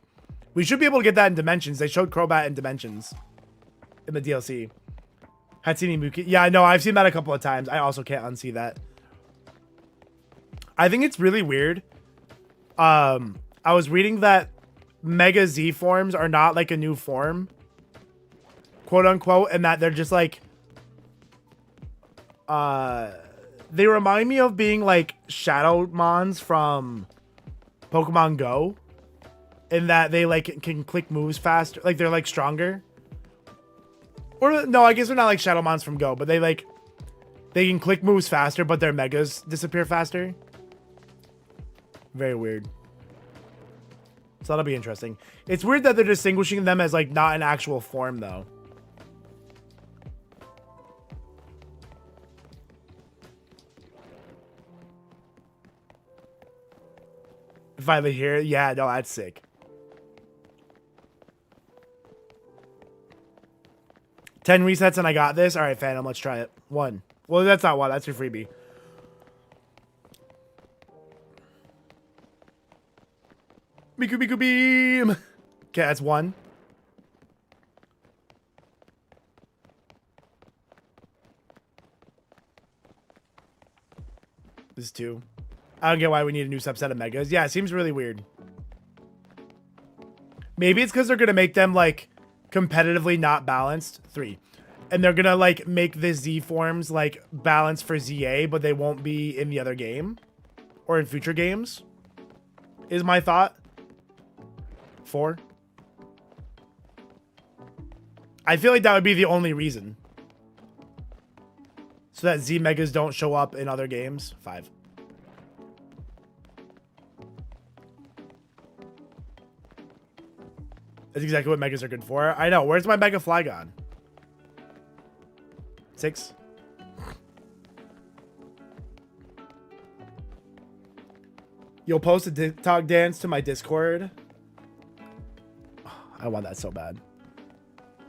We should be able to get that in Dimensions. They showed Crobat in Dimensions in the DLC. Hatsune Miku. Yeah, I know. I've seen that a couple of times. I also can't unsee that. I think it's really weird. I was reading that Mega Z forms are not like a new form, quote unquote, and that they're just like, they remind me of being like Shadow Mons from Pokemon Go, in that they like can click moves faster, like they're like stronger. Or no, I guess they're not like Shadow Mons from Go, but they can click moves faster, but their megas disappear faster. Very weird. So that'll be interesting. It's weird that they're distinguishing them as like not an actual form though. Finally here. Yeah, no, that's sick. 10 resets and I got this. All right, Phantom, let's try it. 1. Well, that's not 1. That's your freebie. Miku Miku Beam. Okay, that's 1. This is 2. I don't get why we need a new subset of megas. Yeah, it seems really weird. Maybe it's because they're going to make them, like, competitively not balanced. 3. And they're going to, like, make the Z forms, like, balanced for ZA, but they won't be in the other game. Or in future games. Is my thought. 4. I feel like that would be the only reason. So that Z megas don't show up in other games. 5. That's exactly what megas are good for. I know. Where's my Mega Flygon? 6. You'll post a TikTok dance to my Discord. I want that so bad.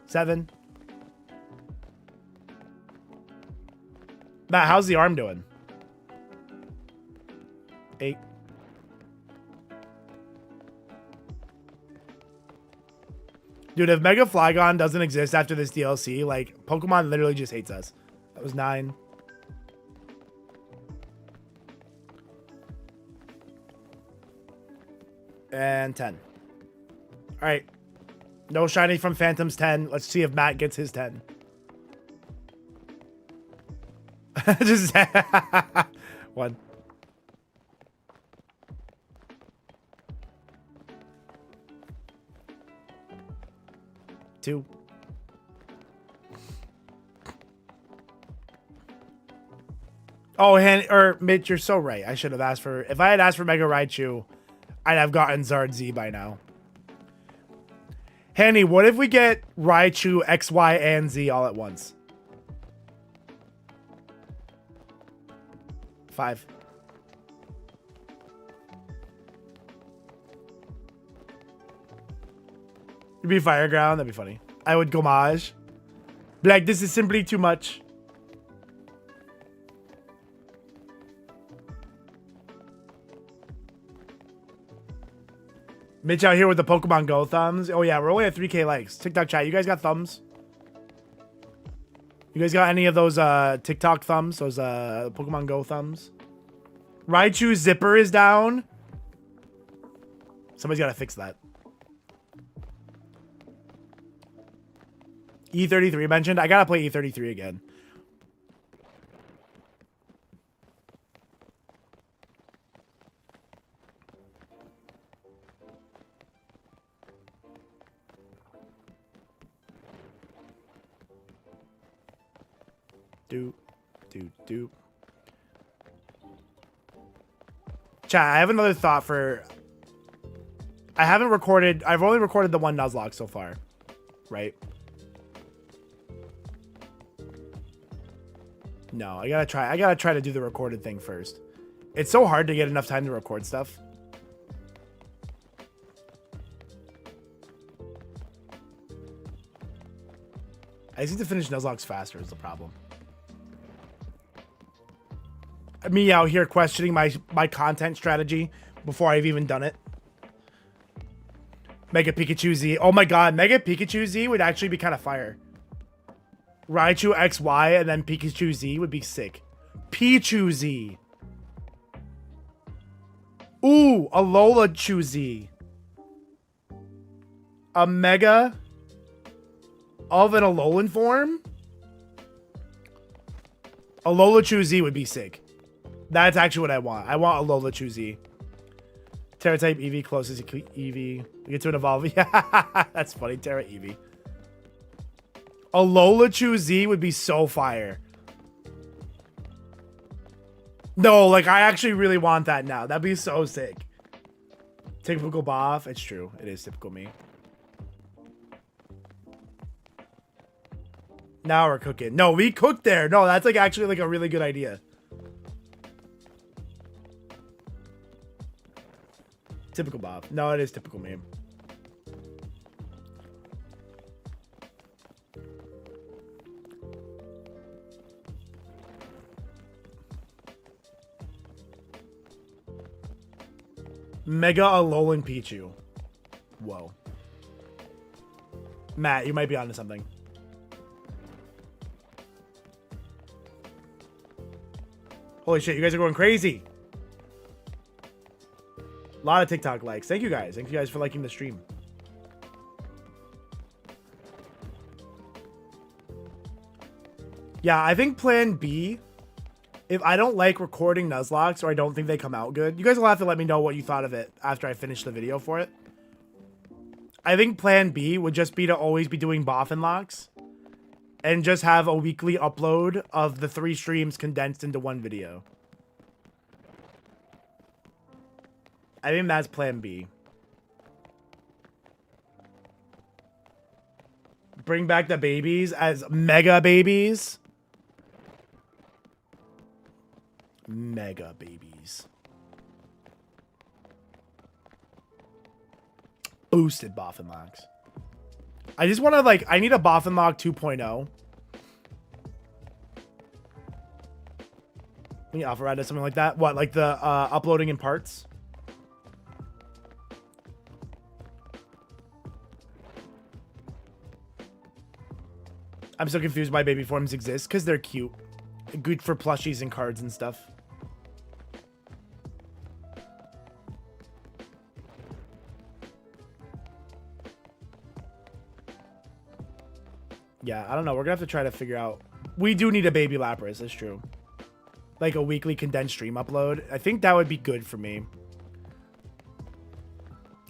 7. Matt, how's the arm doing? 8. Dude, if Mega Flygon doesn't exist after this DLC, like, Pokemon literally just hates us. That was 9. And 10. All right. No shiny from Phantom's 10. Let's see if Matt gets his 10. Just 1. 2. Oh, Mitch, you're so right. I should have asked for... If I had asked for Mega Raichu, I'd have gotten Zard Z by now. Hanny, what if we get Raichu, X, Y, and Z all at once? 5. It'd be Fire Ground. That'd be funny. I would Gomage. Be like, this is simply too much. Mitch out here with the Pokemon Go thumbs. Oh, yeah. We're only at 3K likes. TikTok chat. You guys got thumbs? You guys got any of those TikTok thumbs? Those Pokemon Go thumbs? Raichu's zipper is down. Somebody's got to fix that. E33 mentioned. I got to play E33 again. Do. Chat, I have another thought for... I've only recorded the one Nuzlocke so far. Right? No, I gotta try to do the recorded thing first. It's so hard to get enough time to record stuff. I just need to finish Nuzlocke faster is the problem. Me out here questioning my content strategy before I've even done it. Mega Pikachu Z. Oh my god, Mega Pikachu Z would actually be kind of fire. Raichu XY and then Pikachu Z would be sick. Pichu Z. Ooh, a Lola Chu Z. A Mega of an Alolan form? A Lola Chu Z would be sick. That's actually what I want. I want a Lola Chu Z. Terra type Eevee closest Eevee. We get to an evolve. Yeah, that's funny. Terra Eevee. A Lola Chu Z would be so fire. No, like I actually really want that now. That'd be so sick. Typical Boff. It's true. It is typical me. Now we're cooking. No, we cooked there. No, that's like actually like a really good idea. Typical Bob. No, it is typical meme. Mega Alolan Pichu. Whoa. Matt, you might be onto something. Holy shit, you guys are going crazy. A lot of TikTok likes. Thank you guys. Thank you guys for liking the stream. Yeah, I think plan B, if I don't like recording Nuzlocks or I don't think they come out good, you guys will have to let me know what you thought of it after I finish the video for it. I think plan B would just be to always be doing Boffin locks and just have a weekly upload of the 3 streams condensed into one video. I think that's plan B. Bring back the babies as mega babies. Mega babies. Boosted Boffin locks. I just want to like, I need a Boffin lock 2.0. We offer add something like that. What, like the uploading in parts? I'm so confused why baby forms exist, because they're cute. Good for plushies and cards and stuff. Yeah, I don't know. We're gonna have to try to figure out. We do need a baby Lapras, that's true. Like a weekly condensed stream upload. I think that would be good for me.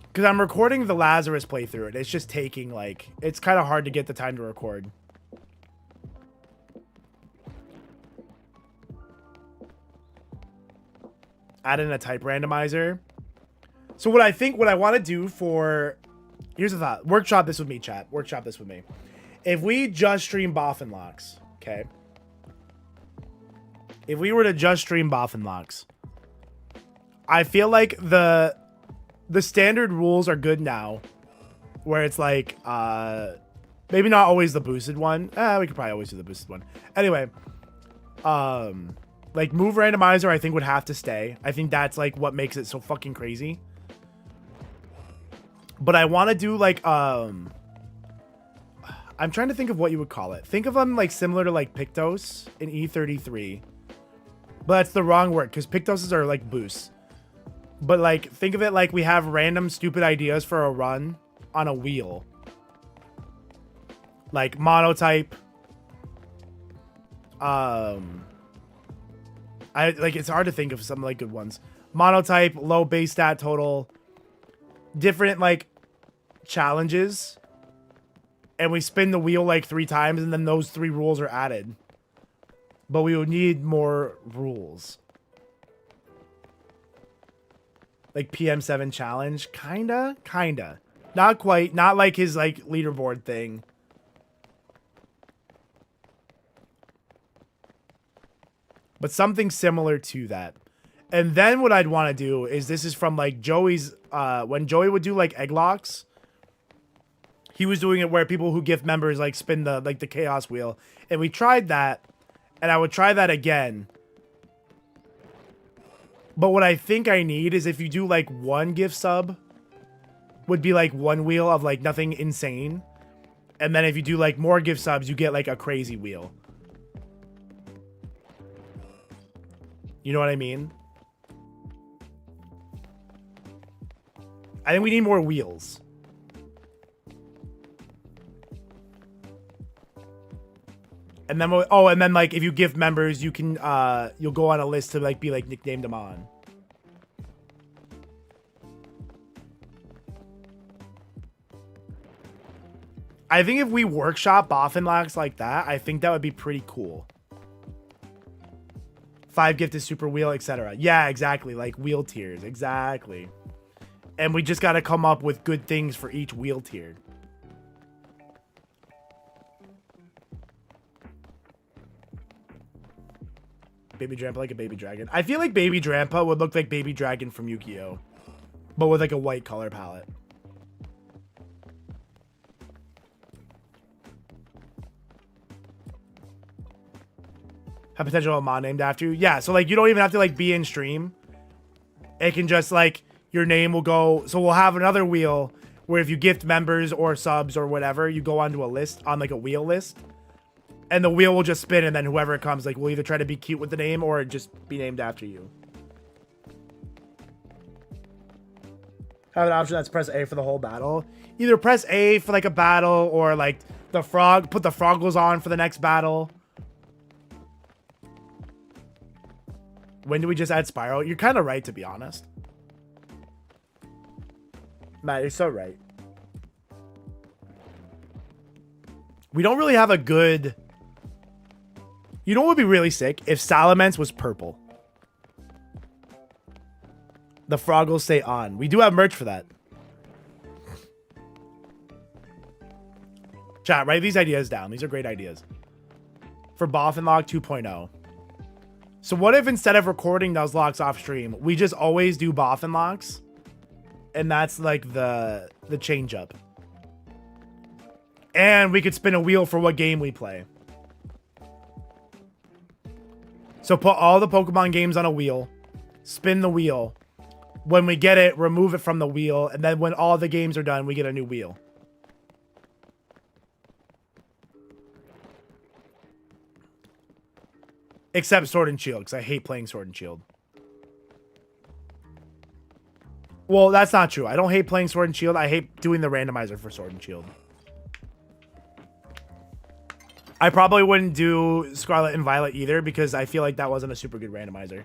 Because I'm recording the Lazarus playthrough, and it's just taking, like, it's kind of hard to get the time to record. Add in a type randomizer. So what I want to do for... Here's the thought. Workshop this with me, chat. Workshop this with me. If we just stream Boffin locks, okay? If we were to just stream Boffin locks, I feel like the standard rules are good now, where it's like, maybe not always the boosted one. We could probably always do the boosted one. Anyway, like move randomizer, I think would have to stay. I think that's like what makes it so fucking crazy. But I want to do like, I'm trying to think of what you would call it. Think of them like similar to like Pictos in E33. But that's the wrong word because Pictoses are like boosts. But like, think of it like we have random stupid ideas for a run on a wheel. Like monotype. It's hard to think of some like good ones. Monotype, low base stat total, different like challenges, and we spin the wheel like 3 times, and then those 3 rules are added. But we would need more rules. Like PM7 challenge, kinda. Not quite, not like his like leaderboard thing. But something similar to that. And then what I'd want to do is, this is from like Joey's, when Joey would do like egg locks, he was doing it where people who gift members like spin the chaos wheel. And we tried that, and I would try that again. But what I think I need is, if you do like one gift sub, would be like one wheel of like nothing insane. And then if you do like more gift subs, you get like a crazy wheel. You know what I mean? I think we need more wheels. And then, and then like if you gift members, you can you'll go on a list to like be like nicknamed them on. I think if we workshop boffin locks like that, I think that would be pretty cool. 5 gifted super wheel, etc. Yeah, exactly. Like wheel tiers, exactly. And we just got to come up with good things for each wheel tier. Baby Drampa like a baby dragon. I feel like Baby Drampa would look like Baby Dragon from Yu-Gi-Oh! But with like a white color palette. Have potential of a mod named after you? Yeah, so like you don't even have to like be in stream. It can just like, your name will go, so we'll have another wheel where if you gift members or subs or whatever, you go onto a list, on like a wheel list. And the wheel will just spin, and then whoever comes, like, will either try to be cute with the name or just be named after you. Have an option that's press A for the whole battle. Either press A for like a battle, or like the frog, put the froggles on for the next battle. When do we just add Spiral? You're kind of right, to be honest. Matt, you're so right. We don't really have a good... You know what would be really sick? If Salamence was purple. The frog will stay on. We do have merch for that. Chat, write these ideas down. These are great ideas. For Boffin Lock 2.0. So what if instead of recording those locks off stream, we just always do Boffin locks? And that's like the change up. And we could spin a wheel for what game we play. So put all the Pokemon games on a wheel. Spin the wheel. When we get it, remove it from the wheel. And then when all the games are done, we get a new wheel. Except Sword and Shield, because I hate playing Sword and Shield. Well, that's not true. I don't hate playing Sword and Shield. I hate doing the randomizer for Sword and Shield. I probably wouldn't do Scarlet and Violet either, because I feel like that wasn't a super good randomizer.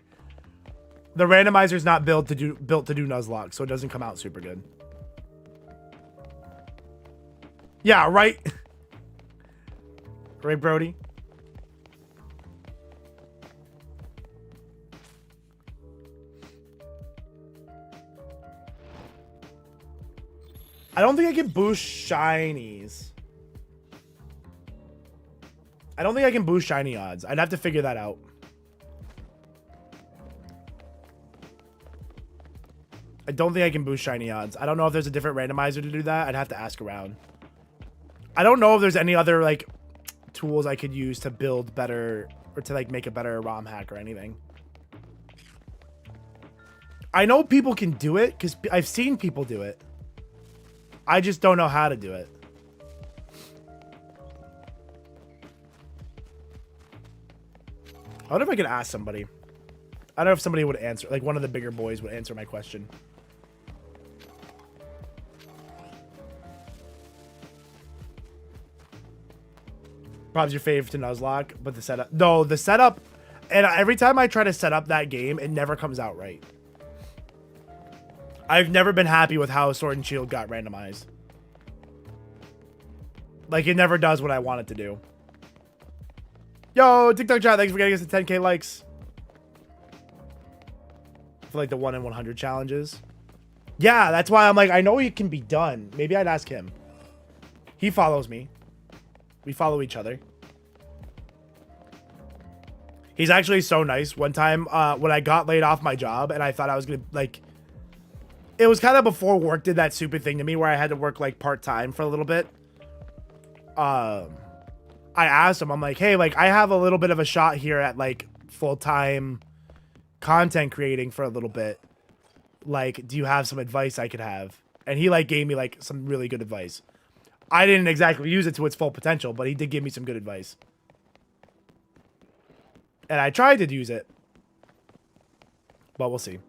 The randomizer is not built to do Nuzlocke, so it doesn't come out super good. Yeah, right. Right, Brody? I don't think I can boost Shinies. I don't think I can boost shiny odds. I'd have to figure that out. I don't think I can boost shiny odds. I don't know if there's a different randomizer to do that. I'd have to ask around. I don't know if there's any other like tools I could use to build better, or to like make a better ROM hack or anything. I know people can do it because I've seen people do it. I just don't know how to do it. I wonder if I could ask somebody. I don't know if somebody would answer, like one of the bigger boys would answer my question. Probably your favorite to Nuzlocke, but the setup. No, the setup. And every time I try to set up that game, it never comes out right. I've never been happy with how Sword and Shield got randomized. Like, it never does what I want it to do. Yo, TikTok chat, thanks for getting us to 10K likes. For like the 1 in 100 challenges. Yeah, that's why I'm like, I know it can be done. Maybe I'd ask him. He follows me. We follow each other. He's actually so nice. One time when I got laid off my job and I thought I was going to, like, it was kind of before work did that stupid thing to me where I had to work, like, part-time for a little bit. I asked him, I'm like, hey, like, I have a little bit of a shot here at, like, full-time content creating for a little bit. Like, do you have some advice I could have? And he, like, gave me, like, some really good advice. I didn't exactly use it to its full potential, but he did give me some good advice. And I tried to use it. But we'll see.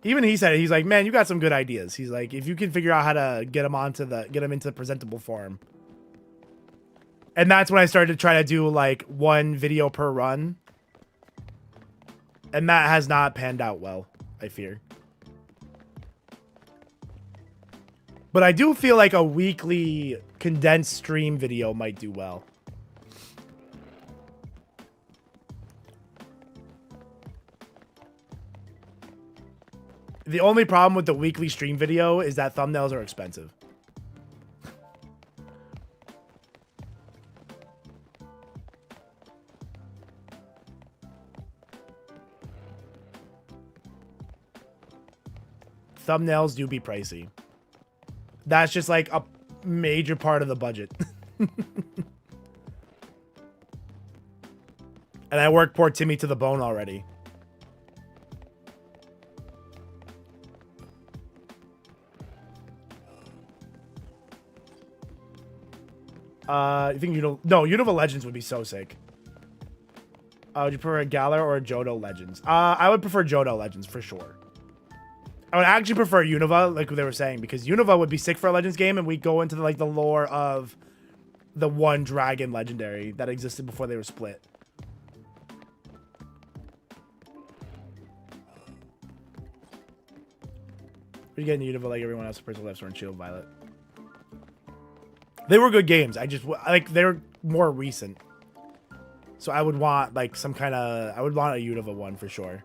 Even he said it. He's like, man, you got some good ideas. He's like, if you can figure out how to get them into the presentable form. And that's when I started to try to do like one video per run. And that has not panned out well, I fear. But I do feel like a weekly condensed stream video might do well. The only problem with the weekly stream video is that thumbnails are expensive. Thumbnails do be pricey. That's just like a major part of the budget. And I work poor Timmy to the bone already. You think no, Unova Legends would be so sick. Would you prefer a Galar or a Johto Legends? I would prefer Johto Legends for sure. I would actually prefer Unova, like they were saying, because Unova would be sick for a Legends game, and we go into the lore of the one dragon legendary that existed before they were split. We're getting Unova like everyone else. Personal Left Sword and Shield Violet. They were good games. I just like they're more recent, so I would want like some kind of I would want a Unova one for sure.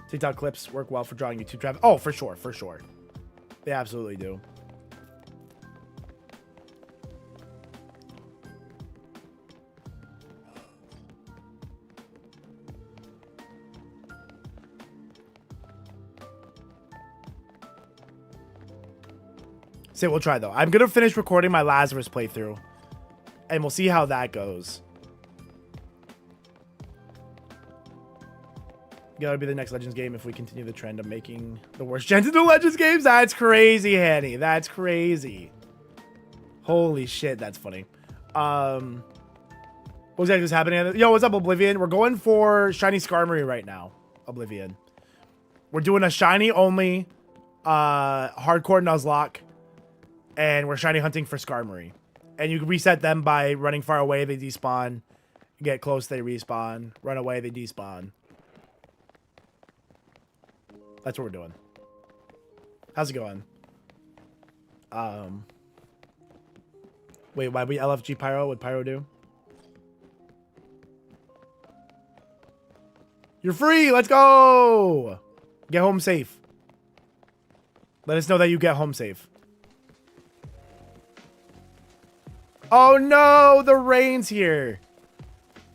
TikTok clips work well for drawing YouTube traffic. Oh, for sure, for sure. They absolutely do. Say we'll try though. I'm gonna finish recording my Lazarus playthrough, and we'll see how that goes. Gotta be the next Legends game if we continue the trend of making the worst gens into Legends games. That's crazy, Hanny. That's crazy. Holy shit, that's funny. What exactly is happening? Yo, what's up, Oblivion? We're going for Shiny Skarmory right now, Oblivion. We're doing a Shiny only Hardcore Nuzlocke, and we're Shiny hunting for Skarmory. And you can reset them by running far away, they despawn. Get close, they respawn. Run away, they despawn. That's what we're doing. How's it going? Wait, why we LFG Pyro? What Pyro do? You're free! Let's go! Get home safe. Let us know that you get home safe. Oh no! The rain's here!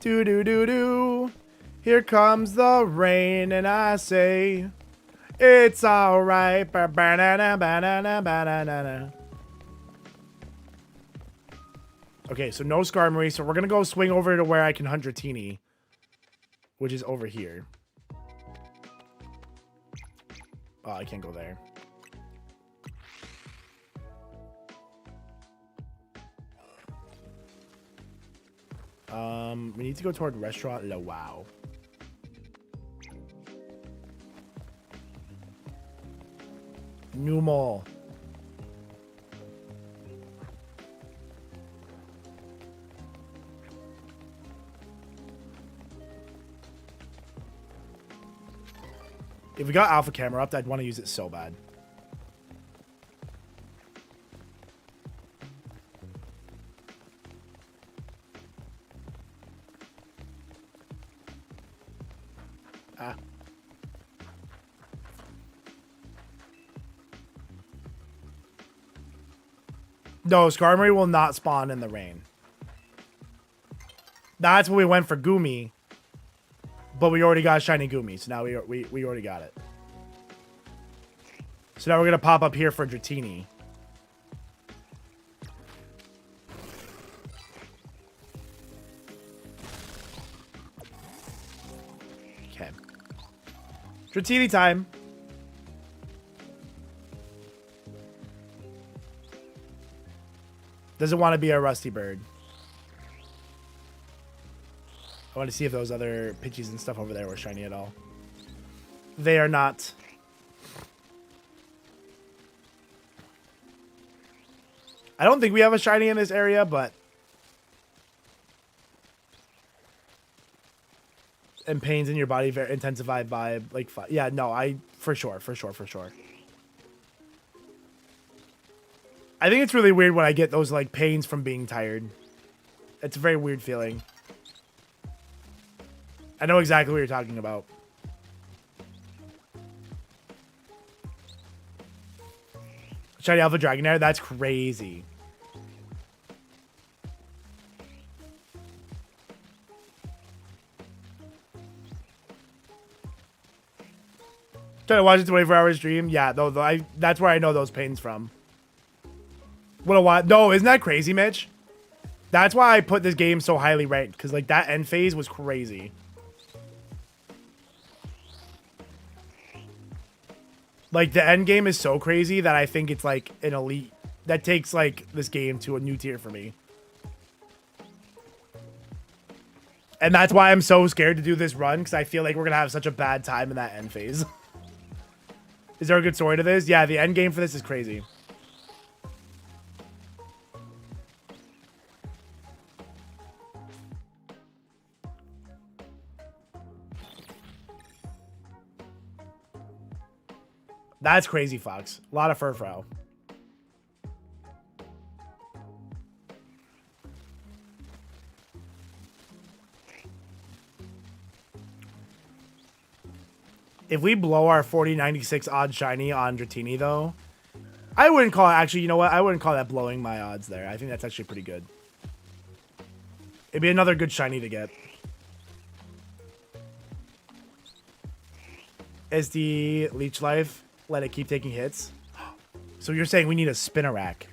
Do-do-do-do. Here comes the rain and I say... It's alright. Banana, banana, banana. Okay, so no Skarmory. So we're going to go swing over to where I can hunt Dratini, which is over here. Oh, I can't go there. We need to go toward Restaurant La Wow. New Mall. If we got Alpha Camera up, I'd want to use it so bad. Ah. No, Skarmory will not spawn in the rain. That's when we went for Gumi. But we already got shiny Gumi, so now we already got it. So now we're gonna pop up here for Dratini. Okay. Dratini time. Doesn't want to be a rusty bird. I want to see if those other Pidgeys and stuff over there were shiny at all. They are not. I don't think we have a shiny in this area, but... And pains in your body very intensified by, like... Yeah, no, for sure. I think it's really weird when I get those, like, pains from being tired. It's a very weird feeling. I know exactly what you're talking about. Shiny Alpha Dragonair? That's crazy. Trying to watch it 24-hour stream? Yeah, that's where I know those pains from. What a while. No, isn't that crazy, Mitch? That's why I put this game so highly ranked. Because, like, that end phase was crazy. Like, the end game is so crazy that I think it's, like, an elite. That takes, like, this game to a new tier for me. And that's why I'm so scared to do this run. Because I feel like we're going to have such a bad time in that end phase. Is there a good story to this? Yeah, the end game for this is crazy. That's crazy, Fox. A lot of Furfrou. If we blow our 4096 odd shiny on Dratini, though, I wouldn't call it... Actually, you know what? I wouldn't call that blowing my odds there. I think that's actually pretty good. It'd be another good shiny to get. SD Leech Life. Let it keep taking hits. So you're saying we need a Spinarak.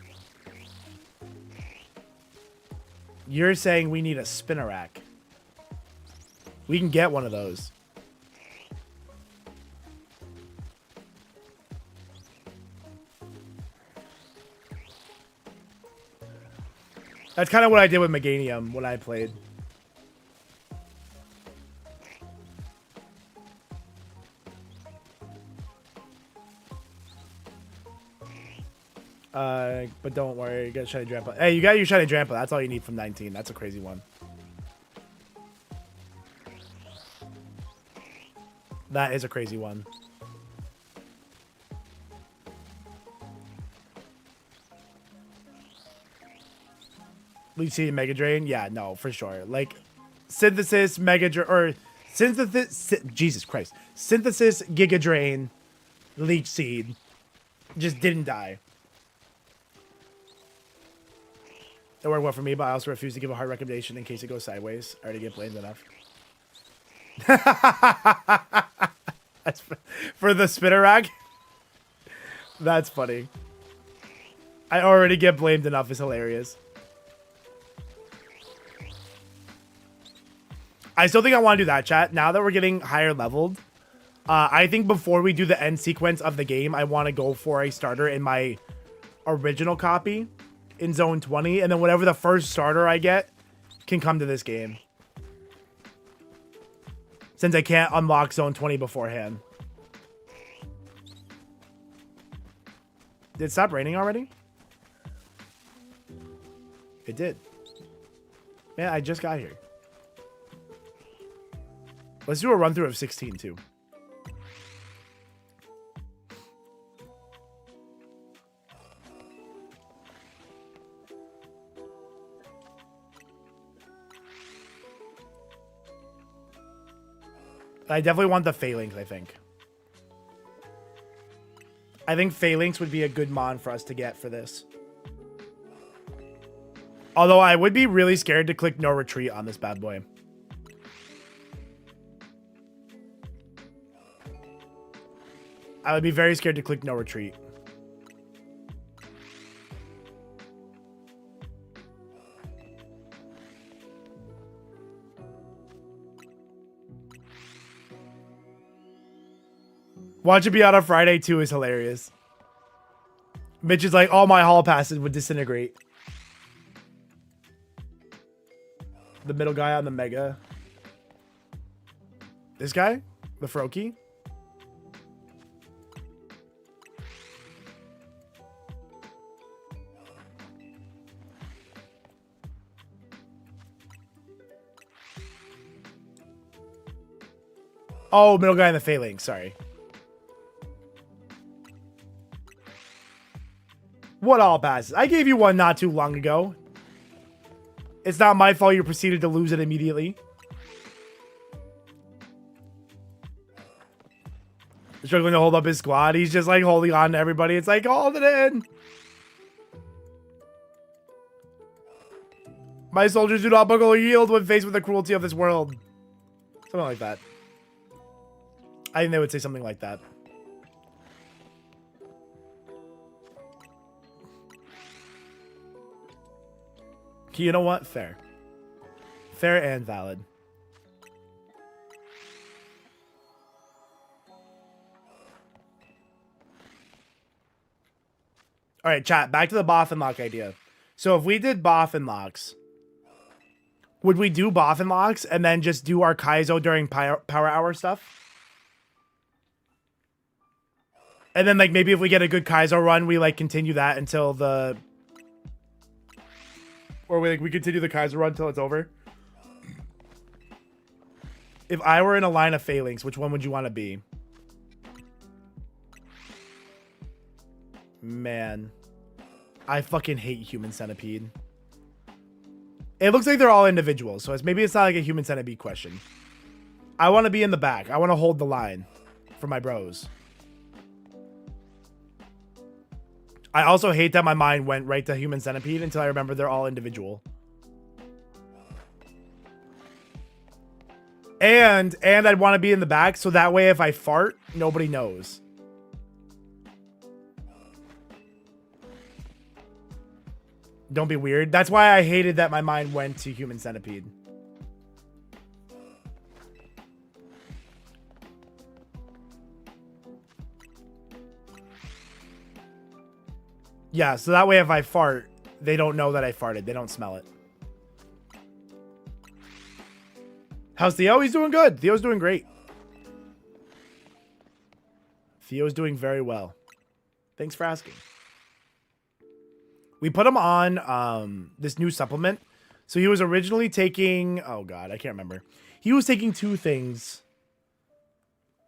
You're saying we need a Spinarak. We can get one of those. That's kind of what I did with Meganium when I played. But don't worry, you got Shiny Drampa. Hey, you got your Shiny Drampa. That's all you need from 19. That's a crazy one. That is a crazy one. Leech Seed and Mega Drain? Yeah, no, for sure. Like, Synthesis, Mega Drain, or Synthesis, Jesus Christ. Synthesis, Giga Drain, Leech Seed. Just didn't die. That worked well for me, but I also refuse to give a hard recommendation in case it goes sideways. I already get blamed enough. That's for the Spinarak? That's funny. I already get blamed enough is hilarious. I still think I want to do that, chat. Now that we're getting higher leveled, I think before we do the end sequence of the game, I want to go for a starter in my original copy in Zone 20. And then whatever the first starter I get can come to this game. Since I can't unlock Zone 20 beforehand. Did it stop raining already? It did. Man, I just got here. Let's do a run through of 16 too. I definitely want the Phalanx, I think. I think Phalanx would be a good mon for us to get for this. Although I would be really scared to click no retreat on this bad boy. I would be very scared to click no retreat. Watch it be out on Friday too is hilarious. Mitch is like, all my hall passes would disintegrate. The middle guy on the mega. This guy? The Froakie? Oh, middle guy in the Phalanx, sorry. What all passes? I gave you one not too long ago. It's not my fault you proceeded to lose it immediately. Struggling to hold up his squad. He's just like holding on to everybody. It's like, hold it in. My soldiers do not buckle or yield when faced with the cruelty of this world. Something like that. I think they would say something like that. You know what? Fair. Fair and valid. All right, chat. Back to the Boffin lock idea. So if we did Boffin locks, would we do Boffin locks and then just do our Kaizo during power hour stuff? And then like maybe if we get a good Kaizo run, we like continue that until the... Or we continue the Kaiser run until it's over. If I were in a line of Phalanx, which one would you want to be? Man. I fucking hate Human Centipede. It looks like they're all individuals, so maybe it's not like a Human Centipede question. I want to be in the back. I want to hold the line for my bros. I also hate that my mind went right to Human Centipede until I remember they're all individual. And I'd want to be in the back so that way if I fart, nobody knows. Don't be weird. That's why I hated that my mind went to Human Centipede. Yeah, so that way if I fart, they don't know that I farted. They don't smell it. How's Theo? He's doing good. Theo's doing great. Theo's doing very well. Thanks for asking. We put him on this new supplement. So he was originally taking... Oh, God. I can't remember. He was taking two things.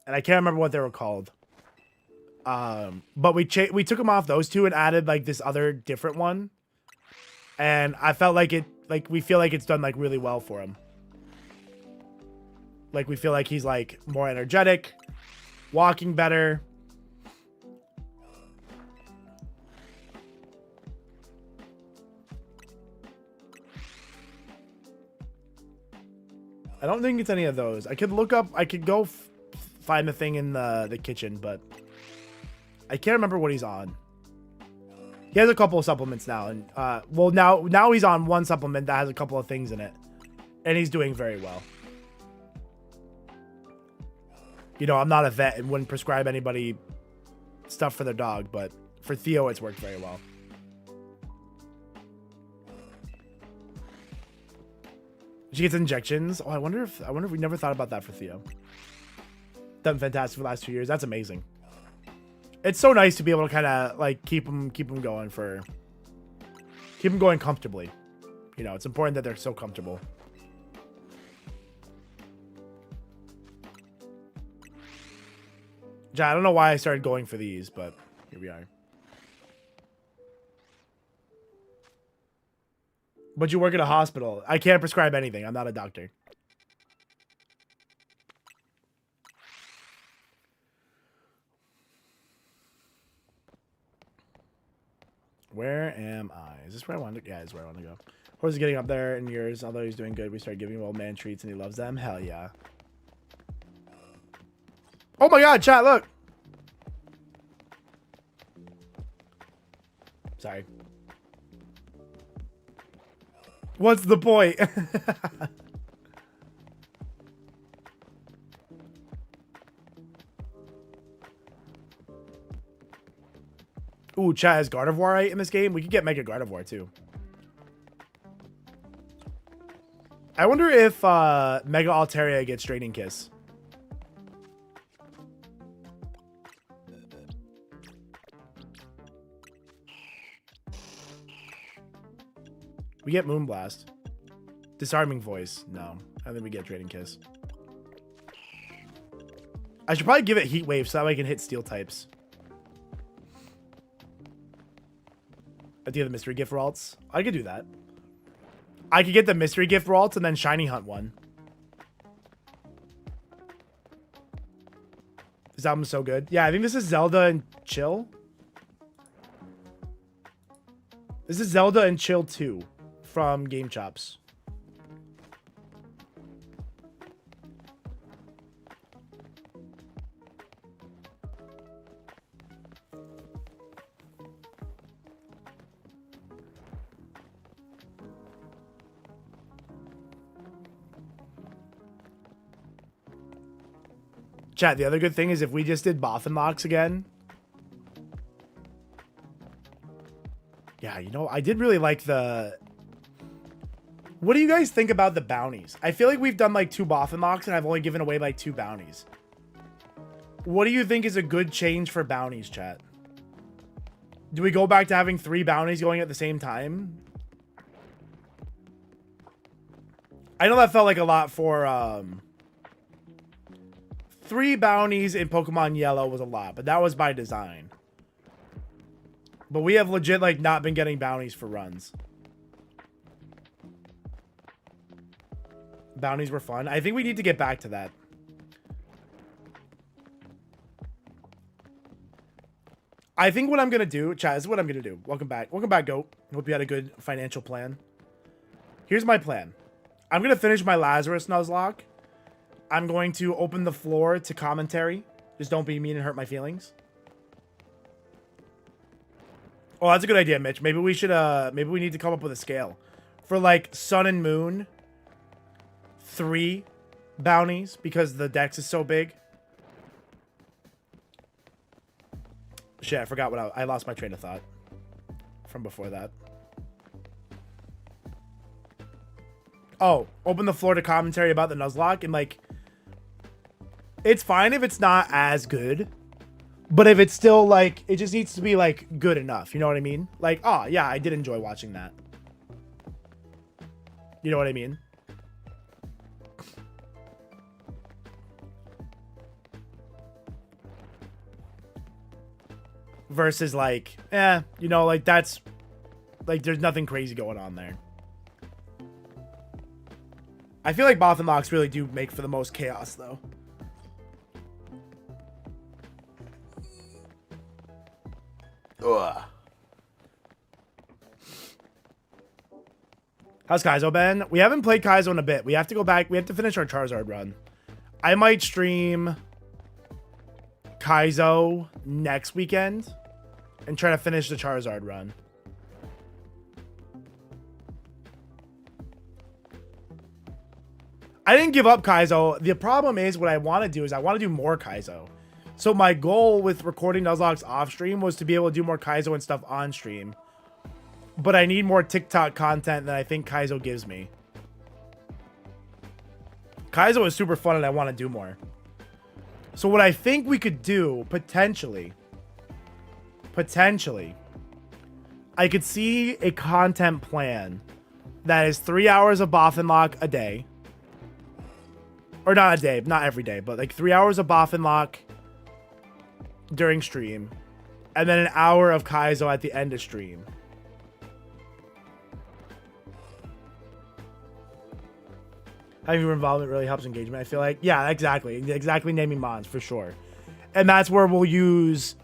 And I can't remember what they were called. But we took him off those two and added like this other different one. And I felt like we feel like it's done like really well for him. Like we feel like he's like more energetic, walking better. I don't think it's any of those. I could look up, I could go find the thing in the kitchen, but I can't remember what he's on. He has a couple of supplements now, and well now he's on one supplement that has a couple of things in it, and he's doing very well. You know, I'm not a vet and wouldn't prescribe anybody stuff for their dog, but for Theo, it's worked very well. She gets injections. Oh, I wonder if we never thought about that for Theo. Done fantastic for the last 2 years. That's amazing. It's so nice to be able to kind of like keep them going comfortably. You know, it's important that they're so comfortable. Yeah, I don't know why I started going for these, but here we are. But you work at a hospital. I can't prescribe anything. I'm not a doctor. Where am I? Is this where I want to go? Yeah, this is where I want to go. Horse is getting up there in years. Although he's doing good, we start giving him old man treats and he loves them. Hell yeah. Oh my god, chat, look. Sorry. What's the point? Ooh, chat, is Gardevoir right in this game? We could get Mega Gardevoir too. I wonder if Mega Altaria gets Draining Kiss. We get Moonblast. Disarming Voice. No. I think we get Draining Kiss. I should probably give it Heat Wave so that way I can hit Steel types. At the end of the Mystery Gift Ralts. I could do that. I could get the Mystery Gift Ralts and then Shiny Hunt one. This album's so good. Yeah, I think this is Zelda and Chill. This is Zelda and Chill 2 from Game Chops. Chat, the other good thing is if we just did Boffin locks again. Yeah, you know, I did really like the... What do you guys think about the bounties? I feel like we've done like 2 Boffin locks and I've only given away like 2 bounties. What do you think is a good change for bounties, chat? Do we go back to having 3 bounties going at the same time? I know that felt like a lot for... 3 bounties in Pokemon Yellow was a lot, but that was by design. But we have legit like not been getting bounties for runs. Bounties were fun. I think we need to get back to that. I think what I'm going to do, chat, this is what I'm going to do. Welcome back. Welcome back, Goat. Hope you had a good financial plan. Here's my plan. I'm going to finish my Lazarus Nuzlocke. I'm going to open the floor to commentary. Just don't be mean and hurt my feelings. Oh, that's a good idea, Mitch. Maybe we should, maybe we need to come up with a scale. For, like, Sun and Moon, 3 bounties, because the dex is so big. Shit, I forgot what I lost my train of thought from before that. Oh, open the floor to commentary about the Nuzlocke, and, like, it's fine if it's not as good, but if it's still, like, it just needs to be, like, good enough. You know what I mean? Like, oh, yeah, I did enjoy watching that. You know what I mean? Versus, like, you know, like, that's, like, there's nothing crazy going on there. I feel like Boffin locks really do make for the most chaos, though. Ugh. How's Kaizo been? We haven't played Kaizo in a bit. We have to go back. We have to finish our Charizard run. I might stream Kaizo next weekend and try to finish the Charizard run. I didn't give up Kaizo. The problem is what I want to do is I want to do more Kaizo. So my goal with recording Nuzlocke's off stream was to be able to do more Kaizo and stuff on stream. But I need more TikTok content than I think Kaizo gives me. Kaizo is super fun and I want to do more. So what I think we could do, potentially, I could see a content plan that is 3 hours of Boffin Lock a day. Or not a day, not every day, but like 3 hours of Boffin Lock during stream. And then an hour of Kaizo at the end of stream. Having your involvement really helps engagement, I feel like. Yeah, exactly. Exactly, naming mons, for sure. And that's where we'll use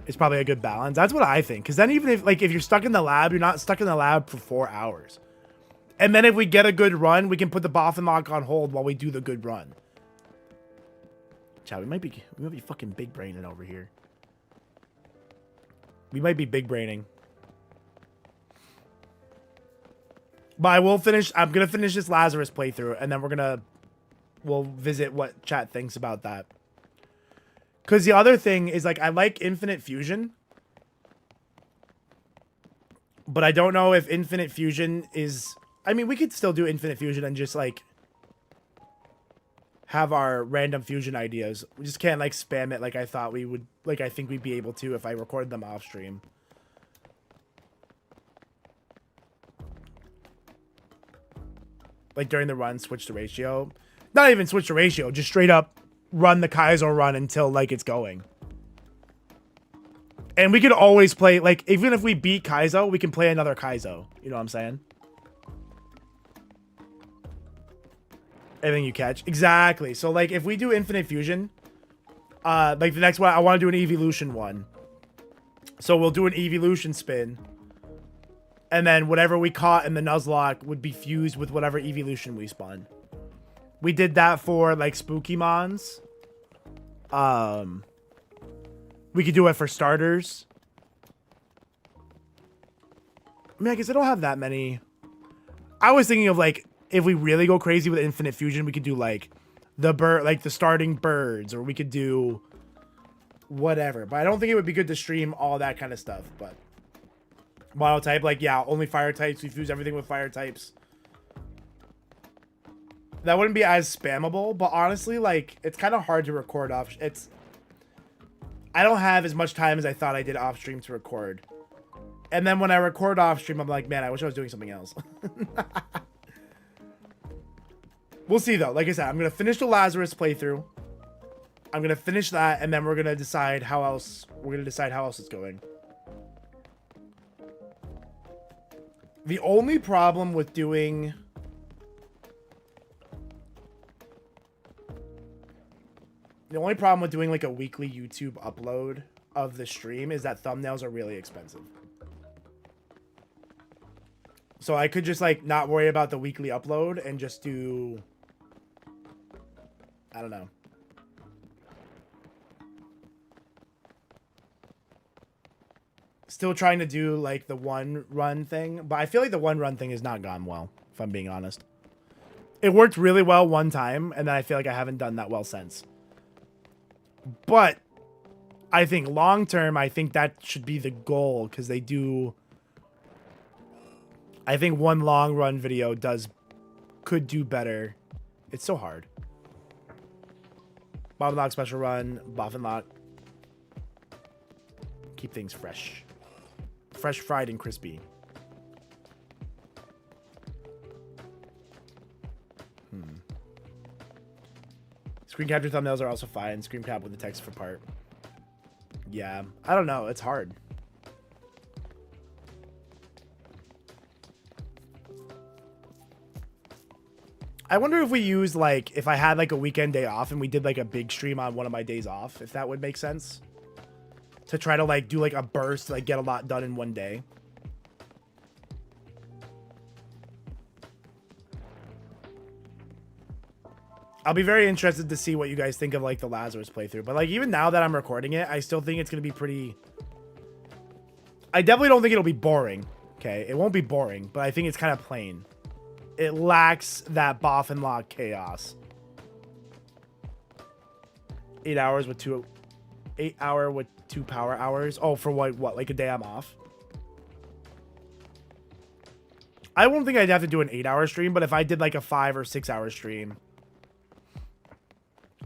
It's probably a good balance. That's what I think. Because then even if like if you're stuck in the lab, you're not stuck in the lab for 4 hours. And then if we get a good run, we can put the Boffin lock on hold while we do the good run. Chat, we might be fucking big braining over here. We might be big braining. But I will finish. I'm gonna finish this Lazarus playthrough, and then we'll visit what chat thinks about that. Because the other thing is, like, I like Infinite Fusion. But I don't know if Infinite Fusion is... I mean, we could still do Infinite Fusion and just, like, have our random fusion ideas. We just can't, like, spam it like I thought we would... Like, I think we'd be able to if I recorded them off stream. Like, during the run, switch the ratio. Not even switch the ratio, just straight up run the Kaizo run until, like, it's going. And we could always play, like, even if we beat Kaizo, we can play another Kaizo. You know what I'm saying? Everything you catch. Exactly. So, like, if we do Infinite Fusion, like, the next one, I want to do an Evolution one. So we'll do an Evolution spin. And then whatever we caught in the Nuzlocke would be fused with whatever Evolution we spun. We did that for, like, Spooky Mons. We could do it for starters. I mean, I guess I don't have that many. I was thinking of, like, if we really go crazy with Infinite Fusion, we could do, like, the starting birds, or we could do whatever. But I don't think it would be good to stream all that kind of stuff. But monotype, like, yeah, only fire types. We fuse everything with fire types. That wouldn't be as spammable, but honestly, like, it's kind of hard to record off. I don't have as much time as I thought I did off stream to record. And then when I record off stream, I'm like, man, I wish I was doing something else. We'll see, though. Like I said, I'm going to finish the Lazarus playthrough. I'm going to finish that, and then we're going to decide how else it's going. The only problem with doing... The only problem with doing, like, a weekly YouTube upload of the stream is that thumbnails are really expensive. So I could just, like, not worry about the weekly upload and just do... I don't know. Still trying to do, like, the one run thing. But I feel like the one run thing has not gone well, if I'm being honest. It worked really well one time, and then I feel like I haven't done that well since. But I think long term, I think that should be the goal, because they do... I think one long run video could do better. It's so hard. Boffin lock special run, Boffin lock. Keep things fresh. Fresh, fried, and crispy. Screen capture thumbnails are also fine. Screen cap with the text for part. Yeah, I don't know. It's hard. I wonder if we use, like, if I had, like, a weekend day off and we did, like, a big stream on one of my days off, if that would make sense. To try to, like, do, like, a burst, like, get a lot done in one day. I'll be very interested to see what you guys think of, like, the Lazarus playthrough. But, like, even now that I'm recording it, I still think it's going to be pretty... I definitely don't think it'll be boring. Okay, it won't be boring, but I think it's kind of plain. It lacks that Boffin lock chaos. 8 hours with 2... 8 hour with 2 power hours. Oh, for what, like a day I'm off? I won't think I'd have to do an 8-hour stream, but if I did, like, a 5 or 6 hour stream...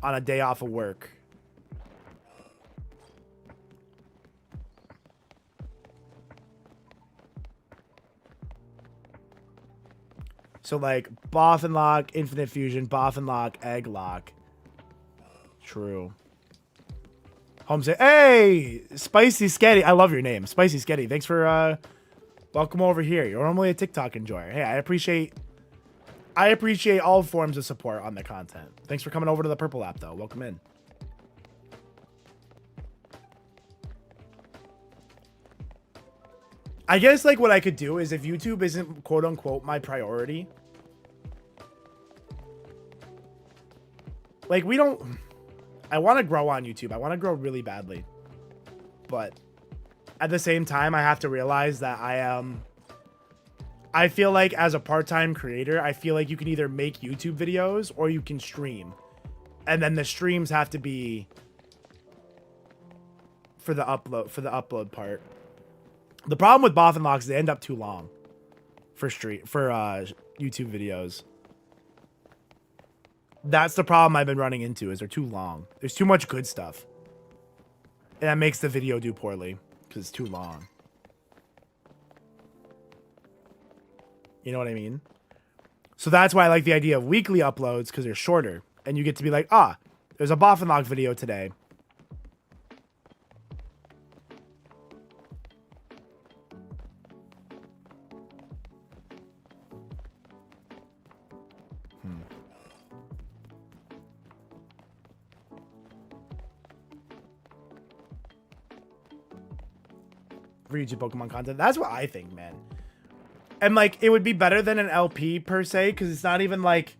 on a day off of work. So, like, Boffin lock, Infinite Fusion, Boffin lock, Egg lock. True. Home say, hey, Spicy Sketty. I love your name, Spicy Sketty. Thanks for welcome over here. You're normally a TikTok enjoyer. Hey, I appreciate all forms of support on the content. Thanks for coming over to the Purple app, though. Welcome in. I guess like what I could do is if YouTube isn't quote unquote my priority, like I want to grow on YouTube. I want to grow really badly. But at the same time, I have to realize that I feel like as a part-time creator, I feel like you can either make YouTube videos or you can stream. And then the streams have to be for the upload part. The problem with Boffin locks, they end up too long for YouTube videos. That's the problem I've been running into, is they're too long. There's too much good stuff. And that makes the video do poorly because it's too long. You know what I mean? So that's why I like the idea of weekly uploads, because they're shorter. And you get to be like, there's a Boffin lock video today. For YouTube Pokemon content. That's what I think, man. And like, it would be better than an LP per se, because it's not even like,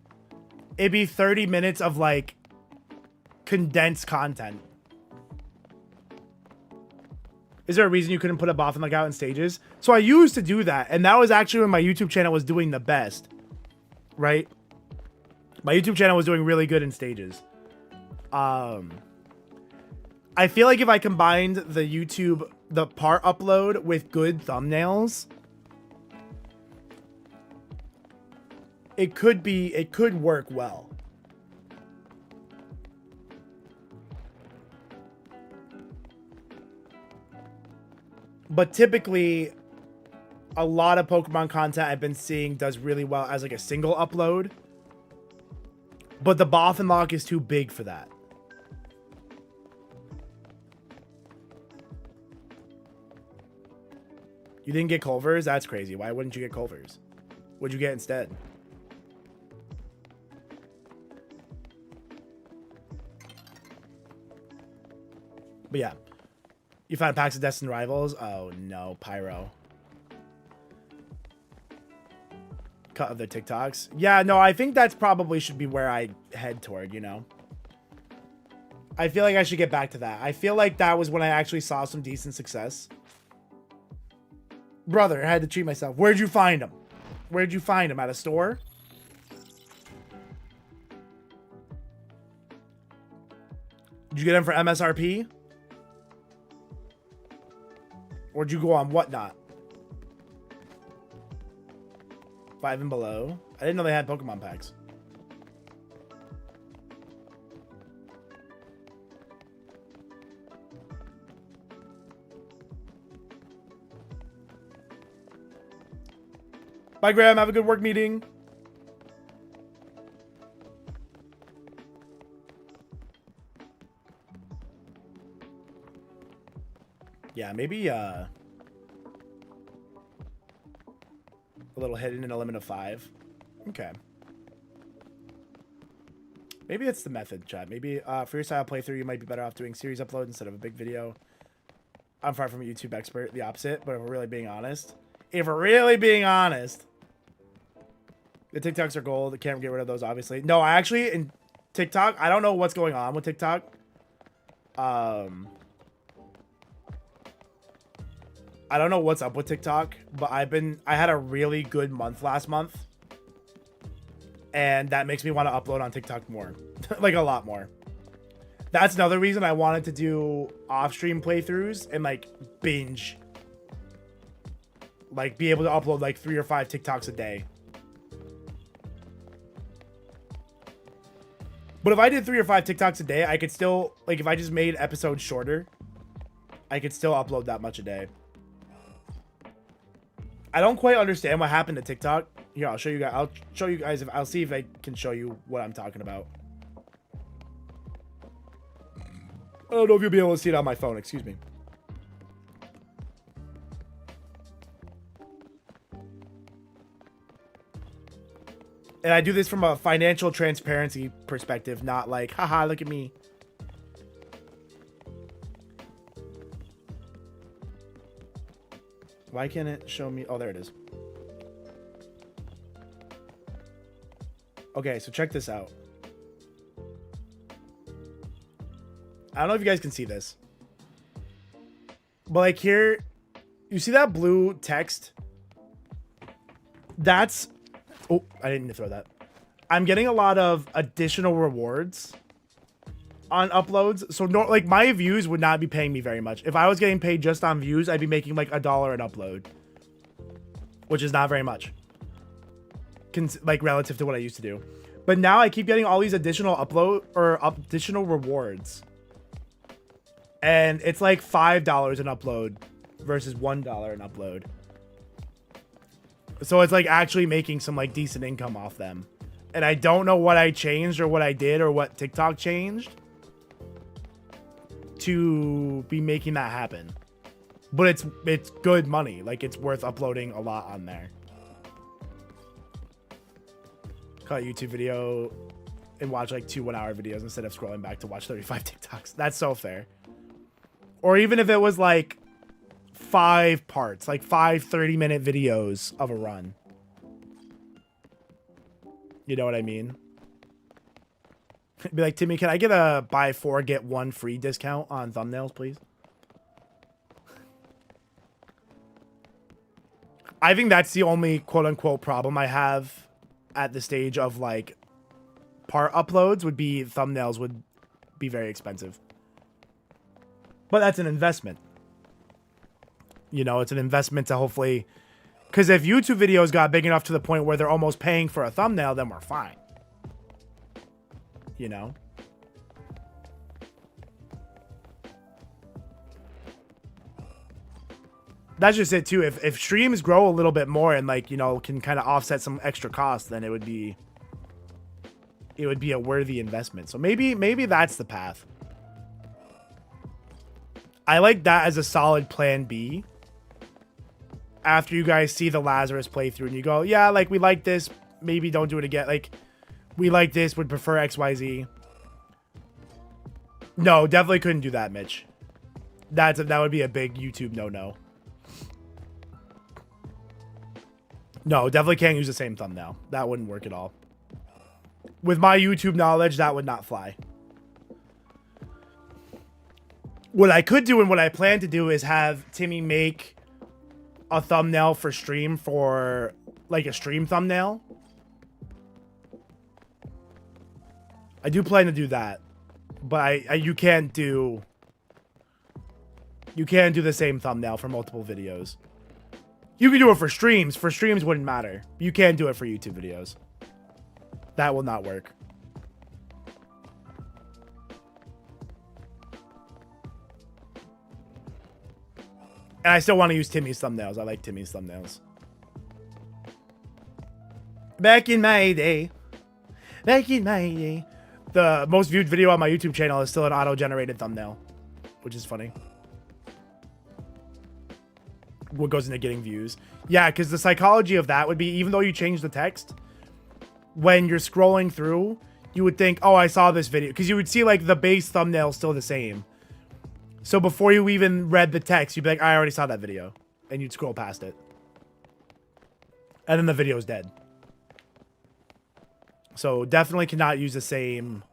it'd be 30 minutes of like condensed content. Is there a reason you couldn't put a Boffin like out in stages? So I used to do that, and that was actually when my YouTube channel was doing the best, right? My YouTube channel was doing really good in stages. I feel like if I combined the part upload with good thumbnails, it could work well. But typically, a lot of Pokemon content I've been seeing does really well as like a single upload. But the Boffin lock is too big for that. You didn't get Culvers? That's crazy. Why wouldn't you get Culvers? What'd you get instead? But yeah. You found packs of Destined Rivals? Oh no, Pyro. Cut of their TikToks? Yeah, no, I think that's probably should be where I head toward, you know? I feel like I should get back to that. I feel like that was when I actually saw some decent success. Brother, I had to treat myself. Where'd you find them? Where'd you find them? At a store? Did you get them for MSRP? Or did you go on Whatnot? 5 and below? I didn't know they had Pokemon packs. Bye, Graham. Have a good work meeting. Yeah, maybe a little hidden in a limit of 5. Okay. Maybe that's the method, chat. Maybe for your style playthrough, you might be better off doing series upload instead of a big video. I'm far from a YouTube expert, the opposite, but if we're really being honest, the TikToks are gold. I can't get rid of those, obviously. No, I actually, in TikTok, I don't know what's going on with TikTok. I don't know what's up with TikTok, but I had a really good month last month. And that makes me want to upload on TikTok more. Like a lot more. That's another reason I wanted to do off-stream playthroughs and like binge. Like be able to upload like 3 or 5 TikToks a day. But if I did 3 or 5 TikToks a day, I could still, like if I just made episodes shorter, I could still upload that much a day. I don't quite understand what happened to TikTok. Here, I'll show you guys. I'll see if I can show you what I'm talking about. I don't know if you'll be able to see it on my phone. Excuse me. And I do this from a financial transparency perspective, not like, haha, look at me. Why can't it show me? Oh, there it is. Okay, so check this out. I don't know if you guys can see this. But like here, you see that blue text? That's... Oh, I didn't throw that. I'm getting a lot of additional rewards on uploads. So no, like my views would not be paying me very much. If I was getting paid just on views, I'd be making like $1 an upload, which is not very much. Like relative to what I used to do. But now I keep getting all these additional additional rewards. And it's like $5 an upload versus $1 an upload. So it's like actually making some like decent income off them. And I don't know what I changed or what I did or what TikTok changed to be making that happen. But it's good money. Like it's worth uploading a lot on there. Cut a YouTube video and watch like 2 1-hour videos instead of scrolling back to watch 35 TikToks. That's so fair. Or even if it was like 5 parts, like 5 30-minute videos of a run. You know what I mean? Be like, Timmy, can I get a buy 4 get 1 free discount on thumbnails, please? I think that's the only quote unquote problem I have at the stage of like part uploads would be thumbnails would be very expensive. But that's an investment. You know, it's an investment to hopefully... Because if YouTube videos got big enough to the point where they're almost paying for a thumbnail, then we're fine. You know? That's just it, too. If streams grow a little bit more and, like, you know, can kind of offset some extra costs, then it would be a worthy investment. So maybe that's the path. I like that as a solid plan B. After you guys see the Lazarus playthrough and you go, yeah, like we like this, maybe don't do it again. Like we like this, would prefer XYZ. No, definitely couldn't do that, Mitch. That would be a big YouTube no. No, definitely can't use the same thumbnail. That wouldn't work at all. With my YouTube knowledge, that would not fly. What I could do and what I plan to do is have Timmy make a thumbnail for stream for like a stream thumbnail. I do plan to do that, but you can't do the same thumbnail for multiple videos. You can do it for streams. For streams wouldn't matter. You can't do it for YouTube videos. That will not work. And I still want to use Timmy's thumbnails. I like Timmy's thumbnails. Back in my day. The most viewed video on my YouTube channel is still an auto-generated thumbnail, which is funny. What goes into getting views. Yeah, because the psychology of that would be, even though you change the text, when you're scrolling through, you would think, oh, I saw this video. Because you would see like the base thumbnail still the same. So before you even read the text, you'd be like, I already saw that video. And you'd scroll past it. And then the video's dead. So definitely cannot use the same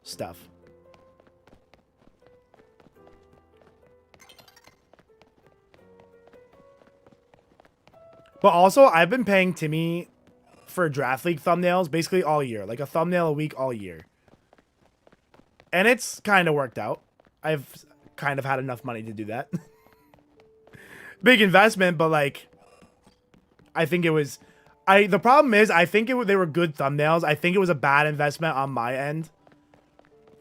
stuff. But also, I've been paying Timmy for Draft League thumbnails basically all year. Like a thumbnail a week all year. And it's kind of worked out. I've kind of had enough money to do that. Big investment, but like, I think it was... the problem is, I think they were good thumbnails. I think it was a bad investment on my end.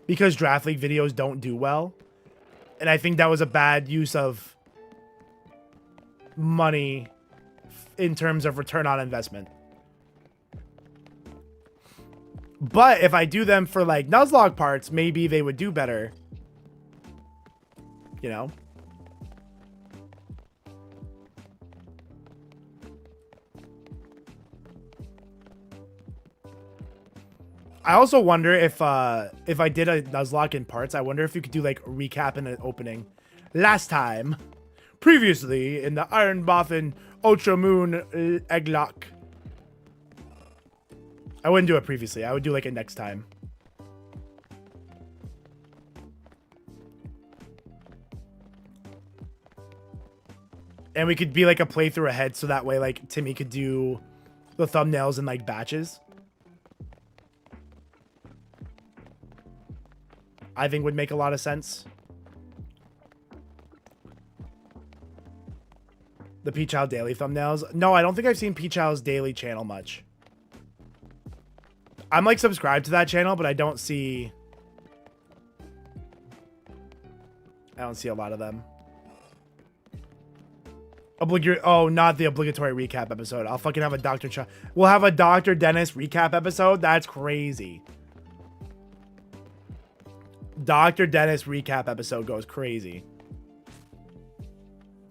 Because Draft League videos don't do well. And I think that was a bad use of money in terms of return on investment. But if I do them for like Nuzlocke parts, maybe they would do better. You know? I also wonder if I did a Nuzlocke in parts, I wonder if you could do like a recap and an opening. Last time, Previously in the IronBoffin Ultra Moon Egglock. I wouldn't do it previously. I would do like it next time. And we could be like a playthrough ahead so that way like Timmy could do the thumbnails in like batches. I think would make a lot of sense. The Peach Owl Daily thumbnails. No, I don't think I've seen Peach Owl's Daily channel much. I'm like subscribed to that channel, but I don't see a lot of them. Oh, not the obligatory recap episode. I'll fucking have a we'll have a Dr. Dennis recap episode. That's crazy. Dr. Dennis recap episode goes crazy.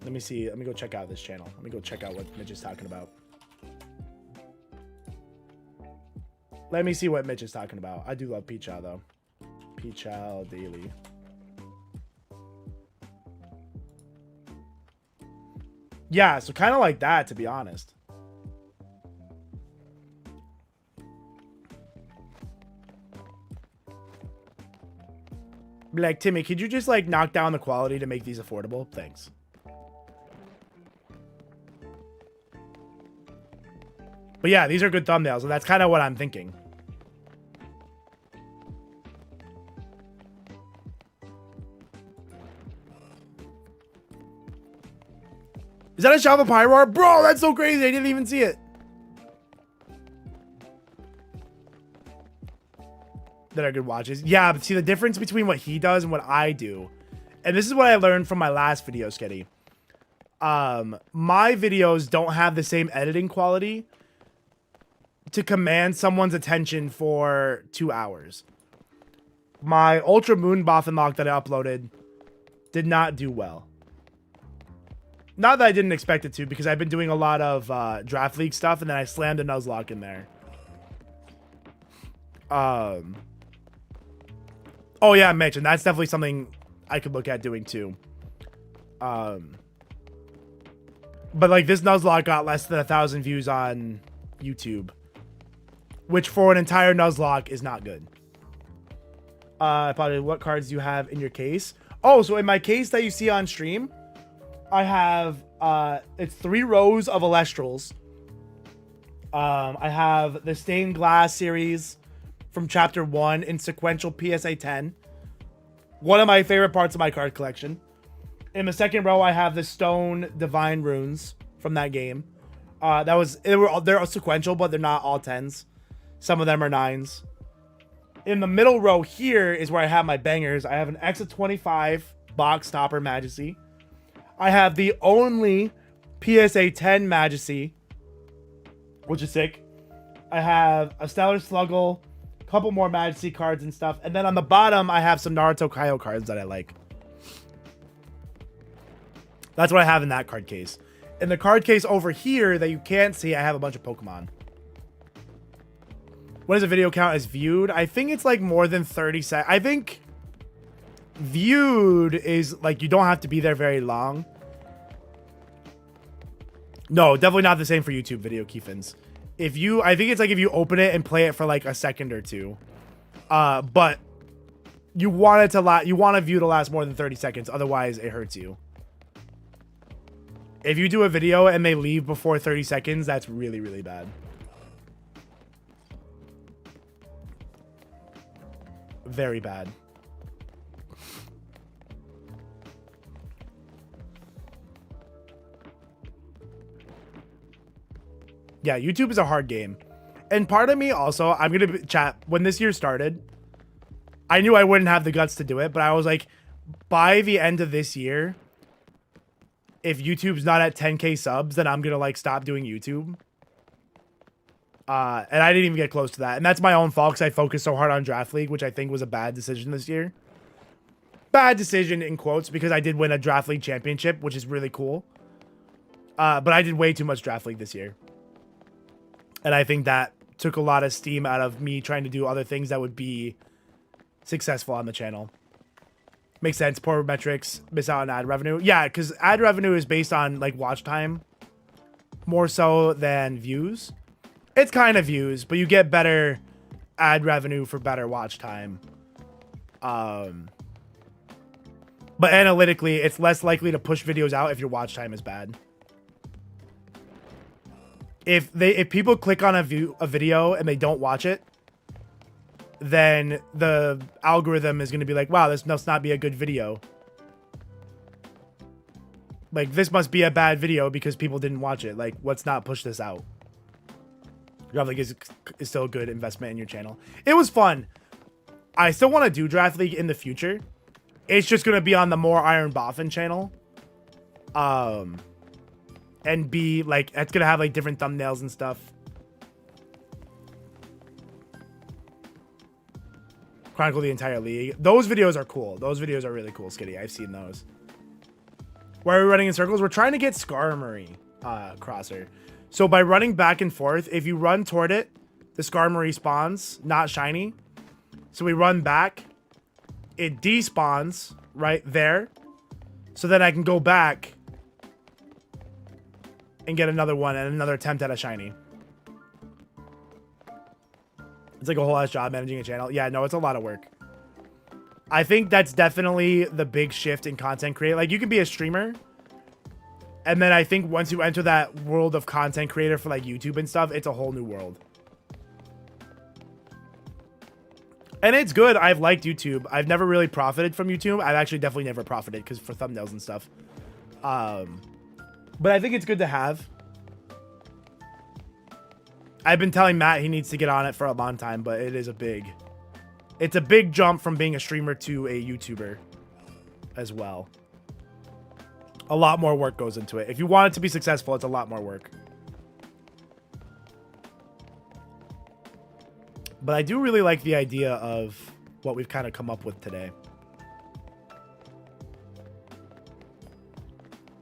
Let me see. Let me go check out this channel. Let me go check out what Mitch is talking about. Let me see what Mitch is talking about. I do love Peach Owl, though. Peach Owl Daily. Yeah, so kind of like that, to be honest. Be like, Timmy, could you just like knock down the quality to make these affordable? Thanks. But yeah, these are good thumbnails, and that's kind of what I'm thinking. Is that a Java Pyroar? Bro, that's so crazy. I didn't even see it. That are good watches. Yeah, but see the difference between what he does and what I do. And this is what I learned from my last video, Sketty. My videos don't have the same editing quality to command someone's attention for 2 hours. My Ultra Moon Boffin lock that I uploaded did not do well. Not that I didn't expect it to, because I've been doing a lot of Draft League stuff, and then I slammed a Nuzlocke in there. Oh yeah, Mitch, and that's definitely something I could look at doing too. But like this Nuzlocke got less than 1,000 views on YouTube, which for an entire Nuzlocke is not good. Probably what cards do you have in your case? Oh, so in my case that you see on stream, I have it's 3 rows of Elestrals. I have the Stained Glass series from Chapter 1 in sequential PSA 10. One of my favorite parts of my card collection. In the second row, I have the Stone Divine Runes from that game. They're sequential, but they're not all 10s. Some of them are 9s. In the middle row here is where I have my bangers. I have an X of 25 Box Topper Majesty. I have the only PSA 10 Majesty, which is sick. I have a Stellar Sluggle, a couple more Majesty cards and stuff. And then on the bottom, I have some Naruto Kaio cards that I like. That's what I have in that card case. In the card case over here that you can't see, I have a bunch of Pokemon. What does a video count as viewed? I think it's like more than 30 seconds. I think viewed is like you don't have to be there very long. No, definitely not the same for YouTube video, Keefins. I think it's like if you open it and play it for like a second or two. But you want it to you want a view to last more than 30 seconds, otherwise it hurts you. If you do a video and they leave before 30 seconds, that's really, really bad. Very bad. Yeah, YouTube is a hard game. And part of me also, I'm going to chat, when this year started, I knew I wouldn't have the guts to do it, but I was like, by the end of this year, if YouTube's not at 10K subs, then I'm going to like stop doing YouTube. And I didn't even get close to that. And that's my own fault because I focused so hard on Draft League, which I think was a bad decision this year. Bad decision in quotes, because I did win a Draft League championship, which is really cool. But I did way too much Draft League this year. And I think that took a lot of steam out of me trying to do other things that would be successful on the channel. Makes sense. Poor metrics, miss out on ad revenue. Yeah, because ad revenue is based on like watch time more so than views. It's kind of views, but you get better ad revenue for better watch time. But analytically, it's less likely to push videos out if your watch time is bad. If people click on a video and they don't watch it, then the algorithm is going to be like, wow, this must not be a good video. Like, this must be a bad video because people didn't watch it. Like, let's not push this out. Draft League is still a good investment in your channel. It was fun. I still want to do Draft League in the future. It's just going to be on the more IronBoffin channel. And be, like, it's going to have, like, different thumbnails and stuff. Chronicle the entire league. Those videos are cool. Those videos are really cool, Skitty. I've seen those. Why are we running in circles? We're trying to get Skarmory crosser. So by running back and forth, if you run toward it, the Skarmory spawns, not shiny. So we run back. It despawns right there. So then I can go back and get another one and another attempt at a shiny. It's like a whole ass job managing a channel. Yeah, no, it's a lot of work. I think that's definitely the big shift in content creator. Like, you can be a streamer, and then I think once you enter that world of content creator for like YouTube and stuff, it's a whole new world. And it's good. I've liked YouTube. I've never really profited from YouTube. I've actually definitely never profited because for thumbnails and stuff. But I think it's good to have. I've been telling Matt he needs to get on it for a long time, but it is it's a big jump from being a streamer to a YouTuber as well. A lot more work goes into it. If you want it to be successful, it's a lot more work. But I do really like the idea of what we've kind of come up with today.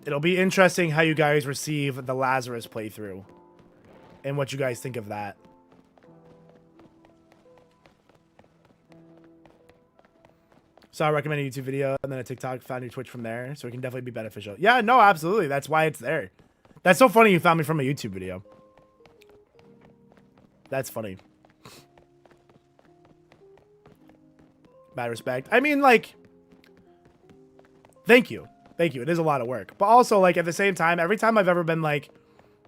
It'll be interesting how you guys receive the Lazarus playthrough and what you guys think of that. So I recommend a YouTube video and then a TikTok, found your Twitch from there. So it can definitely be beneficial. Yeah, no, absolutely. That's why it's there. That's so funny you found me from a YouTube video. That's funny. Mad respect. I mean, like, thank you. Thank you. It is a lot of work. But also, like, at the same time, every time I've ever been like,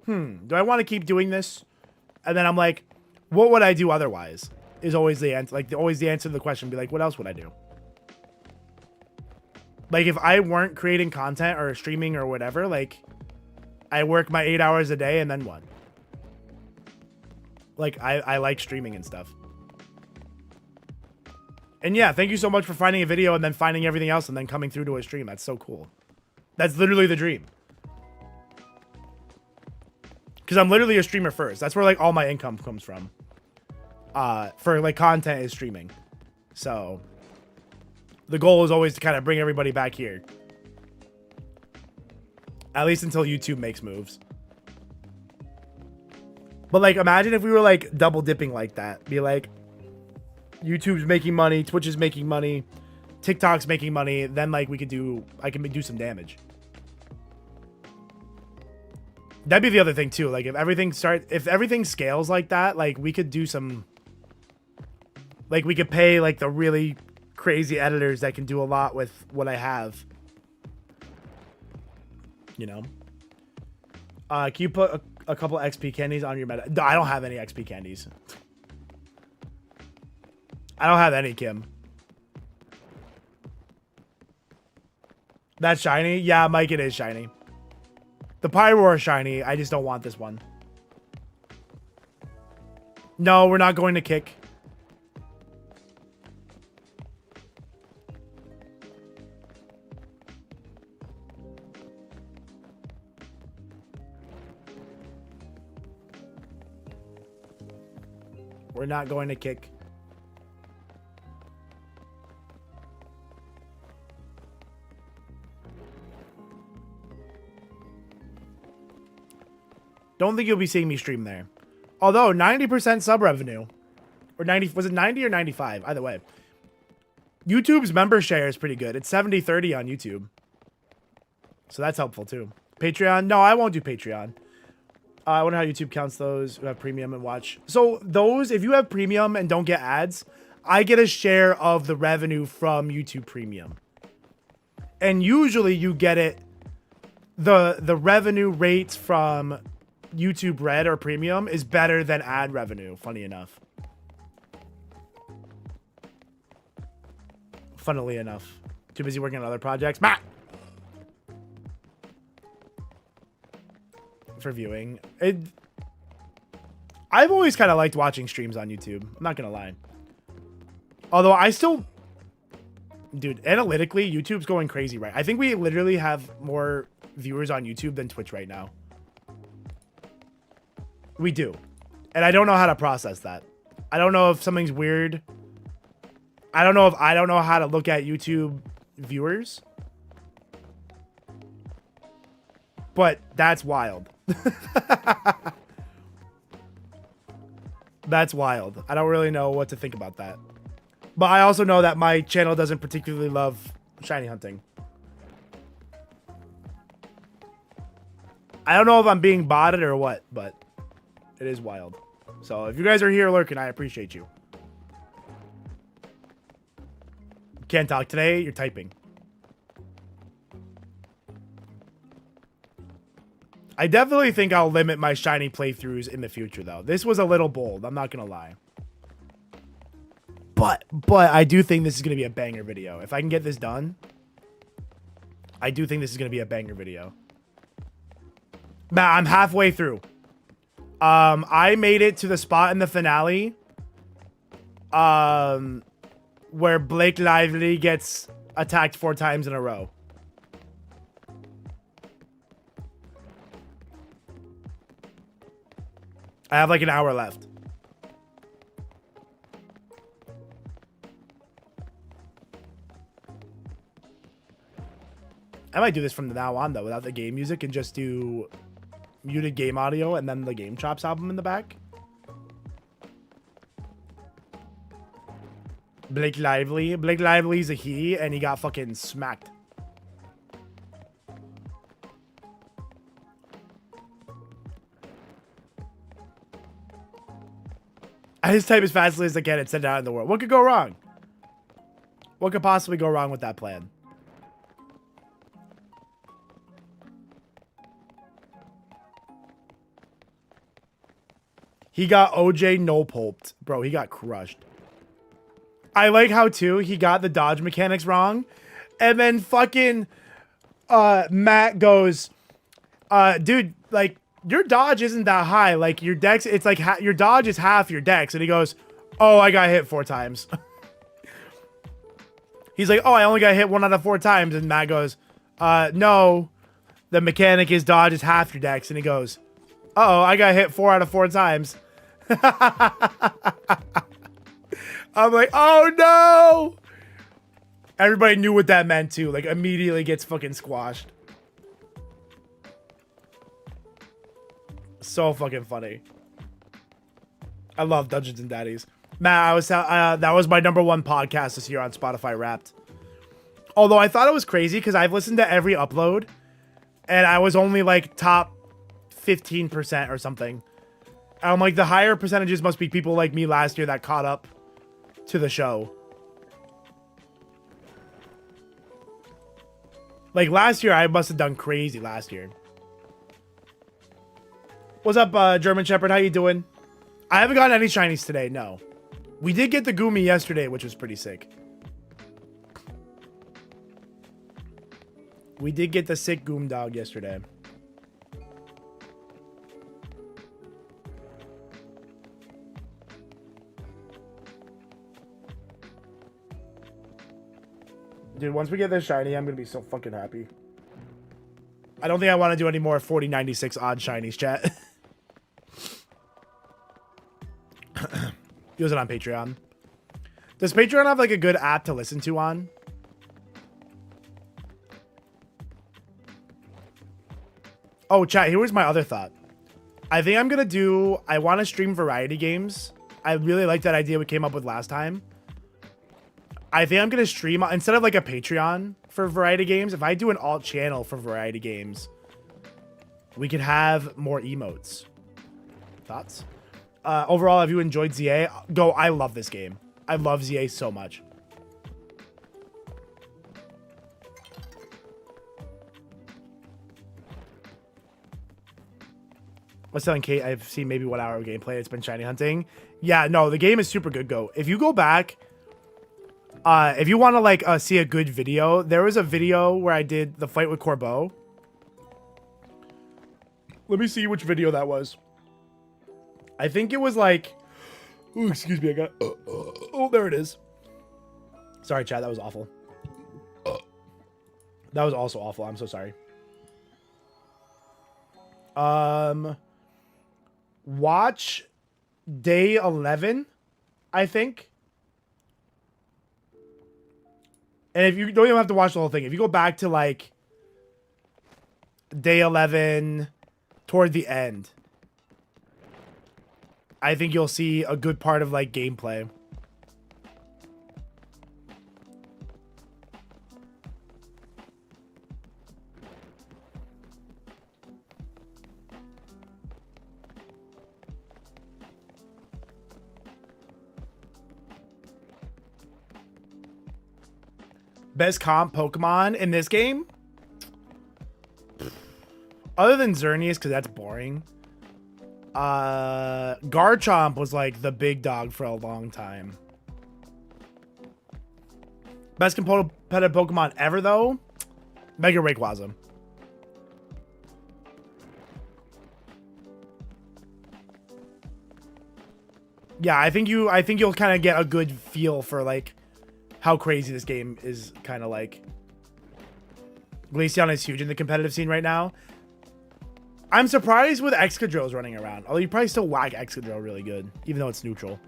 do I want to keep doing this? And then I'm like, what would I do otherwise? Is always the answer. Like, always the answer to the question. Be like, what else would I do? Like, if I weren't creating content or streaming or whatever, like, I work my 8 hours a day and then what? Like, I like streaming and stuff. And yeah, thank you so much for finding a video and then finding everything else and then coming through to a stream. That's so cool. That's literally the dream. Because I'm literally a streamer first. That's where, like, all my income comes from. For, like, content is streaming. So the goal is always to kind of bring everybody back here. At least until YouTube makes moves. But, like, imagine if we were, like, double dipping like that. Be like, YouTube's making money, Twitch is making money, TikTok's making money. Then, like, I can do some damage. That'd be the other thing too. Like, if everything scales like that, like, we could do some, like, we could pay, like, the really crazy editors that can do a lot with what I have. You know? Can you put a couple XP candies on your meta? No, I don't have any XP candies. I don't have any, Kim. That's shiny? Yeah, Mike, it is shiny. The Pyroar is shiny. I just don't want this one. No, we're not going to kick. We're not going to kick. Don't think you'll be seeing me stream there. Although 90% sub revenue. Or 90, was it 90 or 95? Either way. YouTube's member share is pretty good. It's 70-30 on YouTube. So that's helpful too. Patreon? No, I won't do Patreon. I wonder how YouTube counts those who have premium and watch. So those, if you have premium and don't get ads, I get a share of the revenue from YouTube Premium. And usually you get it, the revenue rates from YouTube Red or Premium is better than ad revenue, funny enough. Funnily enough. Too busy working on other projects. Matt! For viewing. I've always kind of liked watching streams on YouTube. I'm not going to lie. Although I still... Dude, analytically, YouTube's going crazy, right? I think we literally have more viewers on YouTube than Twitch right now. We do. And I don't know how to process that. I don't know if something's weird. I don't know how to look at YouTube viewers. But that's wild. That's wild. I don't really know what to think about that. But I also know that my channel doesn't particularly love shiny hunting. I don't know if I'm being botted or what, but it is wild. So if you guys are here lurking, I appreciate you. Can't talk today, you're typing. I definitely think I'll limit my shiny playthroughs in the future, though. This was a little bold, I'm not going to lie. But I do think this is going to be a banger video. If I can get this done, I do think this is going to be a banger video. Matt, I'm halfway through. I made it to the spot in the finale where Blake Lively gets attacked 4 times in a row. I have like an hour left. I might do this from now on, though, without the game music and just do muted game audio and then the Game Chops album in the back. Blake Lively. Blake Lively's a he, and he got fucking smacked. I just type as fastly as I can and send it out in the world. What could go wrong? What could possibly go wrong with that plan? He got OJ no-pulped. Bro, he got crushed. I like how, too, he got the dodge mechanics wrong. And then fucking Matt goes, dude, like, your dodge isn't that high. Like, your dex, it's like, your dodge is half your dex. And he goes, oh, I got hit 4 times. He's like, oh, I only got hit 1 out of 4 times. And Matt goes, no, the mechanic is dodge is half your dex. And he goes, uh-oh, I got hit 4 out of 4 times. I'm like, oh no! Everybody knew what that meant too. Like, immediately gets fucking squashed. So fucking funny. I love Dungeons and Daddies. Matt, that was my #1 podcast this year on Spotify Wrapped. Although I thought it was crazy because I've listened to every upload, and I was only like top 15% or something. I'm like, the higher percentages must be people like me last year that caught up to the show. Like last year, I must have done crazy last year. What's up, German Shepherd? How you doing? I haven't gotten any shinies today, no. We did get the Goomy yesterday, which was pretty sick. We did get the sick Goom Dog yesterday. Dude, once we get this shiny, I'm going to be so fucking happy. I don't think I want to do any more 4096 odd shinies, chat. Use it on Patreon. Does Patreon have like a good app to listen to on? Oh, chat, here was my other thought. I think I'm going to do... I want to stream variety games. I really like that idea we came up with last time. I think I'm gonna stream instead of like a Patreon for variety games. If I do an alt channel for variety games, we could have more emotes. Thoughts? Overall, have you enjoyed ZA? Go. I love this game. I love ZA so much. I was telling Kate I've seen maybe 1 hour of gameplay. It's been shiny hunting. Yeah, no, the game is super good. Go. If you go back, if you want to like see a good video, there was a video where I did the fight with Corbeau. Let me see which video that was. I think it was like, ooh, excuse me, I got, oh, there it is. Sorry, chat, that was awful. That was also awful. I'm so sorry. Watch day 11, I think. And if you don't even have to watch the whole thing, if you go back to like day 11 toward the end, I think you'll see a good part of like gameplay. Best comp Pokemon in this game? Other than Xerneas, because that's boring. Garchomp was like the big dog for a long time. Best competitive Pokemon ever, though? Mega Rayquaza. Yeah, I think you'll kind of get a good feel for like how crazy this game is. Kind of like Glaceon is huge in the competitive scene right now. I'm surprised with Excadrill's running around. Although you probably still whack Excadrill really good, even though it's neutral.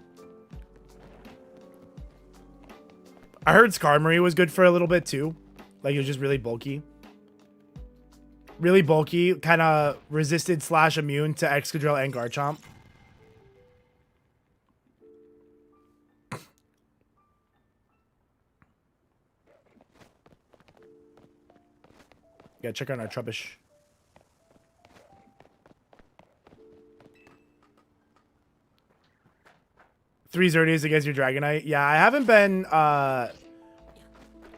I heard Skarmory was good for a little bit too. Like it was just really bulky. Really bulky, kind of resisted / immune to Excadrill and Garchomp. Yeah, check out our Trubbish. Three Xerneas against your Dragonite. Yeah, I haven't been, I'm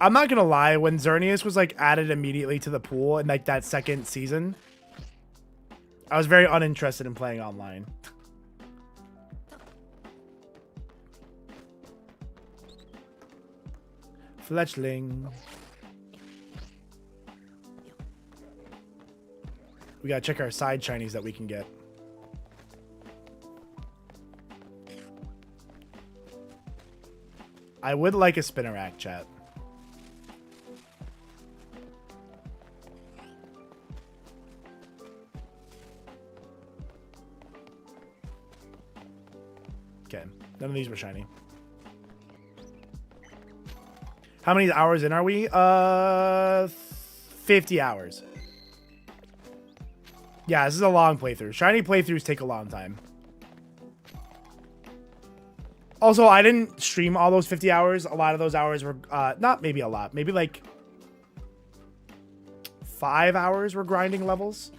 not gonna lie, when Xerneas was like added immediately to the pool in like that second season, I was very uninterested in playing online. Fletchling. We gotta check our side shinies that we can get. I would like a Spinarak, chat. Okay, none of these were shiny. How many hours in are we? 50 hours. Yeah, this is a long playthrough. Shiny playthroughs take a long time. Also, I didn't stream all those 50 hours. A lot of those hours were, not maybe a lot, maybe like 5 hours were grinding levels.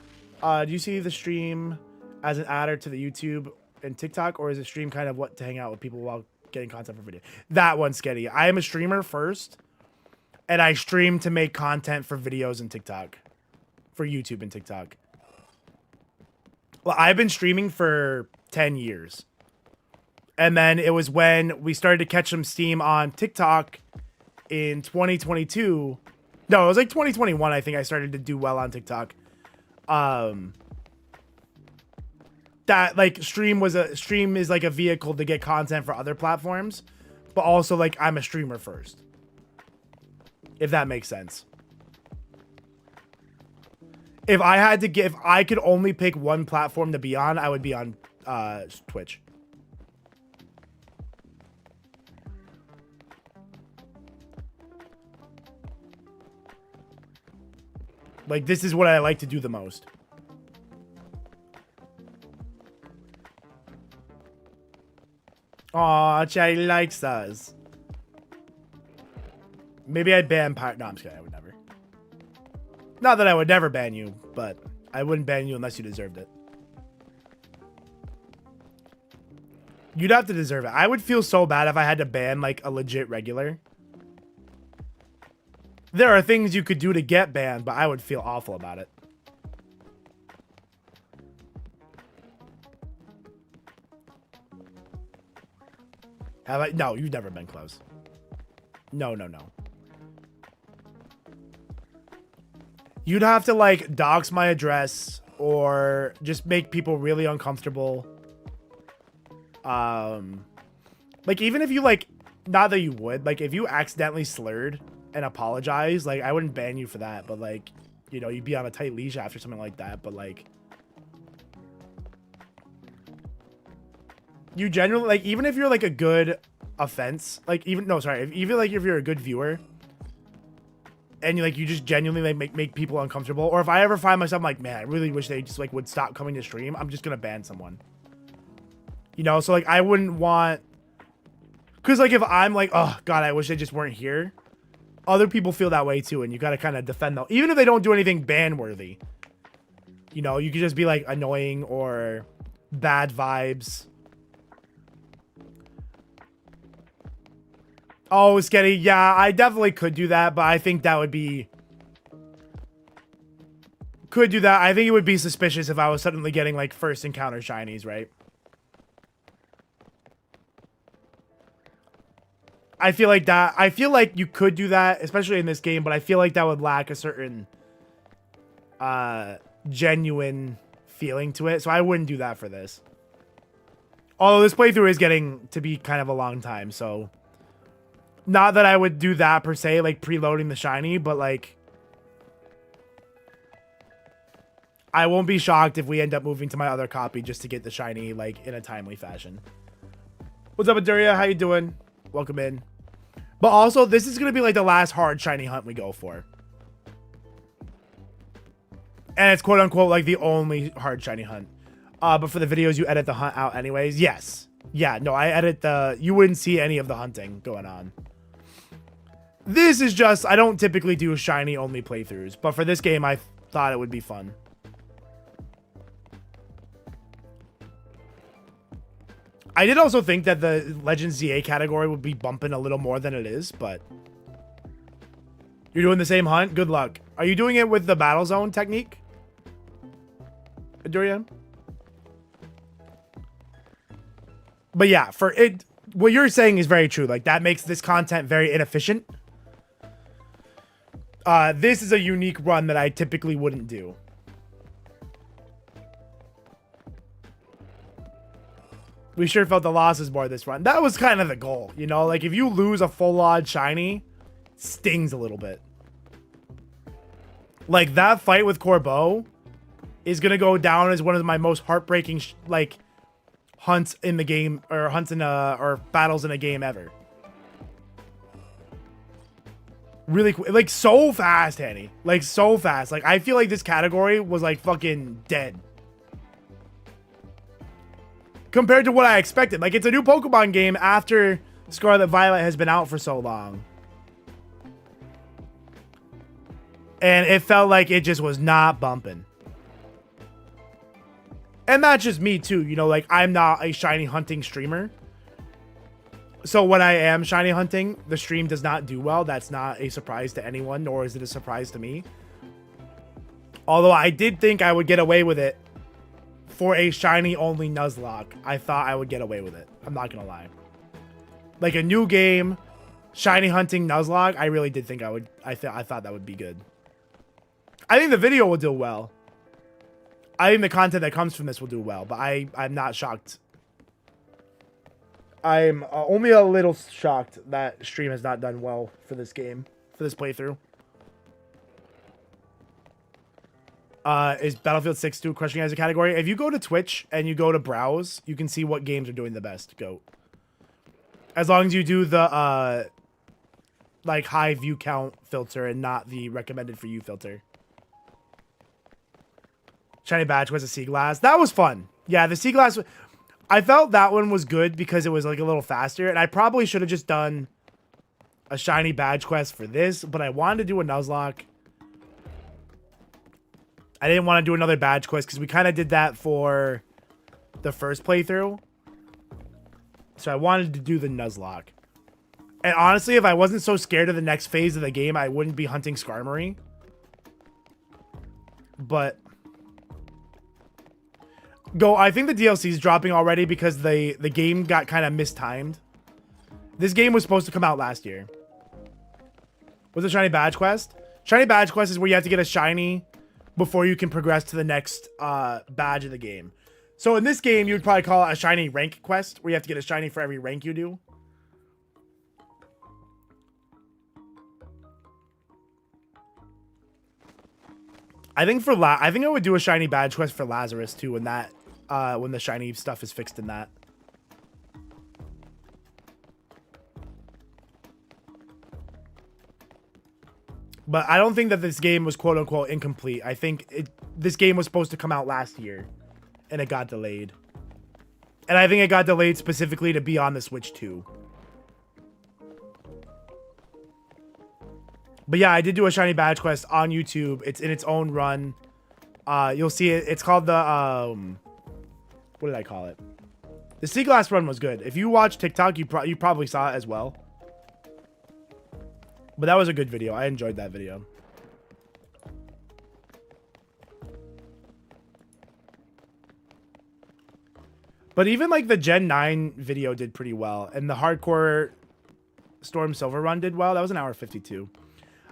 Do you see the stream as an adder to the YouTube and TikTok, or is it stream kind of what to hang out with people while getting content for video? That one's sketchy. I am a streamer first, and I stream to make content for videos and TikTok, for YouTube and TikTok. Well, I've been streaming for 10 years. And then it was when we started to catch some steam on TikTok in 2022. No, it was like 2021, I think I started to do well on TikTok. That like stream is like a vehicle to get content for other platforms, but also like I'm a streamer first. If that makes sense. If I could only pick one platform to be on, I would be on Twitch. Like, this is what I like to do the most. Aw, Chatty likes us. Maybe I'd ban Pirate. No, I'm just kidding. I would never. Not that I would never ban you, but I wouldn't ban you unless you deserved it. You'd have to deserve it. I would feel so bad if I had to ban like a legit regular. There are things you could do to get banned, but I would feel awful about it. Have I? No, you've never been close. No, no, no. You'd have to like dox my address or just make people really uncomfortable. Like even if you like, not that you would, like if you accidentally slurred and apologize, like I wouldn't ban you for that, but like, you know, you'd be on a tight leash after something like that, but like you generally, like even if you're like a good offense, like even, no, sorry, even like if you're a good viewer and you like, you just genuinely like make people uncomfortable, or if I ever find myself like, man, I really wish they just like would stop coming to stream, I'm just gonna ban someone. You know, so like I wouldn't want, because like if I'm like, oh god, I wish they just weren't here, other people feel that way too, and you gotta kind of defend them, even if they don't do anything ban worthy. You know, you could just be like annoying or bad vibes. Oh, Sketty, yeah, I definitely could do that, but I think that would be, could do that. I think it would be suspicious if I was suddenly getting like first encounter shinies, right? I feel like that, I feel like you could do that, especially in this game, but I feel like that would lack a certain genuine feeling to it, so I wouldn't do that for this. Although this playthrough is getting to be kind of a long time, so not that I would do that per se, like preloading the shiny, but like I won't be shocked if we end up moving to my other copy just to get the shiny like in a timely fashion. What's up, Aduria? How you doing? Welcome in. But also, this is going to be like the last hard shiny hunt we go for. And it's quote unquote like the only hard shiny hunt. But for the videos, you edit the hunt out anyways. Yes. Yeah, no, I edit the, you wouldn't see any of the hunting going on. This is just, I don't typically do shiny only playthroughs, but for this game, I thought it would be fun. I did also think that the Legends ZA category would be bumping a little more than it is, but you're doing the same hunt? Good luck. Are you doing it with the battle zone technique, Durian? But yeah, for it, what you're saying is very true. Like that makes this content very inefficient. This is a unique run that I typically wouldn't do. We sure felt the losses more this run. That was kind of the goal, you know? Like, if you lose a full odd shiny, stings a little bit. Like, that fight with Corbeau is going to go down as one of my most heartbreaking, like, hunts in the game, or hunts in or battles in a game ever. Really quick. Like, so fast, Hanny. Like, so fast. Like, I feel like this category was, like, fucking dead compared to what I expected. Like, it's a new Pokemon game after Scarlet Violet has been out for so long. And it felt like it just was not bumping. And that's just me too. You know, like, I'm not a shiny hunting streamer. So when I am shiny hunting, the stream does not do well. That's not a surprise to anyone, nor is it a surprise to me. Although I did think I would get away with it for a shiny only Nuzlocke. I thought I would get away with it. I'm not gonna lie. Like a new game, shiny hunting Nuzlocke, I really did think I would. I thought that would be good. I think the video will do well. I think the content that comes from this will do well, but I'm not shocked. I'm only a little shocked that stream has not done well for this game, for this playthrough. Is Battlefield 6 still crushing as a category? If you go to Twitch and you go to browse, you can see what games are doing the best. Go. As long as you do the like high view count filter and not the recommended for you filter. Shiny Badge was a Sea Glass. That was fun. Yeah, the Sea Glass. I felt that one was good because it was like a little faster, and I probably should have just done a shiny badge quest for this, but I wanted to do a Nuzlocke. I didn't want to do another badge quest because we kind of did that for the first playthrough. So I wanted to do the Nuzlocke. And honestly, if I wasn't so scared of the next phase of the game, I wouldn't be hunting Skarmory. But I think the DLC is dropping already because the game got kind of mistimed. This game was supposed to come out last year. What's a shiny badge quest? Shiny badge quest is where you have to get a shiny before you can progress to the next badge of the game. So in this game, you would probably call it a shiny rank quest, where you have to get a shiny for every rank you do. I think I would do a shiny badge quest for Lazarus too when that when the shiny stuff is fixed in that. But I don't think that this game was quote unquote incomplete. I think this game was supposed to come out last year and it got delayed. And I think it got delayed specifically to be on the Switch too. But yeah, I did do a shiny badge quest on YouTube. It's in its own run. You'll see it. It's called the what did I call it? The Sea Glass run was good. If you watch TikTok, you probably saw it as well. But that was a good video. I enjoyed that video. But even like the Gen 9 video did pretty well. And the Hardcore Storm Silver run did well. That was an hour 52.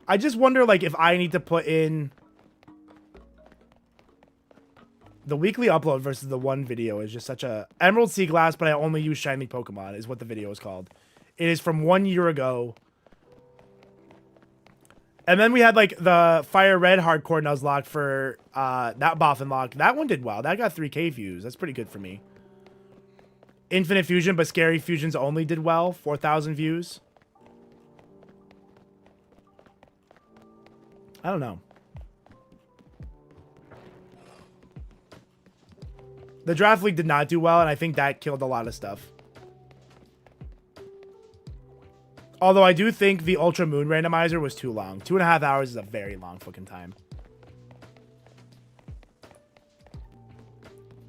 I just wonder like if I need to put in the weekly upload versus the one video is just such a Emerald Sea Glass, but I only use shiny Pokemon is what the video is called. It is from 1 year ago. And then we had like the Fire Red Hardcore Nuzlocke for that Boffin lock. That one did well. That got 3K views. That's pretty good for me. Infinite Fusion, but Scary Fusions only did well. 4,000 views. I don't know. The Draft League did not do well, and I think that killed a lot of stuff. Although I do think the Ultra Moon randomizer was too long. 2.5 hours is a very long fucking time.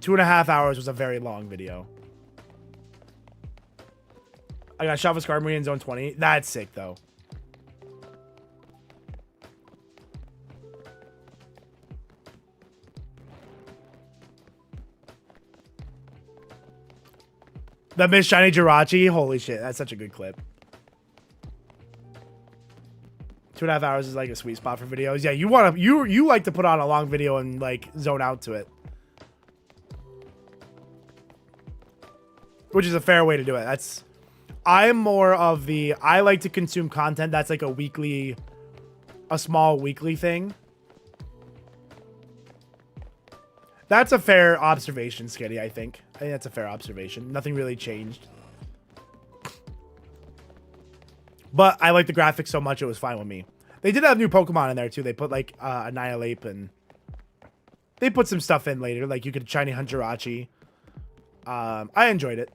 2.5 hours was a very long video. I got shot with Skarmory in zone 20. That's sick, though. The Miss Shiny Jirachi. Holy shit, that's such a good clip. 2.5 hours is like a sweet spot for videos. Yeah, you like to put on a long video and like zone out to it. Which is a fair way to do it. I'm more of the, I like to consume content that's like a small weekly thing. That's a fair observation, Skitty, I think. I think that's a fair observation. Nothing really changed. But I like the graphics so much, it was fine with me. They did have new Pokemon in there, too. They put, like, Annihilate, and they put some stuff in later. Like, you could shiny hunt Jirachi. I enjoyed it.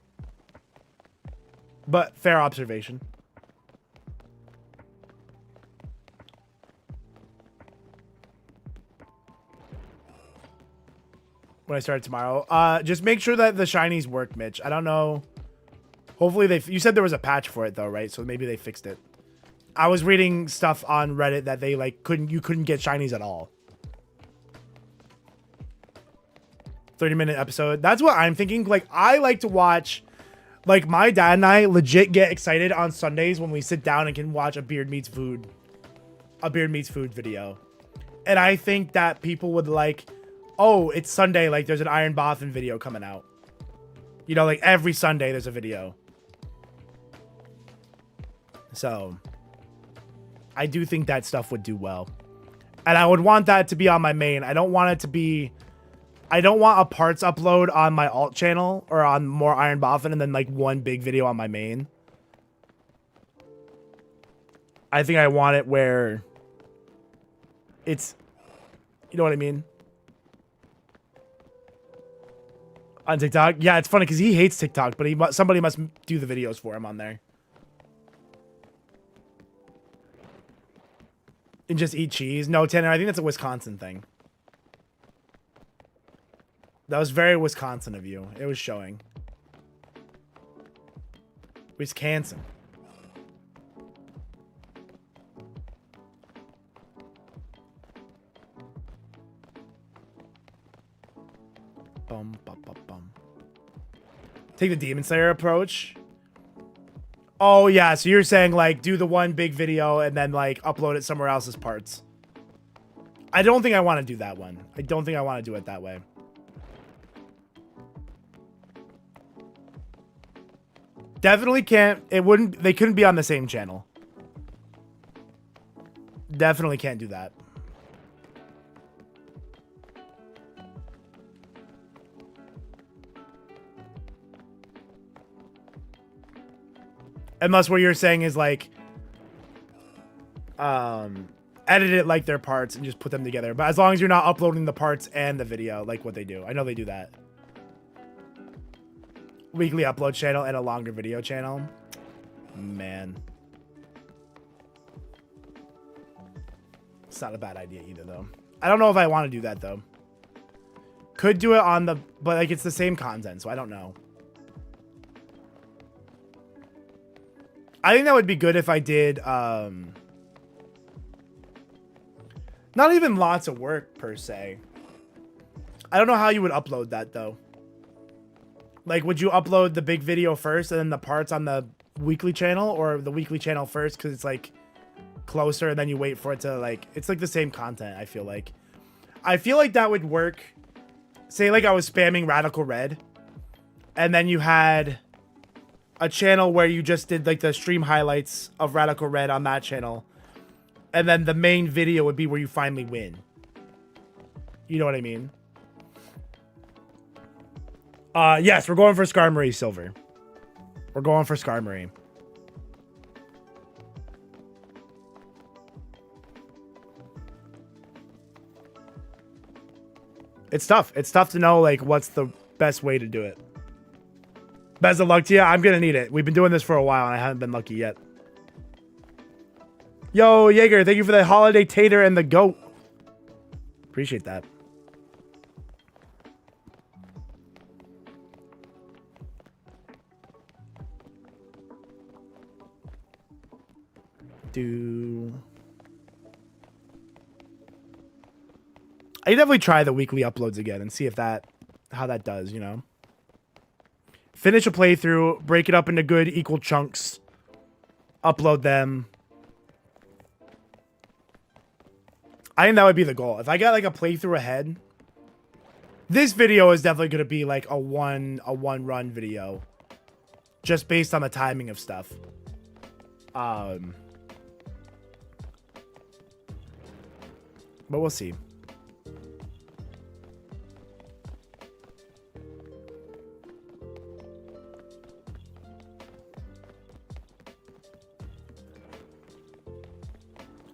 But fair observation. When I start tomorrow. Just make sure that the shinies work, Mitch. I don't know. Hopefully you said there was a patch for it though, right? So maybe they fixed it. I was reading stuff on Reddit that they like you couldn't get shinies at all. 30-minute episode. That's what I'm thinking. Like I like to watch, like my dad and I legit get excited on Sundays when we sit down and can watch a Beard Meets Food video. And I think that people would like, oh, it's Sunday, like there's an IronBoffin video coming out. You know, like every Sunday there's a video. So I do think that stuff would do well. And I would want that to be on my main. I don't want a parts upload on my alt channel or on more IronBoffin and then like one big video on my main. I think I want it where it's, you know what I mean? On TikTok? Yeah, it's funny because he hates TikTok, but somebody must do the videos for him on there. And just eat cheese? No, Tanner, I think that's a Wisconsin thing. That was very Wisconsin of you. It was showing. Wisconsin. Bum, bum, bum, bum. Take the Demon Slayer approach. Oh, yeah. So you're saying, like, do the one big video and then, like, upload it somewhere else's parts. I don't think I want to do that one. I don't think I want to do it that way. Definitely can't. It wouldn't. They couldn't be on the same channel. Definitely can't do that. Unless what you're saying is like, edit it like their parts and just put them together. But as long as you're not uploading the parts and the video, like what they do. I know they do that. Weekly upload channel and a longer video channel. Man. It's not a bad idea either, though. I don't know if I want to do that, though. Could do it on the... But, like, it's the same content, so I don't know. I think that would be good if I did... not even lots of work, per se. I don't know how you would upload that, though. Like, would you upload the big video first and then the parts on the weekly channel, or the weekly channel first because it's like closer and then you wait for it to like, it's like the same content. I feel like that would work. Say like I was spamming Radical Red and then you had a channel where you just did like the stream highlights of Radical Red on that channel. And then the main video would be where you finally win. You know what I mean? Yes, we're going for Skarmory Silver. We're going for Skarmory. It's tough. It's tough to know, like, what's the best way to do it. Best of luck to you. I'm going to need it. We've been doing this for a while, and I haven't been lucky yet. Yo, Jaeger, thank you for the holiday tater and the goat. Appreciate that. I definitely try the weekly uploads again and see if how that does, you know. Finish a playthrough, break it up into good equal chunks, upload them. I think that would be the goal. If I got like a playthrough ahead, this video is definitely going to be like a one run video, just based on the timing of stuff. But we'll see.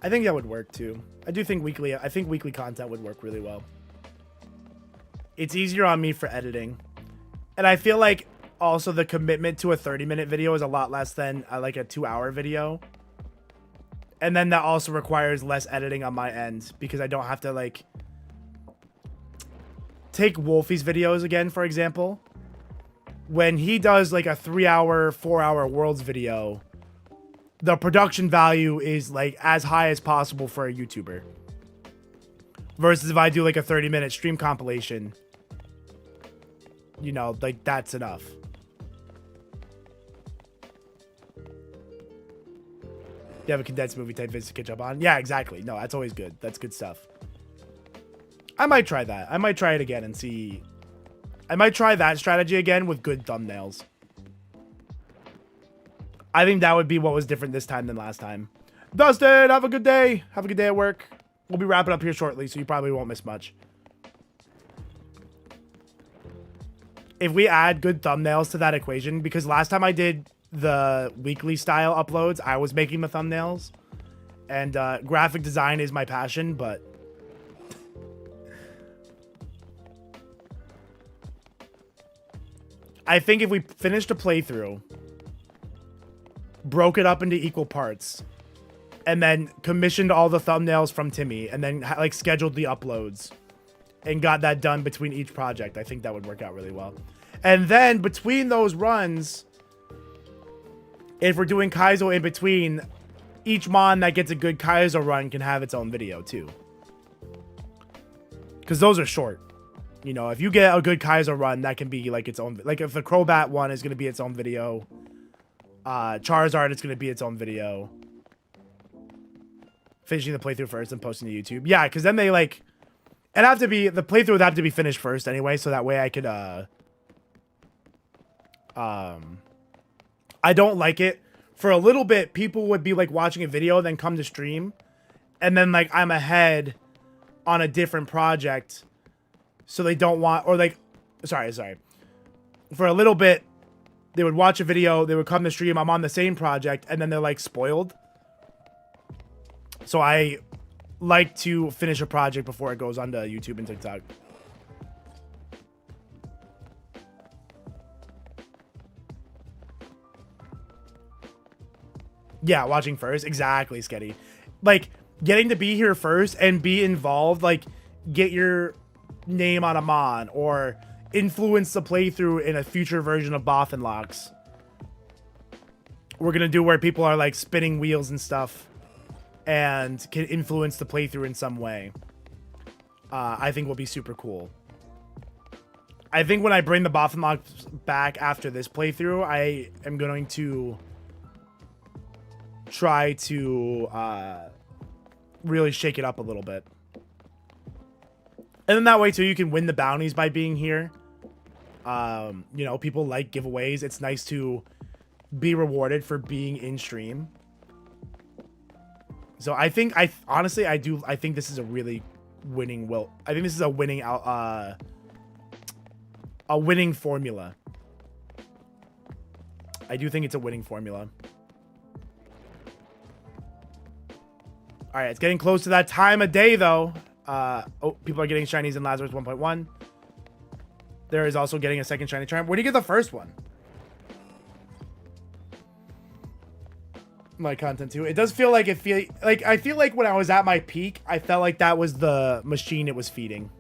I think that would work too. I think weekly content would work really well. It's easier on me for editing. And I feel like also the commitment to a 30-minute video is a lot less than like a 2-hour video. And then that also requires less editing on my end because I don't have to like take Wolfie's videos again, for example. When he does like a 3-hour, 4-hour Worlds video, the production value is like as high as possible for a YouTuber. Versus if I do like a 30-minute stream compilation, you know, like that's enough. You have a condensed movie type vids to catch up on? Yeah, exactly. No, that's always good. That's good stuff. I might try that. I might try it again and see. I might try that strategy again with good thumbnails. I think that would be what was different this time than last time. Dustin, have a good day. Have a good day at work. We'll be wrapping up here shortly, so you probably won't miss much. If we add good thumbnails to that equation, because last time I did the weekly style uploads, I was making the thumbnails, and graphic design is my passion, but I think if we finished a playthrough, broke it up into equal parts, and then commissioned all the thumbnails from Timmy, and then like scheduled the uploads and got that done between each project. I think that would work out really well. And then between those runs, if we're doing Kaizo in between, each mon that gets a good Kaizo run can have its own video too. Because those are short. You know, if you get a good Kaizo run, that can be like its own. Like if the Crobat one is going to be its own video. Charizard is going to be its own video. Finishing the playthrough first and posting to YouTube. Yeah, because then they like... the playthrough would have to be finished first anyway, so that way I could... I don't like it. For a little bit, people would be like watching a video, then come to stream. And then like I'm ahead on a different project. So they don't want, or like, sorry. For a little bit, they would watch a video, they would come to stream, I'm on the same project, and then they're like spoiled. So I like to finish a project before it goes onto YouTube and TikTok. Yeah, watching first. Exactly, Sketty. Like, getting to be here first and be involved, like, get your name on a mon, or influence the playthrough in a future version of Boffin Locks. We're gonna do where people are, like, spinning wheels and stuff, and can influence the playthrough in some way. I think will be super cool. I think when I bring the Boffin Locks back after this playthrough, I am going to try to really shake it up a little bit. And then that way too, you can win the bounties by being here. You know, people like giveaways. It's nice to be rewarded for being in stream. So I think, honestly, I think this is a really winning I think this is a winning formula. I do think it's a winning formula. All right, it's getting close to that time of day, though. Oh, people are getting Shinies in Lazarus 1.1. There is also getting a second Shiny Charm. Where do you get the first one? My content, too. It does feel like I feel like when I was at my peak, I felt like that was the machine it was feeding.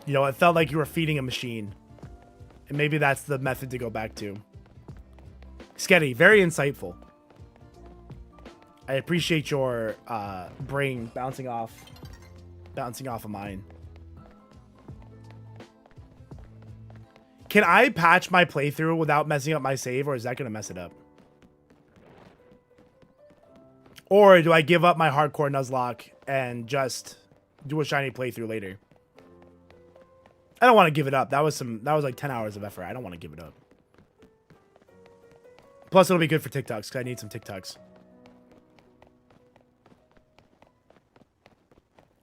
You know, it felt like you were feeding a machine. And maybe that's the method to go back to. Sketty, very insightful. I appreciate your brain bouncing off of mine. Can I patch my playthrough without messing up my save, or is that going to mess it up? Or do I give up my Hardcore Nuzlocke and just do a shiny playthrough later? I don't want to give it up. That was like 10 hours of effort. I don't want to give it up. Plus, it'll be good for TikToks, because I need some TikToks.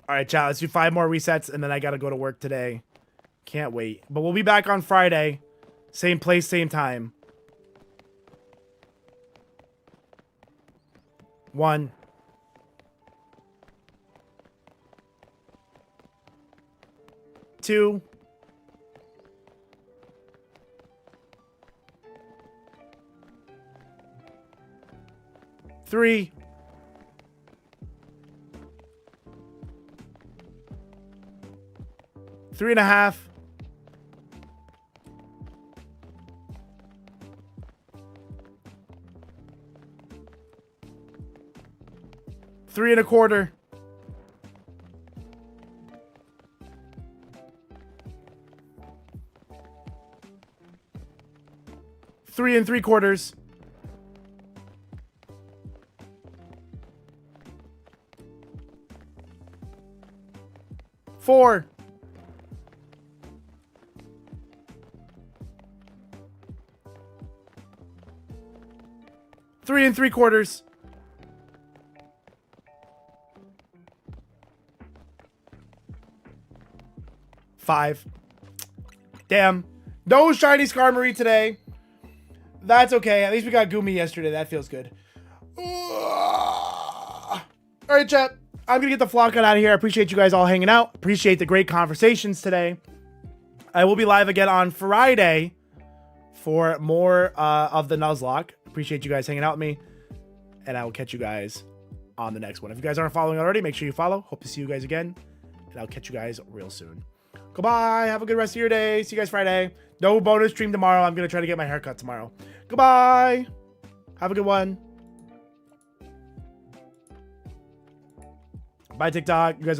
All right, chat, let's do 5 more resets, and then I got to go to work today. Can't wait. But we'll be back on Friday. Same place, same time. 1. 2. 3. 3.5. 3.25. 3.75. 4. 3.75. 5. Damn. No shiny Skarmory today. That's okay. At least we got Gumi yesterday. That feels good. All right, chat. I'm going to get the flock out of here. I appreciate you guys all hanging out. Appreciate the great conversations today. I will be live again on Friday for more of the Nuzlocke. Appreciate you guys hanging out with me. and I will catch you guys on the next one. If you guys aren't following already, make sure you follow. Hope to see you guys again, and I'll catch you guys real soon. Goodbye. Have a good rest of your day. See you guys Friday. No bonus stream tomorrow. I'm going to try to get my haircut tomorrow. Goodbye. Have a good one. Bye, TikTok. You guys are